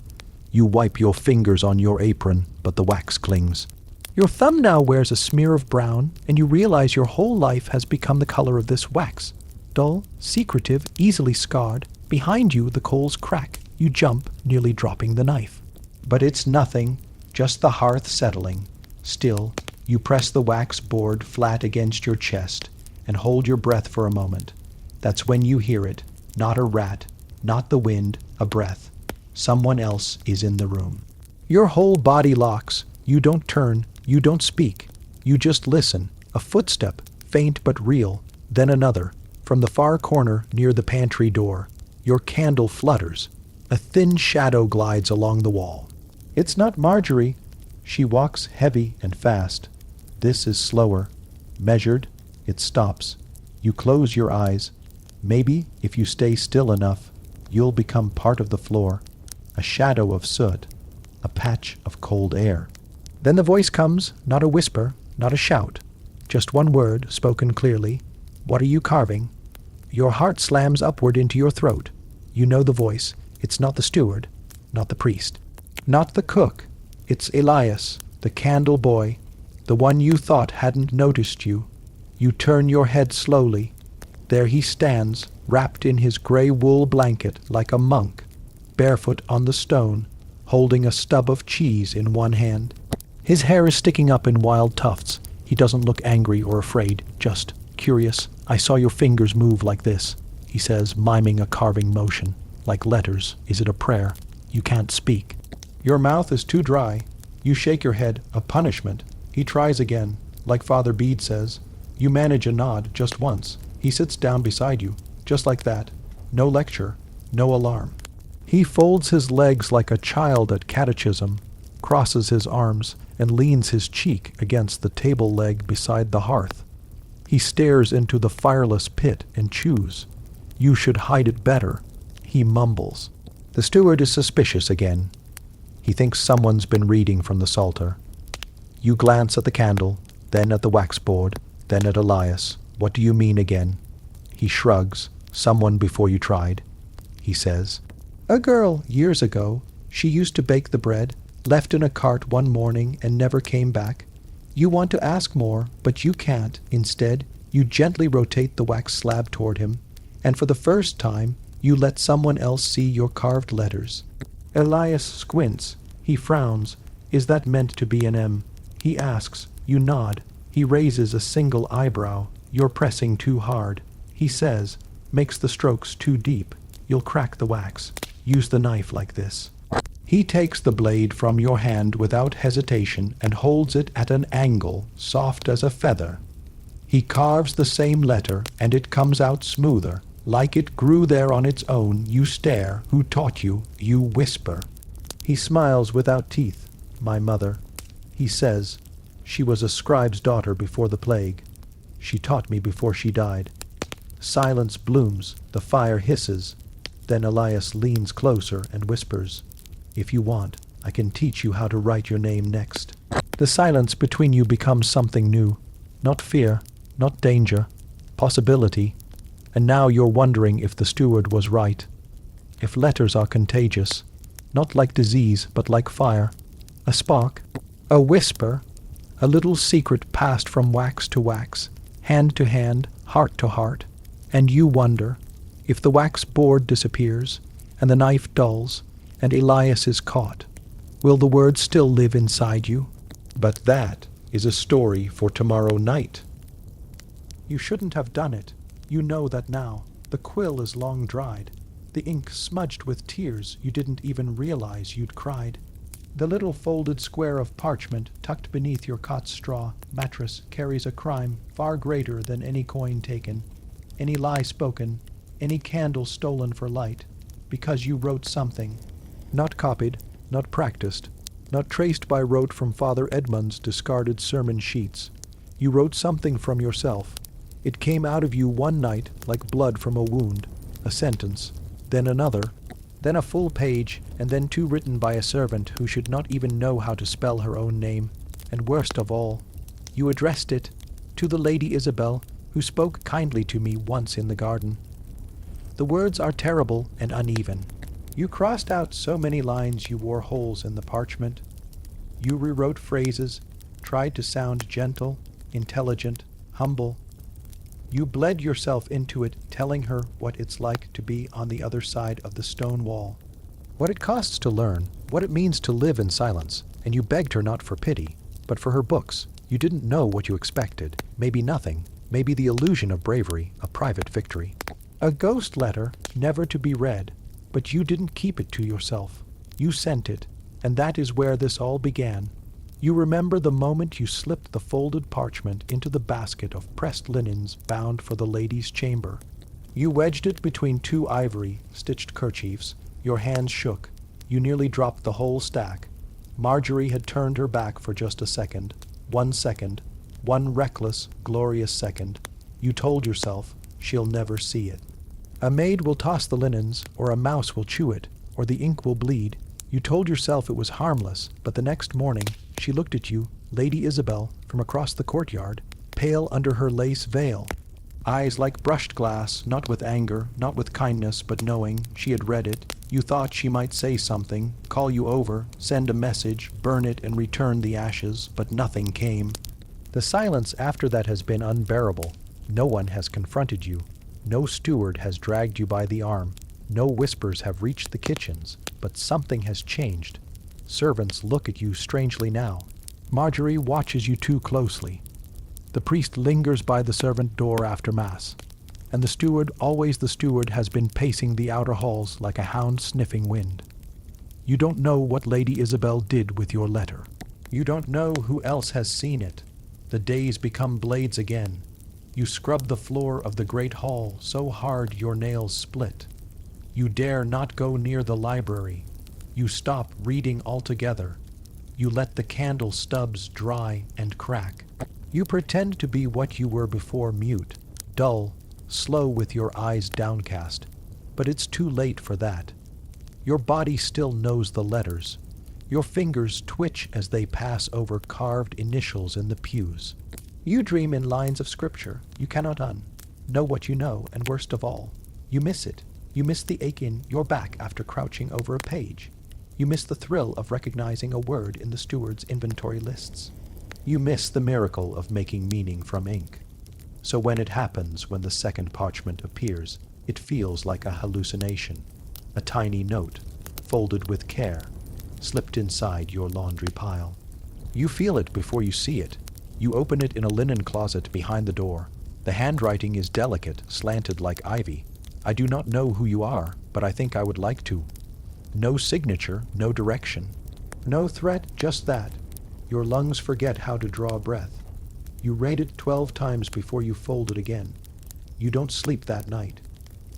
You wipe your fingers on your apron, but the wax clings. Your thumb now wears a smear of brown, and you realize your whole life has become the color of this wax. Dull, secretive, easily scarred. Behind you, the coals crack. You jump, nearly dropping the knife. But it's nothing, just the hearth settling. Still, you press the wax board flat against your chest and hold your breath for a moment. That's when you hear it. Not a rat, not the wind, a breath. Someone else is in the room. Your whole body locks. You don't turn, you don't speak. You just listen. A footstep, faint but real, then another. From the far corner near the pantry door, your candle flutters. A thin shadow glides along the wall. It's not Marjorie. She walks heavy and fast. This is slower. Measured, it stops. You close your eyes. Maybe, if you stay still enough, you'll become part of the floor. A shadow of soot. A patch of cold air. Then the voice comes, not a whisper, not a shout. Just one word, spoken clearly. What are you carving? Your heart slams upward into your throat. You know the voice. It's not the steward, not the priest, not the cook. It's Elias, the candle boy, the one you thought hadn't noticed you. You turn your head slowly. There he stands, wrapped in his gray wool blanket like a monk, barefoot on the stone, holding a stub of cheese in one hand. His hair is sticking up in wild tufts. He doesn't look angry or afraid, just curious. I saw your fingers move like this, he says, miming a carving motion. Like letters. Is it a prayer? You can't speak. Your mouth is too dry. You shake your head. A punishment. He tries again. Like Father Bede says. You manage a nod just once. He sits down beside you. Just like that. No lecture. No alarm. He folds his legs like a child at catechism, crosses his arms, and leans his cheek against the table leg beside the hearth. He stares into the fireless pit and chews. You should hide it better. He mumbles. The steward is suspicious again. He thinks someone's been reading from the Psalter. You glance at the candle, then at the wax board, then at Elias. What do you mean again? He shrugs. Someone before you tried. He says, a girl, years ago. She used to bake the bread, left in a cart one morning and never came back. You want to ask more, but you can't. Instead, you gently rotate the wax slab toward him, and for the first time, you let someone else see your carved letters. Elias squints. He frowns. Is that meant to be an M? He asks. You nod. He raises a single eyebrow. You're pressing too hard. He says, makes the strokes too deep. You'll crack the wax. Use the knife like this. He takes the blade from your hand without hesitation and holds it at an angle, soft as a feather. He carves the same letter, and it comes out smoother. Like it grew there on its own. You stare. Who taught you? You whisper. He smiles without teeth. My mother. He says, she was a scribe's daughter before the plague. She taught me before she died. Silence blooms. The fire hisses. Then Elias leans closer and whispers, if you want, I can teach you how to write your name next. The silence between you becomes something new. Not fear, not danger, possibility. And now you're wondering if the steward was right. If letters are contagious, not like disease, but like fire. A spark, a whisper, a little secret passed from wax to wax, hand to hand, heart to heart. And you wonder, if the wax board disappears, and the knife dulls, and Elias is caught, will the words still live inside you? But that is a story for tomorrow night. You shouldn't have done it. You know that now. The quill is long dried. The ink smudged with tears you didn't even realize you'd cried. The little folded square of parchment tucked beneath your cot's straw mattress carries a crime far greater than any coin taken, any lie spoken, any candle stolen for light, because you wrote something, not copied, not practiced, not traced by rote from Father Edmund's discarded sermon sheets. You wrote something from yourself. It came out of you one night like blood from a wound, a sentence, then another, then a full page, and then two written by a servant who should not even know how to spell her own name. And worst of all, you addressed it to the Lady Isabel, who spoke kindly to me once in the garden. The words are terrible and uneven. You crossed out so many lines you wore holes in the parchment. You rewrote phrases, tried to sound gentle, intelligent, humble. You bled yourself into it, telling her what it's like to be on the other side of the stone wall. What it costs to learn, what it means to live in silence, and you begged her not for pity, but for her books. You didn't know what you expected. Maybe nothing. Maybe the illusion of bravery, a private victory. A ghost letter, never to be read, but you didn't keep it to yourself. You sent it, and that is where this all began. You remember the moment you slipped the folded parchment into the basket of pressed linens bound for the lady's chamber. You wedged it between two ivory, stitched kerchiefs. Your hands shook. You nearly dropped the whole stack. Marjorie had turned her back for just a second. 1 second. One reckless, glorious second. You told yourself, she'll never see it. A maid will toss the linens, or a mouse will chew it, or the ink will bleed. You told yourself it was harmless, but the next morning she looked at you, Lady Isabel, from across the courtyard, pale under her lace veil. Eyes like brushed glass, not with anger, not with kindness, but knowing she had read it. You thought she might say something, call you over, send a message, burn it and return the ashes, but nothing came. The silence after that has been unbearable. No one has confronted you. No steward has dragged you by the arm. No whispers have reached the kitchens, but something has changed. Servants look at you strangely now. Marjorie watches you too closely. The priest lingers by the servant door after Mass, and the steward, always the steward, has been pacing the outer halls like a hound sniffing wind. You don't know what Lady Isabel did with your letter. You don't know who else has seen it. The days become blades again. You scrub the floor of the great hall so hard your nails split. You dare not go near the library. You stop reading altogether. You let the candle stubs dry and crack. You pretend to be what you were before, mute, dull, slow with your eyes downcast. But it's too late for that. Your body still knows the letters. Your fingers twitch as they pass over carved initials in the pews. You dream in lines of scripture you cannot know what you know, and worst of all, you miss it. You miss the ache in your back after crouching over a page. You miss the thrill of recognizing a word in the steward's inventory lists. You miss the miracle of making meaning from ink. So when it happens, when the second parchment appears, it feels like a hallucination, a tiny note, folded with care, slipped inside your laundry pile. You feel it before you see it. You open it in a linen closet behind the door. The handwriting is delicate, slanted like ivy. I do not know who you are, but I think I would like to. No signature, no direction. No threat, just that. Your lungs forget how to draw breath. You read it 12 times before you fold it again. You don't sleep that night.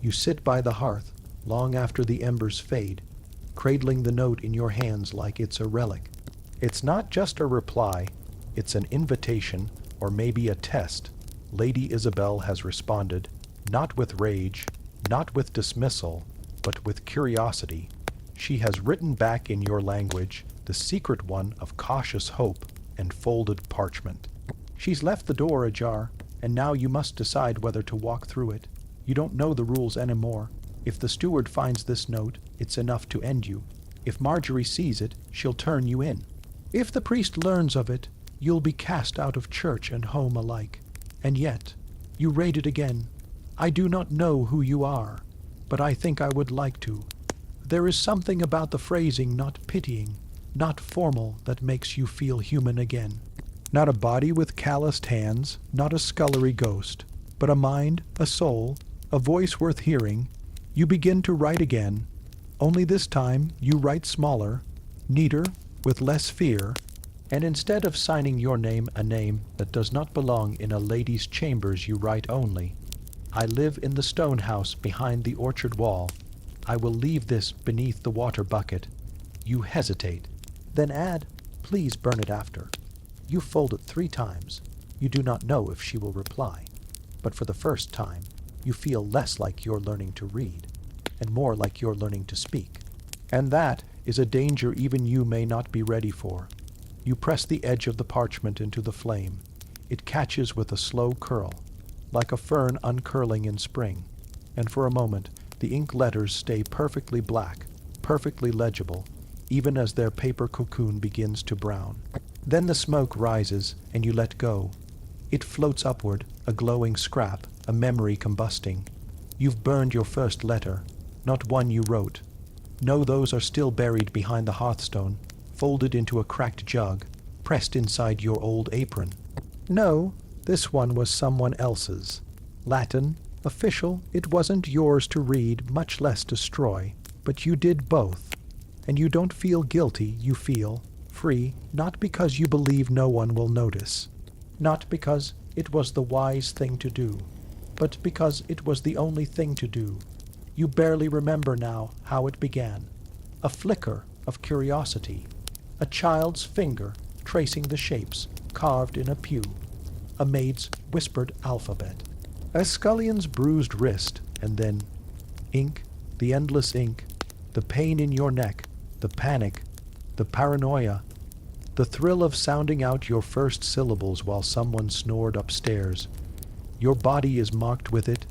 You sit by the hearth, long after the embers fade, cradling the note in your hands like it's a relic. It's not just a reply, it's an invitation, or maybe a test. Lady Isabel has responded, not with rage, not with dismissal, but with curiosity. She has written back in your language, the secret one of cautious hope and folded parchment. She's left the door ajar, and now you must decide whether to walk through it. You don't know the rules anymore. If the steward finds this note, it's enough to end you. If Marjorie sees it, she'll turn you in. If the priest learns of it, you'll be cast out of church and home alike. And yet, you read it again. I do not know who you are, but I think I would like to. There is something about the phrasing not pitying, not formal, that makes you feel human again. Not a body with calloused hands, not a scullery ghost, but a mind, a soul, a voice worth hearing. You begin to write again, only this time you write smaller, neater, with less fear, and instead of signing your name a name that does not belong in a lady's chambers, you write only, I live in the stone house behind the orchard wall. I will leave this beneath the water bucket. You hesitate, then add, please burn it after. You fold it 3 times. You do not know if she will reply. But for the first time, you feel less like you're learning to read, and more like you're learning to speak. And that is a danger even you may not be ready for. You press the edge of the parchment into the flame. It catches with a slow curl, like a fern uncurling in spring, and for a moment the ink letters stay perfectly black, perfectly legible, even as their paper cocoon begins to brown. Then the smoke rises, and you let go. It floats upward, a glowing scrap, a memory combusting. You've burned your first letter, not one you wrote. No, those are still buried behind the hearthstone, folded into a cracked jug, pressed inside your old apron. No, this one was someone else's. Latin, official, it wasn't yours to read, much less destroy, but you did both. And you don't feel guilty, you feel free, not because you believe no one will notice, not because it was the wise thing to do, but because it was the only thing to do. You barely remember now how it began. A flicker of curiosity, a child's finger tracing the shapes carved in a pew, a maid's whispered alphabet, a scullion's bruised wrist, and then ink, the endless ink, the pain in your neck, the panic, the paranoia, the thrill of sounding out your first syllables while someone snored upstairs. Your body is marked with it,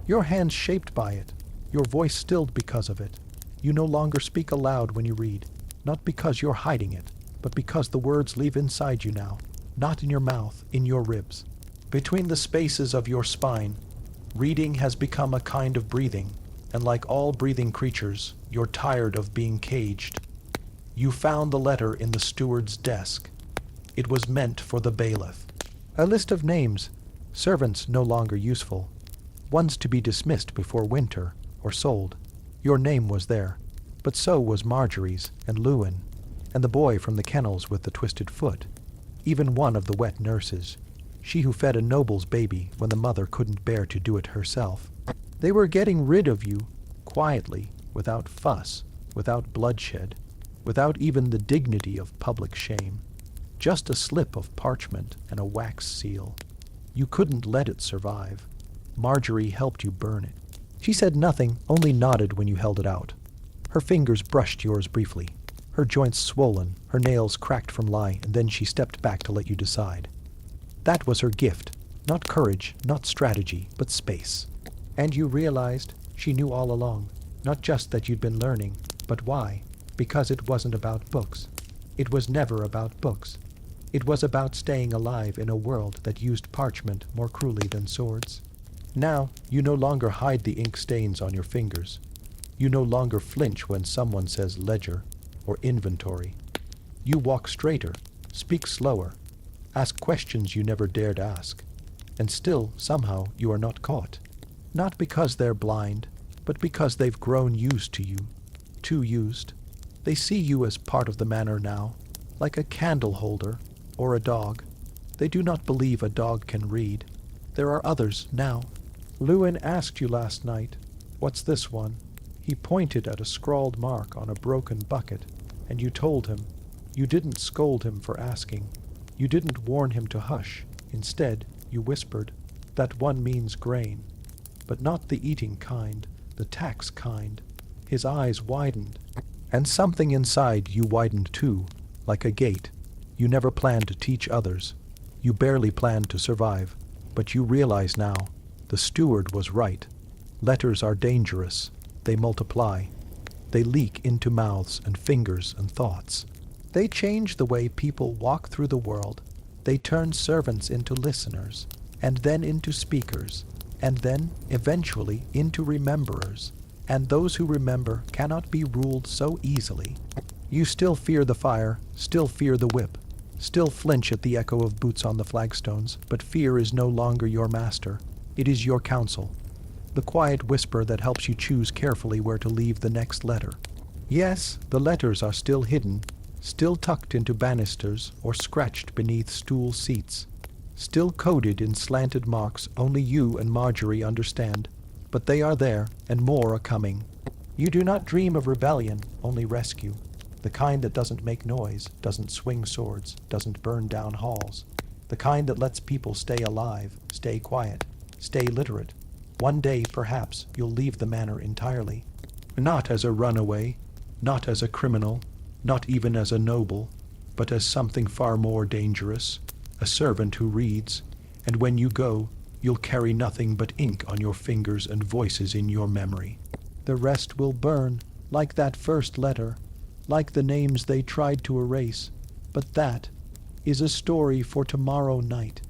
your hands shaped by it, your voice stilled because of it. You no longer speak aloud when you read, not because you're hiding it, but because the words live inside you now, not in your mouth, in your ribs. Between the spaces of your spine, reading has become a kind of breathing, and like all breathing creatures, you're tired of being caged. You found the letter in the steward's desk. It was meant for the bailiff. A list of names, servants no longer useful, ones to be dismissed before winter, or sold. Your name was there, but so was Marjorie's and Lewin, and the boy from the kennels with the twisted foot, even one of the wet nurses, she who fed a noble's baby when the mother couldn't bear to do it herself. They were getting rid of you, quietly, without fuss, without bloodshed, without even the dignity of public shame. Just a slip of parchment and a wax seal. You couldn't let it survive. Marjorie helped you burn it. She said nothing, only nodded when you held it out. Her fingers brushed yours briefly, her joints swollen, her nails cracked from lie, and then she stepped back to let you decide. That was her gift, not courage, not strategy, but space. And you realized she knew all along, not just that you'd been learning, but why. Because it wasn't about books. It was never about books. It was about staying alive in a world that used parchment more cruelly than swords. Now, you no longer hide the ink stains on your fingers. You no longer flinch when someone says ledger or inventory. You walk straighter, speak slower, ask questions you never dared ask. And still, somehow, you are not caught. Not because they're blind, but because they've grown used to you. Too used. They see you as part of the manor now, like a candle holder or a dog. They do not believe a dog can read. There are others now. Lewin asked you last night, "What's this one?" He pointed at a scrawled mark on a broken bucket, and you told him. You didn't scold him for asking. You didn't warn him to hush. Instead, you whispered, "That one means grain." But not the eating kind, the tax kind. His eyes widened. And something inside you widened too, like a gate. You never planned to teach others. You barely planned to survive. But you realize now, the steward was right. Letters are dangerous. They multiply. They leak into mouths and fingers and thoughts. They change the way people walk through the world. They turn servants into listeners, and then into speakers, and then, eventually, into rememberers. And those who remember cannot be ruled so easily. You still fear the fire, still fear the whip, still flinch at the echo of boots on the flagstones, but fear is no longer your master. It is your counsel, the quiet whisper that helps you choose carefully where to leave the next letter. Yes, the letters are still hidden, still tucked into banisters or scratched beneath stool seats, still coded in slanted marks only you and Marjorie understand. But they are there, and more are coming. You do not dream of rebellion, only rescue. The kind that doesn't make noise, doesn't swing swords, doesn't burn down halls. The kind that lets people stay alive, stay quiet, stay literate. One day, perhaps, you'll leave the manor entirely. Not as a runaway, not as a criminal, not even as a noble, but as something far more dangerous, a servant who reads, and when you go, you'll carry nothing but ink on your fingers and voices in your memory. The rest will burn, like that first letter, like the names they tried to erase, but that is a story for tomorrow night.